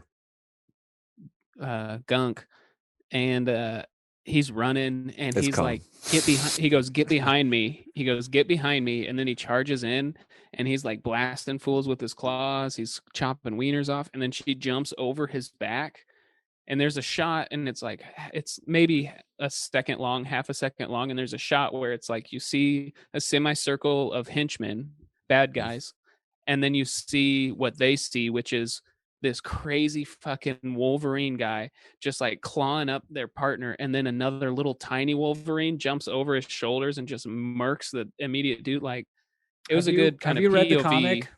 gunk, and he's running and It's he's cum. like, get behind. He goes, get behind me. He goes, get behind me, and then he charges in and he's like blasting fools with his claws. He's chopping wieners off, and then she jumps over his back. And there's a shot, and it's like, it's maybe a second long, half a second long. And there's a shot where it's like you see a semicircle of henchmen, bad guys. And then you see what they see, which is this crazy fucking Wolverine guy just like clawing up their partner. And then another little tiny Wolverine jumps over his shoulders and just murks the immediate dude. Like, it was a good kind of Have you read POV. the comic?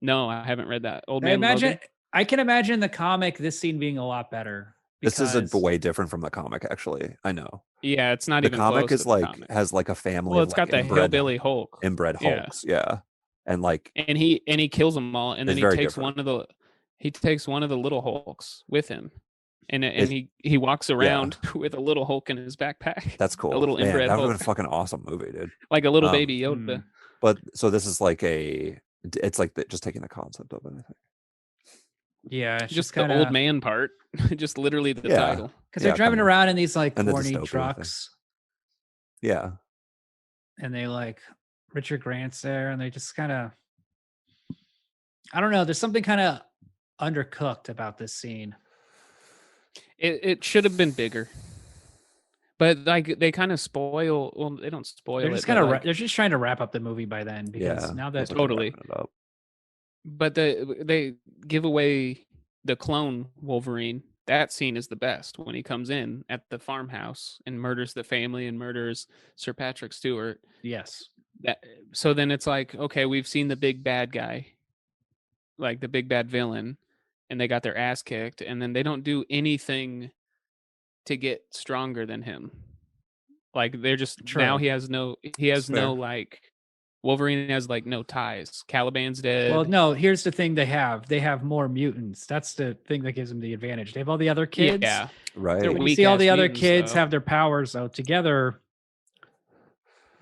No, I haven't read that. Old I Man imagine. Logan? I can imagine the comic, this scene being a lot better. This is because- way different from the comic, actually. I know. Yeah, it's not The even comic close is to the like comic. has like a family. Well, of, it's got like, the hillbilly Hulk, inbred Yeah. Hulks, yeah. And like and he kills them all, and then It's he very takes different. he takes one of the little Hulks with him, and It's- he walks around with a little Hulk in his backpack, that's cool. a little Man, inbred that would have Hulk. been a fucking awesome movie, dude. like a little Um, baby Yoda. But so this is like it's like just taking the concept of it, I think. Yeah, it's Just kind the of old man part, just literally the Yeah. title. because they're Yeah, driving kinda. around in these like And the corny dystopia thing. trucks, Yeah. and they like Richard Grant's there, and they just kind of, I don't know. There's something kind of undercooked about this scene. It should have been bigger, but like they kind of spoil. Well, they don't spoil They're it. just but, kind of like, they're just trying to wrap up the movie by then because Yeah. now that That's what they're Totally. wrapping it up. but they give away the clone Wolverine. That scene is the best when he comes in at the farmhouse and murders the family and murders Sir Patrick Stewart. yes, So then it's like, okay, we've seen the big bad guy, like the big bad villain, and they got their ass kicked, and then they don't do anything to get stronger than him. Like they're just now True. he has no fair. like Wolverine has like no ties. Caliban's dead. well, no. Here's the thing: they have more mutants. That's the thing that gives them the advantage. They have all the other kids. Yeah. Right. They're When you weak see all ass the other mutants, kids though. have their powers, though, together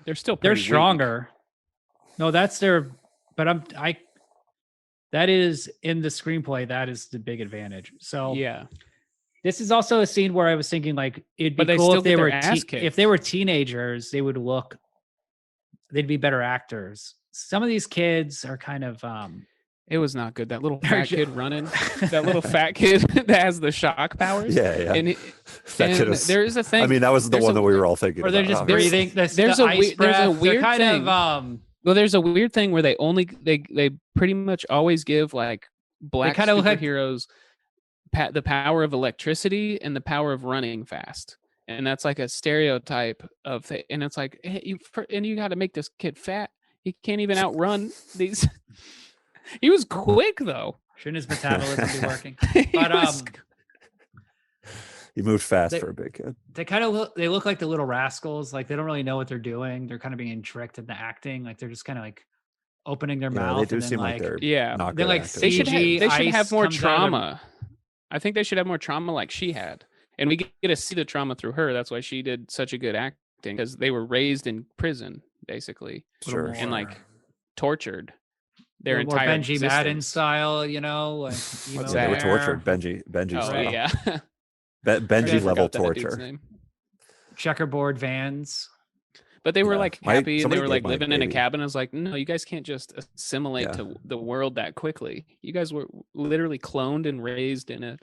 They're still they're pretty weak. stronger. No, that's their. But that is in the screenplay. That is the big advantage. So Yeah. this is also a scene where I was thinking like it'd be But they cool still if they get their were ass kicked. if they were teenagers, they'd be better actors. Some of these kids are kind of It was not good. That little They're fat ju- kid running. That little fat kid that has the shock powers. Yeah, yeah. And, That and kid was- there is a thing. I mean, that was the there's one a- that we were all thinking or they're about, just obviously. breathing. there's The a ice we- there's a breath. They're weird kind thing. of Well, there's a weird thing where they pretty much always give like black kinda look like- superheroes the power of electricity and the power of running fast, and that's like a stereotype of and it's like, hey, you got to make this kid fat. He can't even outrun these. He was quick though. shouldn't his metabolism be working? He But was- He moved fast They- for a big kid. They kind of look like the little rascals. Like they don't really know what they're doing. They're kind of being tricked into acting. Like they're just kind of like opening their Yeah, mouth. they do and then seem like like they're yeah. not They're good like actors. They should CG have ice more comes out of their- trauma. I think they should have more trauma like she had. and we get to see the trauma through her. That's why she did such a good acting, because they were raised in prison basically, Sure. and like tortured their more entire Benji Madden existence. style, you know, like What's They were that? tortured. Benji Oh style. yeah, Benji I level forgot that dude's torture. name. checkerboard vans. But they were Yeah. like happy, and they somebody were like gave my living in a baby. cabin. I was like, no, you guys can't just assimilate Yeah. to the world that quickly. You guys were literally cloned and raised in a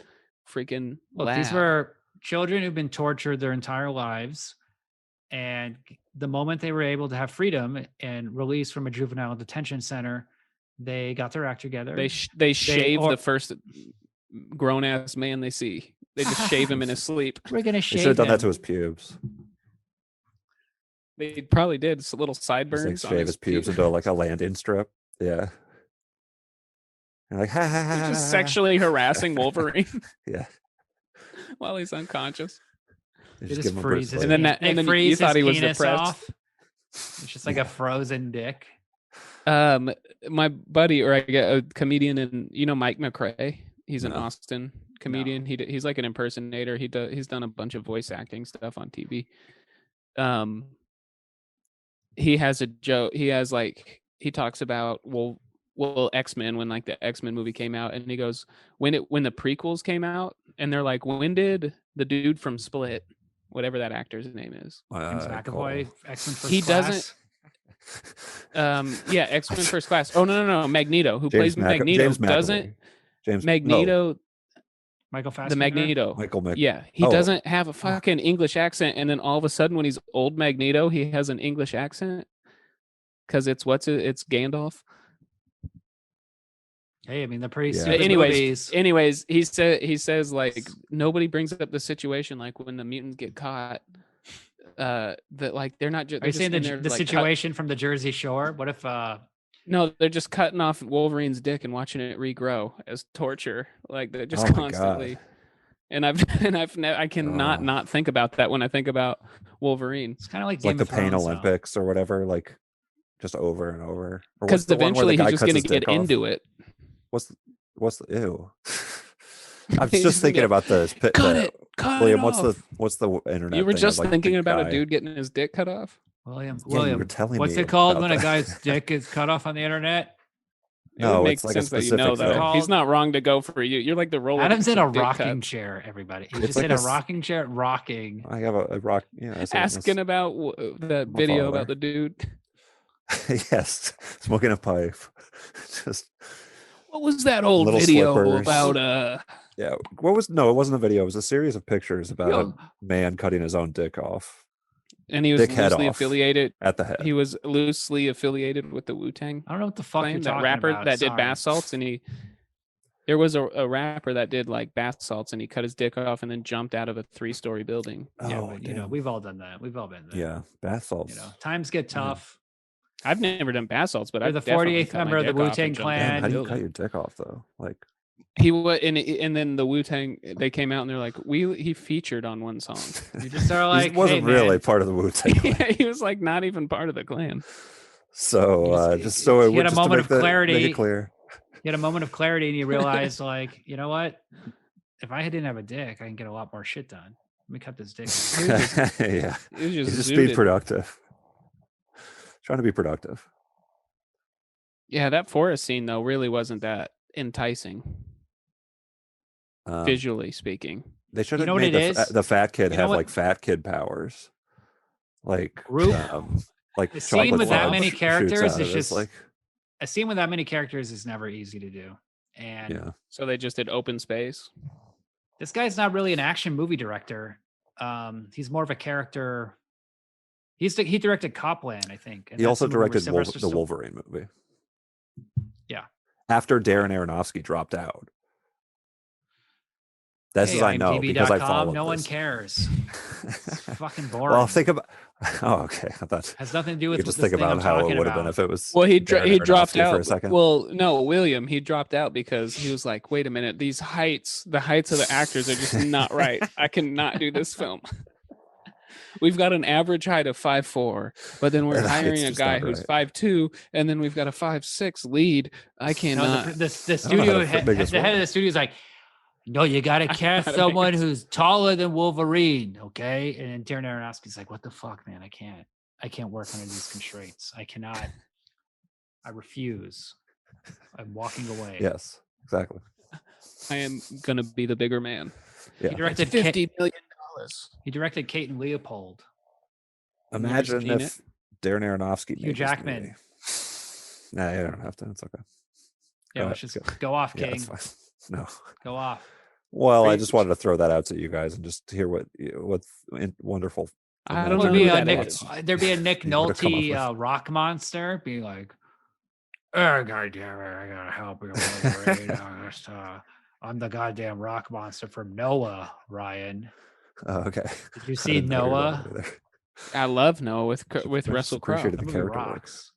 freaking Look, lab. these were children who've been tortured their entire lives. And the moment they were able to have freedom and released from a juvenile detention center, they got their act together. They shave or- the first grown ass man they see. They just shave him in his sleep. We're gonna They shave should have done that him. to his pubes. They probably did. It's a little Just sideburns. like on shave his pubes into like a landing strip. Yeah. And like, ha ha ha. He's just ha. sexually harassing Wolverine Yeah. while he's unconscious. They They just just give him a Bruce freeze his Lee. And then penis. and then They you freeze thought his he was penis depressed. off. It's just like a frozen dick. My buddy, or I get a comedian, and Mike McRae. He's an No. Austin comedian. He's like an impersonator. He's done a bunch of voice acting stuff on TV. He has a joke. He talks about X-Men, when like the X-Men movie came out, and he goes, when the prequels came out, and they're like, when did the dude from Split, whatever that actor's name is, James McAvoy, X-Men First He Class. doesn't- X-Men First Class. Oh no, Magneto, who James plays Magneto, James doesn't McAvoy. James Magneto, Michael the Fassbender. Magneto. Michael Mc. Yeah, he Oh. doesn't have a fucking English accent, and then all of a sudden, when he's old Magneto, he has an English accent because it's Gandalf. Hey, I mean, they're pretty Yeah. stupid movies. Anyways, he says like nobody brings up the situation like when the mutants get caught. That like they're not just. Are you saying the situation from the Jersey Shore? What if No, they're just cutting off Wolverine's dick and watching it regrow as torture. Like they're just Oh my constantly. God. And I cannot not think about that when I think about Wolverine. it's kind of like It's like Game the of Pain Thrones, though. Olympics or whatever, like just over and over. Or what's Because the one where the eventually guy he's just cuts going his to get dick off? into it. What's the ew? I'm He's just gonna thinking go, about this. Cut it William, off. what's the internet? You were thing of, just like, thinking the about guy- a dude getting his dick cut off? William, Yeah, you were William, telling what's me it called about when a that. guy's dick is cut off on the internet? It No, would make it's like a sense that you know specific though. thing. He's not wrong to go for you. You're like the roller. Adam's in a dick rocking cut. chair, everybody. He's It's just like in a this- rocking chair, rocking. I have a rock. Yeah, I said Asking about the video father. about the dude. yes, smoking a pipe. Just What was that old Little video slippers. about? yeah. What was no? It wasn't a video. It was a series of pictures about Yo. a man cutting his own dick off And he was Dick head loosely off. affiliated. at the head. He was loosely affiliated with the Wu-Tang I don't know what the fuck Clan, you're that talking rapper about. that did Sorry. bath salts, and there was a rapper that did like bath salts, and he cut his dick off and then jumped out of a 3-story building. Yeah, Oh, but, damn. we've all done that. We've all been there. Yeah, bath salts. Times get tough. I've never done bath salts, but You're I've the definitely 48th cut my member of the dick off and Wu-Tang jumped Clan. out Man, of how a do you cut building. your dick off though? Like, He was, and then the Wu-Tang, they came out and they're like, he featured on one song. You just are he like, wasn't hey, really man, part of the Wu-Tang Clan. Yeah, he was like not even part of the clan. So just so it he had a just to moment make of make clarity. it clear. you had a moment of clarity and you realize, like, you know what? If I didn't have a dick, I can get a lot more shit done. Let me cut this dick. off. yeah, It was just, just be zooted. productive. Trying to be productive. Yeah, that forest scene though really wasn't that enticing, visually speaking. They should You have know what made it is? the fat kid You know have what? like fat kid powers, like Group- like The scene chocolate with that fudge many shoots characters out is of his, just- like A scene with that many characters is never easy to do. And yeah. So they just did open space. this guy's not really an action movie director. He's more of a character. He directed Copland, I think. and He that's also the movie where directed Sylvester the Stallone- Wolverine movie. Yeah. After Darren Aronofsky dropped out. This Hey, is I know because I IMDb.com, followed no one this. cares. It's fucking boring. Well, think about. Oh, okay. I thought has nothing to do you with could just this think thing about I'm how it talking would have been about. if it was. Well, he Darren dropped Aronofsky out. for a second. Well, no, William, he dropped out because he was like, "Wait a minute, the heights of the actors are just not right. I cannot do this film. We've got an average height of 5'4", but then we're The height's hiring a just guy not who's right. 5'2", and then we've got a 5'6" lead. I No, cannot." the I don't know studio how to head, make this the head of work. the studio is like, No, you got to I cast gotta someone make it- who's taller than Wolverine, okay? And then Darren Aronofsky's like, "What the fuck, man? I can't work under these constraints. I cannot. I refuse. I'm walking away." Yes, exactly. I am gonna be the bigger man. Yeah. He directed $50 million. He directed Kate and Leopold. I've never Imagine seen if Darren Aronofsky Hugh made Jackman. This movie. Nah, you don't have to. It's okay. Yeah, Go let's ahead, just go off, Yeah, King. that's fine. No. Go off. Well, I Great. just wanted to throw that out to you guys and just hear what wonderful. I don't Would know be who a that Nick, is. there'd be a Nick You would've come up Nolte with. rock monster being like, "Oh goddamn it, I gotta help you, Wolverine. I'm the goddamn rock monster from Noah, Ryan." Oh, okay. Did you I see didn't know you were going Noah? to there. I love Noah with I Russell just Crowe. appreciated That the movie character work. rocks.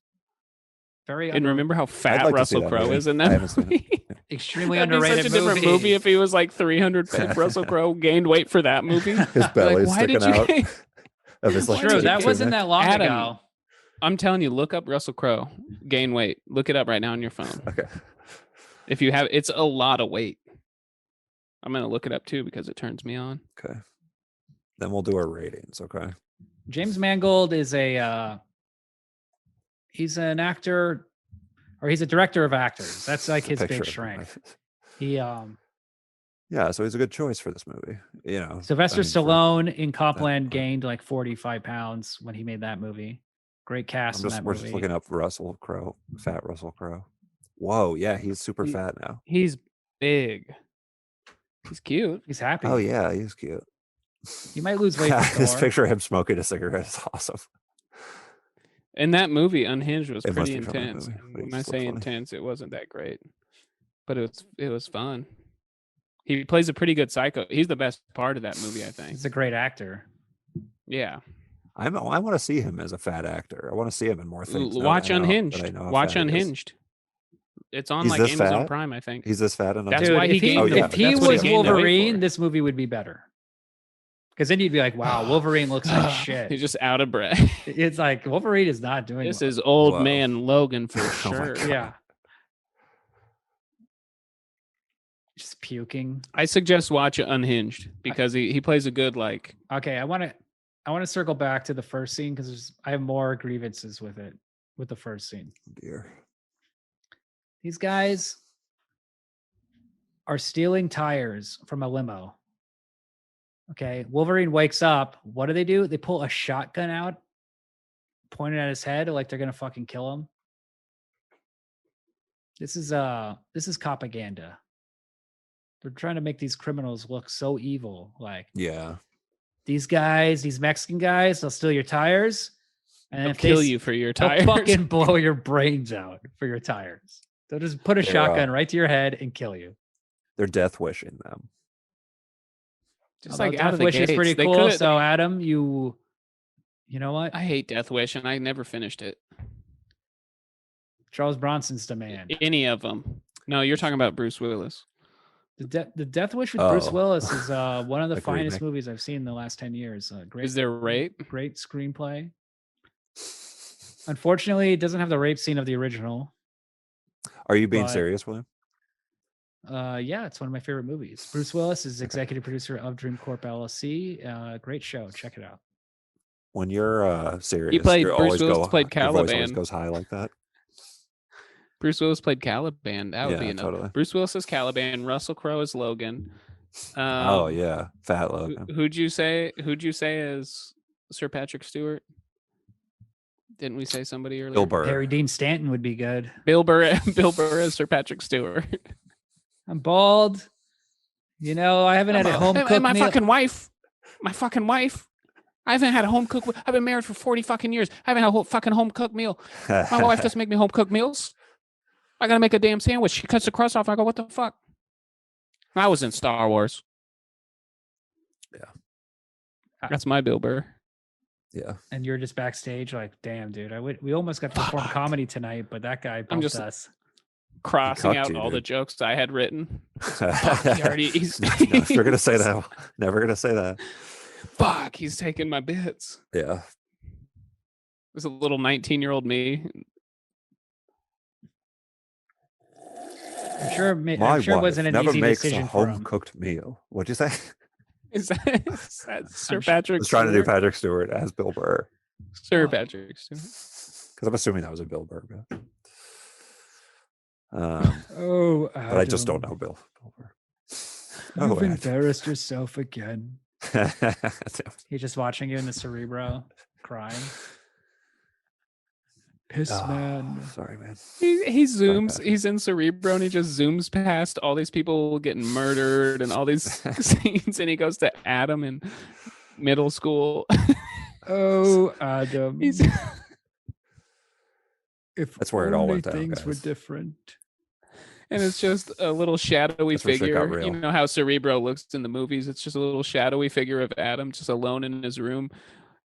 Very And remember how fat like to see Russell that Crowe movie. is in I that haven't seen it. movie? extremely That'd be underrated such a different movie if he was like 300. If Russell Crowe gained weight for that movie. His belly's why did sticking you out gain- of his like True, that tunic. wasn't that long Adam. ago. I'm telling you, look up Russell Crowe gain weight. Look it up right now on your phone. Okay. If you have, it's a lot of weight. I'm gonna look it up too because it turns me on. Okay. Then we'll do our ratings. Okay. James Mangold is he's an actor, or he's a director of actors. That's like his Picture big of him. strength. He Yeah, so he's a good choice for this movie. You know, Sylvester I mean, for- Stallone in Copland part. gained like 45 pounds when he made that movie. Great cast in that we're movie. just looking up Russell Crowe, fat Russell Crowe. Whoa, yeah, he's super He- fat now. He's big. He's cute. He's happy. Oh yeah, he's cute. He might lose weight for This Thor. picture of him smoking a cigarette is awesome. And that movie, Unhinged, was It must pretty be from that intense. movie, And but it when I just say looked funny. intense, it wasn't that great, but it was fun. He plays a pretty good psycho. He's the best part of that movie, I think. He's a great actor. Yeah, I want to see him as a fat actor. I want to see him in more things. now watch that I know- Unhinged. that I know how Watch fat he is. Unhinged. It's on He's like this Amazon fat? Prime, I think. He's this fat enough. That's Dude, why he if he, gained the- if he that's what he was gained the weight Wolverine, for. this movie would be better. Because then you'd be like, wow, Wolverine looks like He's shit. just out of breath. It's like Wolverine is not doing This well. is old Whoa. man Logan for Oh my sure. God. Yeah. Just puking. I suggest watch Unhinged because he plays a good like. Okay, I want to circle back to the first scene because I have more grievances with it, with the first scene. Dear. These guys are stealing tires from a limo. Okay, Wolverine wakes up. What do? They pull a shotgun out, point it at his head like they're gonna fucking kill him. This is propaganda. They're trying to make these criminals look so evil. Like Yeah. these guys, these Mexican guys, they'll steal your tires, and They'll if they kill you for your they'll tires. fucking blow your brains out for your tires. They'll just put a They're, shotgun right to your head and kill you. They're death wishing them. Just Although like out Death of the Wish is gates. pretty They cool. coulda- So Adam, you know what? I hate Death Wish, and I never finished it. Charles Bronson's demand. Any of them? No, you're talking about Bruce Willis. The Death Wish with Bruce Oh. Willis is one of the Like a finest remake. movies I've seen in the last 10 years. Great, Is there rape? great screenplay. Unfortunately, it doesn't have the rape scene of the original. Are you being But- serious, William? Yeah, it's one of my favorite movies. Bruce Willis is executive producer of Dream Corp LLC. Great show. Check it out. When you're serious, played- you Bruce always Willis go, played your voice always Caliban. goes high like that. Bruce Willis played Caliban. That would Yeah, be enough. totally. Bruce Willis is Caliban. Russell Crowe is Logan. Oh yeah, fat Logan. Who'd you say is Sir Patrick Stewart? Didn't we say somebody earlier? Bill Burr. Harry Dean Stanton would be good. Bill Burr. Bill Burr is Sir Patrick Stewart. I'm bald. You know, I haven't had a home cooked my meal. fucking wife. My fucking wife. I haven't had a home cooked. I've been married for 40 fucking years. I haven't had a whole fucking home cooked meal. My wife doesn't make me home cooked meals. I gotta make a damn sandwich. She cuts the crust off. I go, what the fuck? I was in Star Wars. Yeah. That's my Bill Burr. Yeah. And you're just backstage like, damn, dude. We almost got to perform Fuck. comedy tonight, but that guy bumped just- us. Crossing cucked out you, all the dude. jokes I had written. Fuck, he already, he's, Never gonna say that. Never gonna say that. Fuck, he's taking my bits. Yeah. There's a little 19-year-old me. My I'm sure it wife wasn't an never easy makes a decision for him. home-cooked meal. What'd you say? Is that Sir Patrick I was trying to do Stewart? Patrick Stewart as Bill Burr. Sir Patrick Stewart. Because I'm assuming that was a Bill Burr bit. Oh, But I just don't know Bill Burr. You've Adam. embarrassed yourself again. Damn. He's just watching you in the Cerebro, crying. Piss man. Sorry, man. He zooms. Patrick. He's in Cerebro and he just zooms past all these people getting murdered and all these scenes, and he goes to Adam in middle school. Oh, Adam. He's If That's where it all only went down, things were guys. different. and it's just a little shadowy That's where shit got figure. You real. know how Cerebro looks in the movies? It's just a little shadowy figure of Adam just alone in his room,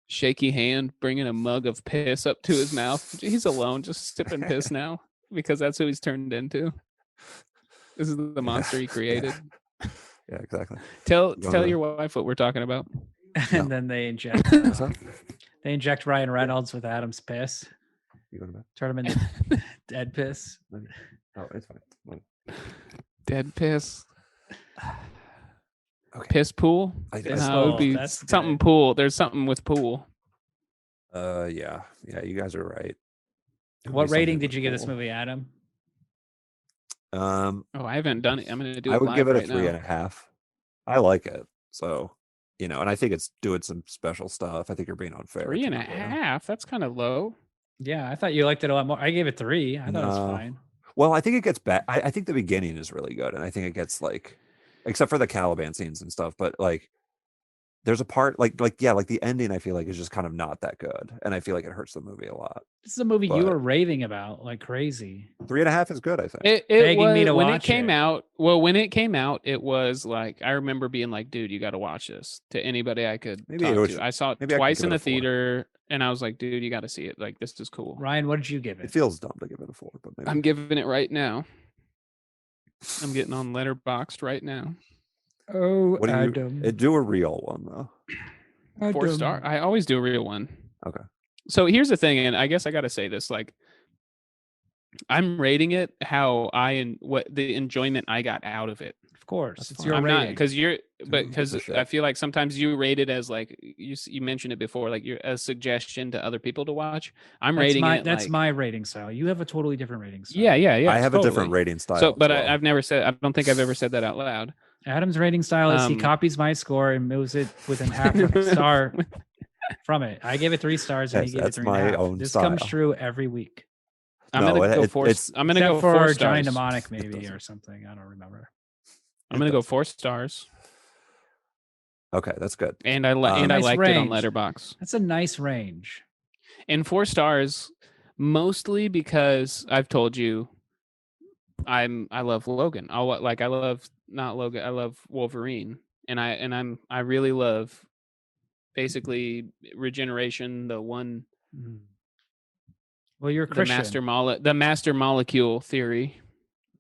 shaky hand, bringing a mug of piss up to his mouth. He's alone, just sipping piss now because that's who he's turned into. This is the monster he created. Yeah, exactly. Tell Go your wife what we're talking about. And then they inject What's up? Ryan Reynolds with Adam's piss. You going to bed? Turn him into dead piss. Oh, it's fine. Dead piss. Okay. Piss pool? Piss No, it would pool, be that's something good. pool. There's something with pool. Yeah, you guys are right. It would What be rating something did you give this cool. movie, Adam? Oh, I haven't done it. I'm gonna do it. I would live give it a right 3.5. I like it, so and I think it's doing some special stuff. I think you're being unfair. Three and to a it. half. That's kind of low. Yeah, I thought you liked it a lot more. I gave it 3. I thought it was No. fine. Well, I think it gets back. I think the beginning is really good, and I think it gets except for the Caliban scenes and stuff, but there's a part like the ending I feel like is just kind of not that good, and I feel like it hurts the movie a lot. This is a movie you But- were raving about like crazy. 3.5 is good, I think. It Begging was me to when watch it came it. out. Well, when it came out, it was like I remember being like, "Dude, you got to watch this." To anybody I could Maybe talk it was- to, I saw it maybe I could twice give in it a the 4. theater, and I was like, "Dude, you got to see it. Like, this is cool." Ryan, what did you give It it? feels dumb to give it a 4, but maybe I'm giving it right now. I'm getting on Letterboxd right now. Oh, What do you Adam. do a real one though? 4 star. I always do a real one. Okay. So here's the thing, and I guess I got to say this: like, I'm rating it how what the enjoyment I got out of it. Of course, That's it's fine. your I'm rating. not because you're, but Who because gives a shit? I feel like sometimes you rate it as like you mentioned it before, like you're a suggestion to other people to watch. I'm rating it. That's like, my rating style. You have a totally different rating style. Yeah. I have a different totally. rating style. So, but as well. I've never said. I don't think I've ever said that out loud. Adam's rating style is he Um, copies my score and moves it within half of a star from it. I gave it 3 stars and Yes, he gave it that's 3.5. my own This comes style. true every week. I'm No, gonna go it- 4. it's- I'm gonna Except go for 4 Giant stars. Mnemonic maybe doesn't. or something. I don't remember. I'm gonna go 4 stars, Okay, that's good. and I Nice liked it on range. Letterboxd. That's a nice range. And 4 stars, mostly because I've told you, I love Logan. I love not Logan. I love Wolverine, and I really love basically Regeneration, the one, Well, you're a the Christian. master molecule theory.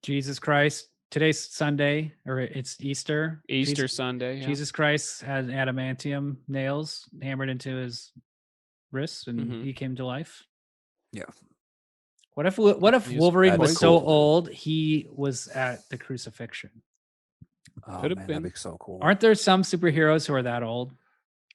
Jesus Christ. Today's Sunday, or it's Easter. Easter Jesus, Sunday. Yeah. Jesus Christ had adamantium nails hammered into his wrists, and Mhm. he came to life. Yeah. What if He's Wolverine bad was and so cool. old he was at the crucifixion? Oh, Could've man, been. that'd be so cool. Aren't there some superheroes who are that old?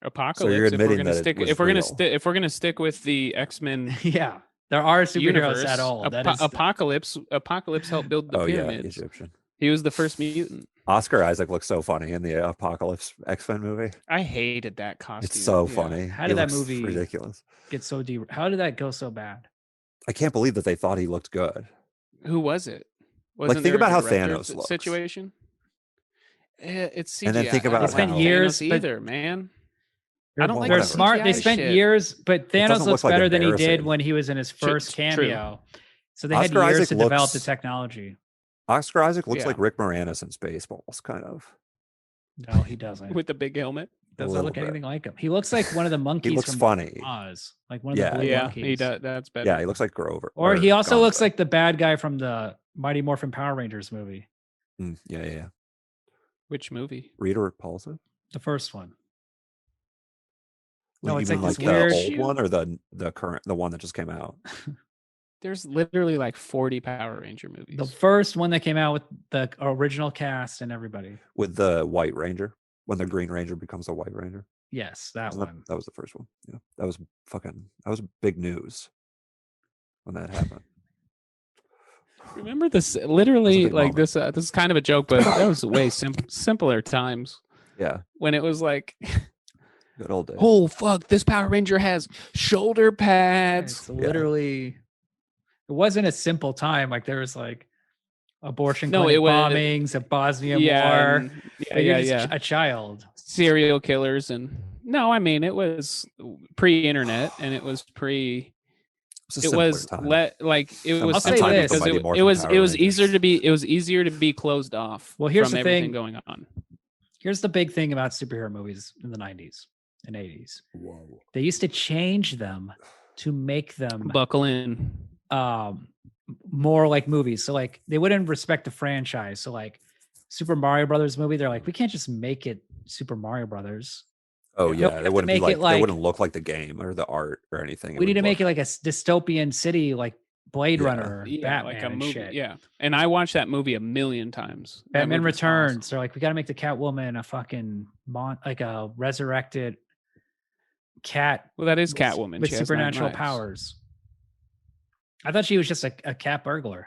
Apocalypse. you're if we're admitting gonna that it stick, was if we're gonna real. if we're gonna stick with the X-Men Yeah, there are superheroes universe, that old. That is Apocalypse helped build the Oh yeah, pyramids. Egyptian. He was the first mutant. Oscar Isaac looks so funny in the Apocalypse X-Men movie. I hated that costume. It's so Yeah. funny. How He did that looks movie ridiculous? get so How did that go so bad? I can't believe that they thought he looked good. Who was it? Think there about a how director Thanos looks. situation. It's CGI. And then think about I don't how- like years, Thanos but- either, man. I don't like They're whatever. smart. They CGI spent shit. years, but Thanos doesn't looks look, like, better than he did embarrassing. when he was in his first True. cameo. So they had Oscar years Isaac to develop the looks- technology. Oscar Isaac looks Yeah. like Rick Moranis in Spaceballs, kind of. No, he doesn't. With the big helmet. Doesn't little look bit. anything like him. He looks like one of the monkeys. He looks from funny. Oz, like one of Yeah. the blue Yeah, monkeys. he does. That's better. Yeah, he looks like Grover. Or he also looks Gonzo. like the bad guy from the Mighty Morphin Power Rangers movie, Yeah. Which movie? Rita Repulsa? the first one. Well, No, you it's mean like this the weird- old one or the current, the one that just came out? There's literally like 40 Power Ranger movies. The first one that came out with the original cast and everybody. With the White Ranger, when the Green Ranger becomes a White Ranger. Yes, that Wasn't one. that was the first one. Yeah, that was big news when that happened. Remember this? Literally, big like moment. this is kind of a joke, but that was way simpler times Yeah, when it was like, good old days. oh fuck, this Power Ranger has shoulder pads. It's literally. It wasn't a simple time. Like there was like abortion No, clinic it was- bombings, a Bosnian Yeah, war. and- But yeah, you're yeah, just a child. serial killers and no, I mean it was pre-internet and it was pre. It's a It simpler was time. like it I'll was say simpler this. because Mighty it Morphin was Power it was Rangers. easier to be closed off. Well, here's from the everything thing. going on. Here's the big thing about superhero movies in the 90s and 80s. Whoa. They used to change them to make them Buckle in. more like movies. So like they wouldn't respect the franchise. So like Super Mario Brothers movie, they're like, we can't just make it Super Mario Brothers. Oh No, yeah, we have they to wouldn't be make like, it like- they wouldn't look like the game or the art or anything. We need to make it like a dystopian city, like Blade Yeah. Runner, or Yeah, Batman, like a and movie. shit. Yeah, and I watched that movie a million times. That Batman movie's Returns. awesome. They're like, we got to make the Catwoman a fucking like a resurrected cat Well, that is with- Catwoman with She has nine supernatural lives. powers. I thought she was just a cat burglar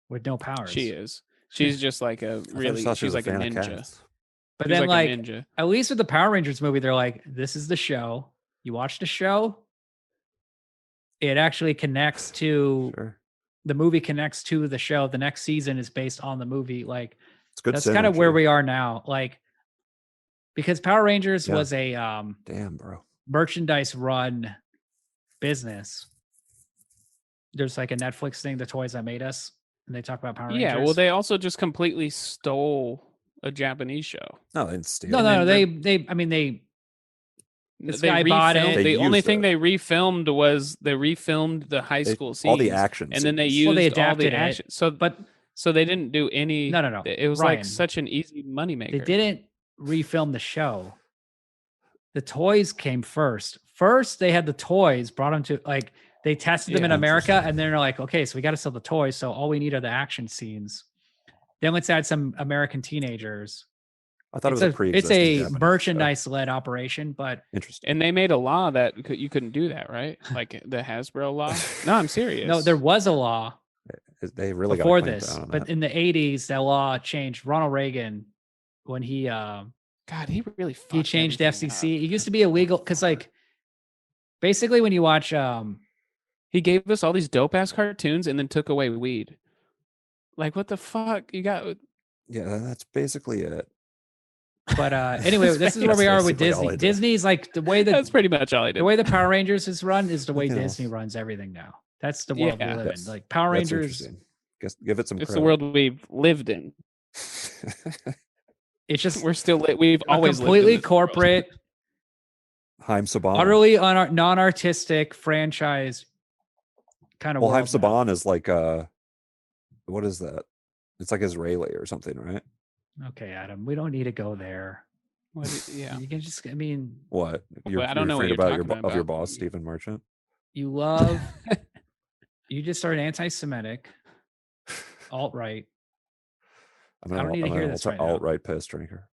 with no powers. She is. She's just like a I just really. thought she She's was like a fan of ninja. cats. But She's then like like a ninja. at least with the Power Rangers movie, they're like, this is the show. You watch the show. It actually connects to Sure, the movie connects to the show. The next season is based on the movie. Like it's good. that's kind of where synergy. we are now. Like because Power Rangers Yeah. was a Damn, bro. merchandise run business. There's like a Netflix thing, The Toys That Made Us, and they talk about Power Rangers. Yeah, well, they also just completely stole a Japanese show. No, they didn't steal. no, it. no, no. and They. I mean, they. This They guy bought refilmed- it. They The only used thing it. they refilmed was they refilmed the high school scenes, all the action, and then they scenes. used Well, they all adapted the it, action. So, But so they didn't do any. No. It was Ryan, like such an easy moneymaker. they didn't refilm the show. The toys came first. First, they had the toys, brought them to like they tested them in Yeah, America, interesting. and then they're like, okay, so we got to sell the toys. So all we need are the action scenes. Then let's add some American teenagers. I thought It's it was a pre-existing it's a Japanese show. merchandise-led operation, but Interesting. And they made a law that you couldn't do that, right? Like the Hasbro law. No, I'm serious. no, there was a law They really before got this, down on but that. in the 80s, that law changed. Ronald Reagan, when he God, he really changed the everything FCC. up. It used to be illegal because, like, basically, when you watch, He gave us all these dope ass cartoons and then took away weed. Like what the fuck? You got Yeah, that's basically it. but anyway, this is where we are with basically all Disney. I did. Disney's like the way that's that pretty much all I did. the way the Power Rangers is run is the way Nothing Disney else. runs everything now. That's the world Yeah. we live Yes. in. Like Power That's Rangers, interesting. Guess give it some It's credit. the world we've lived in. it's just We're still we've a always lived in completely this world. corporate, Haim Saban. utterly non-artistic franchise kind of Well, Haim world now. Saban is like what is that? It's like Israeli or something, right? Okay, Adam, we don't need to go there. Yeah. You can just, I mean, What? You're, I don't know what afraid you're about your talking of your about. boss, Stephen Merchant. you love, you just are an anti-Semitic, alt-right. I'm I don't need to hear an this right now. alt-right piss drinker.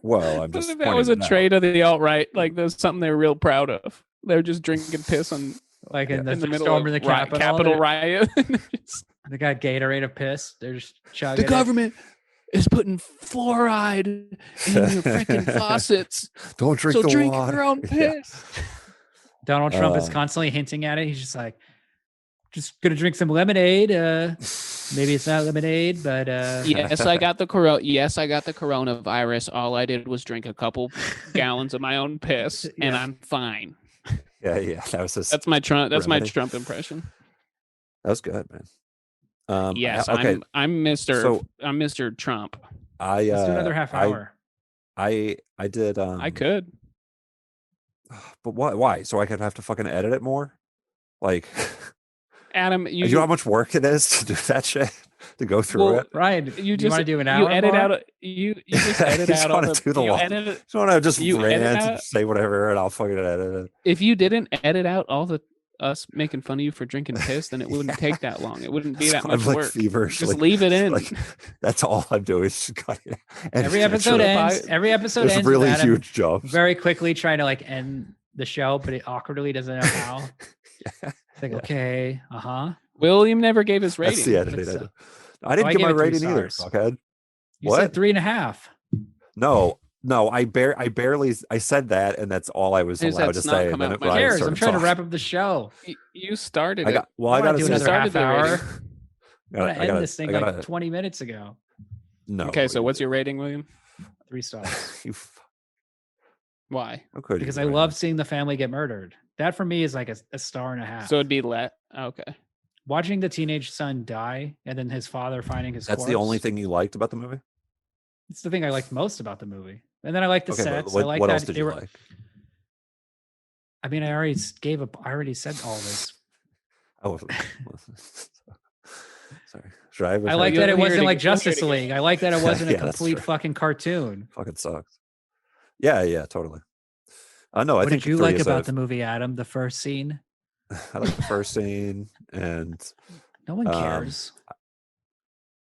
Well, I'm What just if that was a pointing it out. trait of the alt right? Like there's something they're real proud of. They're just drinking piss on Like in in the the middle storm of of the Capitol Capitol, riot. Just- they got Gatorade of piss. They're just chugging the it. government is putting fluoride in your freaking faucets. Don't drink So the drink water. your own Yeah. piss. Donald Trump is Um, constantly hinting at it. He's just like, just gonna drink some lemonade. Maybe it's not lemonade, but Yes, I got the Yes, I got the coronavirus. All I did was drink a couple gallons of my own piss, and Yeah. I'm fine. Yeah, that was his, That's my Trump. That's my remedy. Trump impression. that was good, man. Yes, okay. I'm Mr. So- I'm Mr. Trump. I let's do another half hour. I did. I could. but why? So I could have to fucking edit it more? Like, Adam, You know how much work it is to do that shit, to go through it. Ryan, you want to do an hour? You edit more? out. You just edit out all the. Do the You long, edit. just want to just you edit rant and out- say whatever, and I'll fucking edit it. If you didn't edit out all the us making fun of you for drinking piss, then it wouldn't take that long. It wouldn't be that I'm much like work. feverish. Just like, leave it in. Like, that's all I'm doing is just cutting it. And Every it's episode actually- ends. Every episode There's ends. really with Adam huge jumps. very quickly trying to like end the show, but it awkwardly doesn't know how. It's like, okay, William never gave his rating. That's the editing. It's, I didn't I give gave my it 3 rating either, stars. fuckhead. You What? said 3.5. No, I barely I said that, and that's all I was Is allowed that to snot say. come And out then my Who Ryan cares? I'm started trying to talking. wrap up the show. You started I it. got. Well, I I wanna got do to another half hour. rating. I want to end this thing like 20 minutes ago. No. Okay, so what's your rating, William? 3 stars. You Why? okay? Because I love seeing the family get murdered. That for me is like a 1.5 stars. So it'd be okay. Watching the teenage son die and then his father finding his That's the only thing you liked about the movie. It's the thing I liked most about the movie. And then I like the Okay, sets. but I like what that else did they you were. like? I mean, I already said all this. Oh, sorry. Should I? I like that it You'll hear wasn't it like again. You'll hear it Justice again. League. I like that it wasn't a Yeah, that's complete true. fucking cartoon. Fucking sucks. Yeah, totally. No, I What think did you 3 like is about the movie, Adam? The first scene? I like the first scene, and No one cares.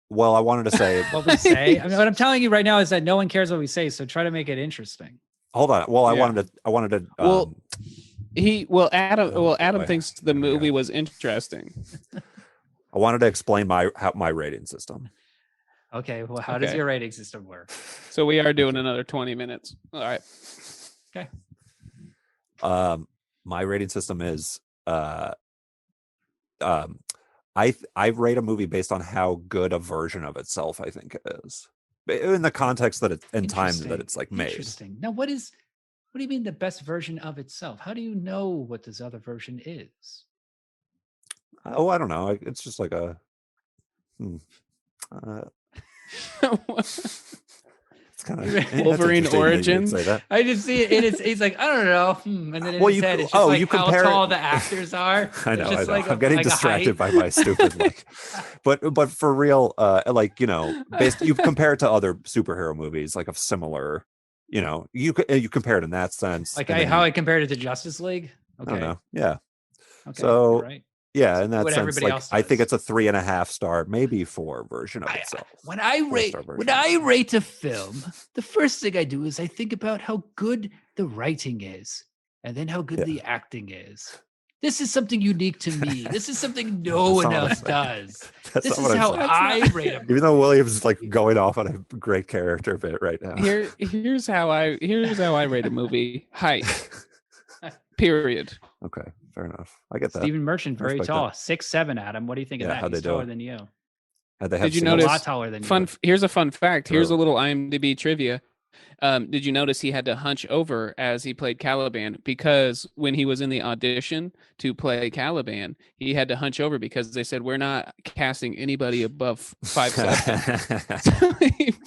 well, I wanted to say. What we say. I mean, what I'm telling you right now is that no one cares what we say. So try to make it interesting. Hold on. Well, I Yeah. wanted to. Well, Adam boy. thinks the Here we go. movie was interesting. I wanted to explain my rating system. Okay. Well, how does Okay. your rating system work? So we are doing another 20 minutes. All right. Okay. My rating system is I rate a movie based on how good a version of itself I think it is, in the context that it's in time that it's like made. Interesting. Now, what do you mean the best version of itself? How do you know what this other version is? Oh, I don't know. It's just like a. It's kind of Wolverine Origins? I just see it. He's like, I don't know. And then in Well, his you head, co- it's just oh, like you how compare it- tall the actors are. I know. It's just like I'm getting like a distracted height. by my stupid like, but for real, like you compare it to other superhero movies like of similar, you compare it in that sense. Like and then how I compared it to Justice League. I Okay. don't know. Yeah. Okay. So, you're right. Yeah, in that what sense, everybody like else I think does. it's a 3.5 star, maybe 4 version of itself. When I rate 4-star when version. I rate a film, the first thing I do is I think about how good the writing is, and then how good Yeah. the acting is. This is something unique to me. This is something no That's one not what I'm else saying. does. That's This not is what I'm how saying. I rate a Even though Williams is like going off on a great character bit right now. Here's how I rate a movie. Height. Period. Okay, fair enough. I get that. Stephen Merchant, very Respect tall, that. 6'7". Adam, what do you think Yeah, of that? how'd He's they do taller it? than you. Had they have Did you seen He's notice- a lot taller than Fun. you. Here's a fun fact. Here's a True. little IMDb trivia. Did you notice he had to hunch over as he played Caliban because when he was in the audition to play Caliban, he had to hunch over because they said we're not casting anybody above 5'7"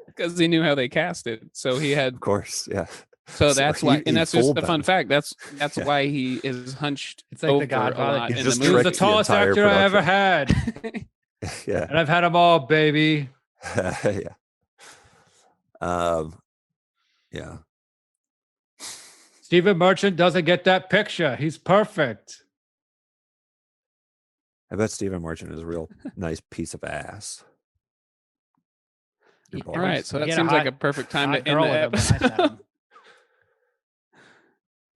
because he knew how they cast it. So he had. Of course, yeah. So So that's he- why, he and that's just fooled a fun them. fact. That's Yeah. why he is hunched. It's like over the Godfather. a lot He's in just the He was movie. the tricked the tallest entire actor I ever production. had, Yeah. and I've had them all, baby. Yeah. Yeah. Stephen Merchant doesn't get that picture. He's perfect. I bet Stephen Merchant is a real nice piece of ass. Your All All right, so You that get a seems like hot- a perfect time Hot to end girl the with him when I episode. met him.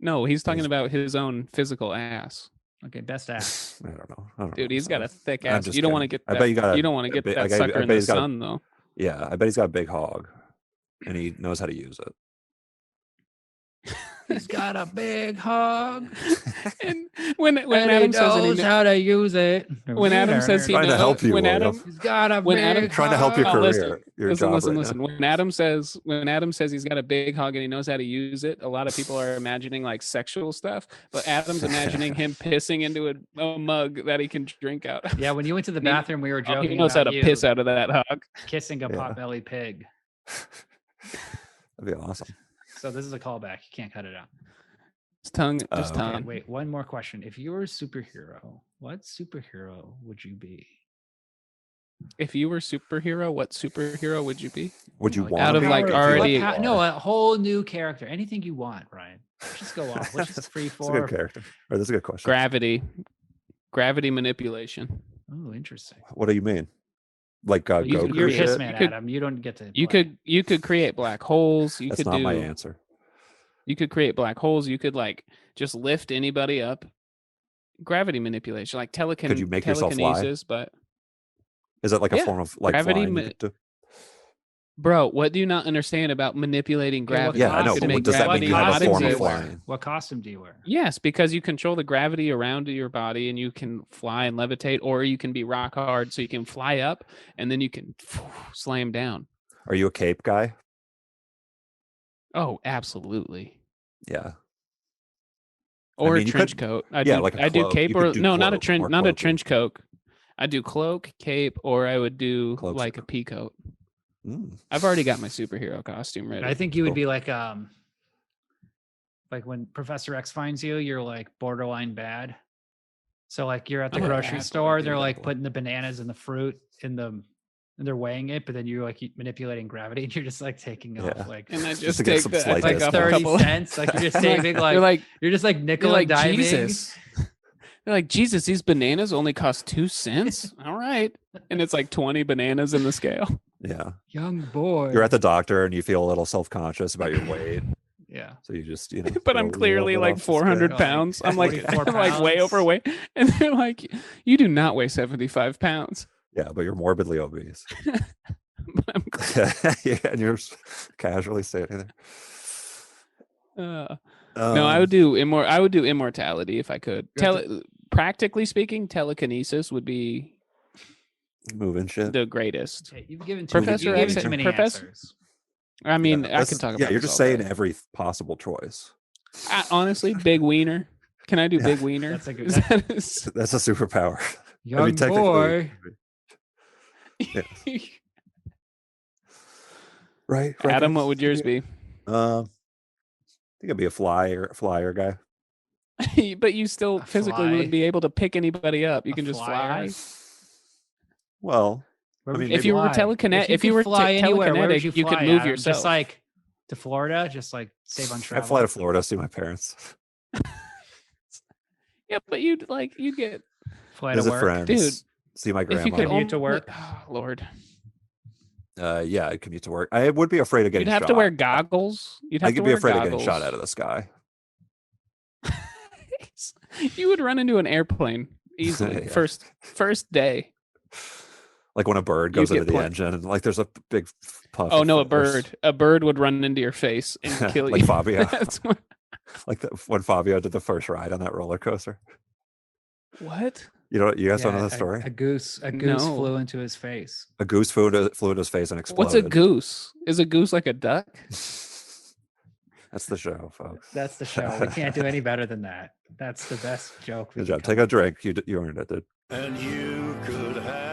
No, he's talking about his own physical ass. Okay, best ass. I don't know. Dude, he's got a thick I'm ass. just You don't want to kidding. get I that. bet you got a- you don't want to a get bit- that I bet sucker in the he's got a- sun, though. Yeah, I bet he's got a big hog, and he knows how to use it. He's got a big hog. And when And Adam he says that he knows kn- how to use it. when Adam says he Trying to knows, help you, when William. Adam He's got a when big Adam- Trying to help your hog. career, listen, your listen, job listen, right listen. now. When Adam says he's got a big hog and he knows how to use it, a lot of people are imagining like sexual stuff, but Adam's imagining him pissing into a mug that he can drink out. Yeah, when you went to the bathroom, we were Oh, joking. he knows how about to you piss out of that hog. kissing a Yeah. potbelly pig. That'd be awesome. So this is a callback. You can't cut it out. Just tongue. Just Okay, tongue. Wait, one more question. If you were a superhero, what superhero would you be? If you were superhero, what superhero would you be? Would you Like, want out to of, be, like, or do you like already- you are? No, a whole new character. Anything you want, Ryan. Let's just go off. Let's just free That's a good for. character. Or that's a good question. Gravity manipulation. Oh, interesting. What do you mean? Like Well, you Goku could You're create- shit? Pissman, you could- Adam. You don't get to. You play. could create black holes. You That's could not do. my answer. You could create black holes. You could like just lift anybody up. Gravity manipulation, like Could you make yourself fly? telekinesis, but Is it like a Yeah, form of like gravity flying? ma- bro, what do you not understand about manipulating Okay, what gravity? Yeah, I know. To but make what does that gravity mean? You have a not form of exist? flying. What costume do you wear? Yes, because you control the gravity around your body and you can fly and levitate, or you can be rock hard so you can fly up and then you can slam down. Are you a cape guy? Oh, absolutely. Yeah. Or mean, a you trench could- coat. yeah, do, like a I do cloak. cape You could or do no, not a cloak, trench, more not a cloaking. trench coat. I do cloak, cape, or I would do Cloaks like are- a pea coat. Mm. I've already got my superhero costume ready. I think you would Cool. be like when Professor X finds you, you're like borderline bad. So like you're at the I'm a grocery bad store, boy, they're dude. like putting the bananas and the fruit in the and they're weighing it, but then you're like manipulating gravity and you're just like taking Yeah. off like and I Just just to get take some the I slight take like off a 30 couple. cents. Like you're just saving They're like like you're just like they're nickel like and diming. Jesus. They're like Jesus. These bananas only cost 2 cents. All right, and it's like 20 bananas in the scale. Yeah. Young boy. You're at the doctor and you feel a little self-conscious about your weight. yeah. So you just, But get a I'm little clearly bit like off the 400 scale. pounds. I'm like 44 I'm like way pounds. overweight, and they're like, you do not weigh 75 pounds. Yeah, but you're morbidly obese. But I'm Yeah, and you're casually standing there. no, I would do immortality if I could. You have Practically speaking, telekinesis would be moving shit. the greatest. Okay, you've given Professor you've given X- too many Professor- answers. I mean, Yeah, I that's- could talk about. Yeah, you're just this all saying day. every possible choice. Honestly, big wiener. Can I do Yeah. big wiener? That's a good- Is that is- That's a superpower. Young technically- boy. Yeah. Right. Adam, what would yours be? I think I'd be a flyer guy. But you still A physically fly? wouldn't be able to pick anybody up. You A can just flyer? fly. Well, Where I would mean, If maybe you were fly? telekinetic, if could you were fly anywhere, where would telekinetic, you could fly, move Adam? yourself. Just like to Florida, just like save on I'd travel. fly to Florida, see my parents, Yeah, but you'd get Fly to visit work. friends, Dude, see my if you grandma. could Commute to only- work? Oh, Lord, Yeah, I'd commute to work. I would be afraid of getting you'd have shot. to wear goggles. You'd have I to could be wear afraid of goggles. getting shot out of the sky. You would run into an airplane easily. Yeah. First day. Like when a bird You goes get into the pla- engine and like there's a big puff. Oh of no, a force. bird. A bird would run into your face and kill Like you. Fabio. That's what. Like when Fabio did the first ride on that roller coaster. What? You guys don't know Yeah, the story? A goose No. flew into his face. A goose flew into his face and exploded. What's a goose? Is a goose like a duck? That's the show, folks. That's the show. We can't do any better than that. That's the best joke. we Good can job. come Take a drink. You earned it, dude. And you could have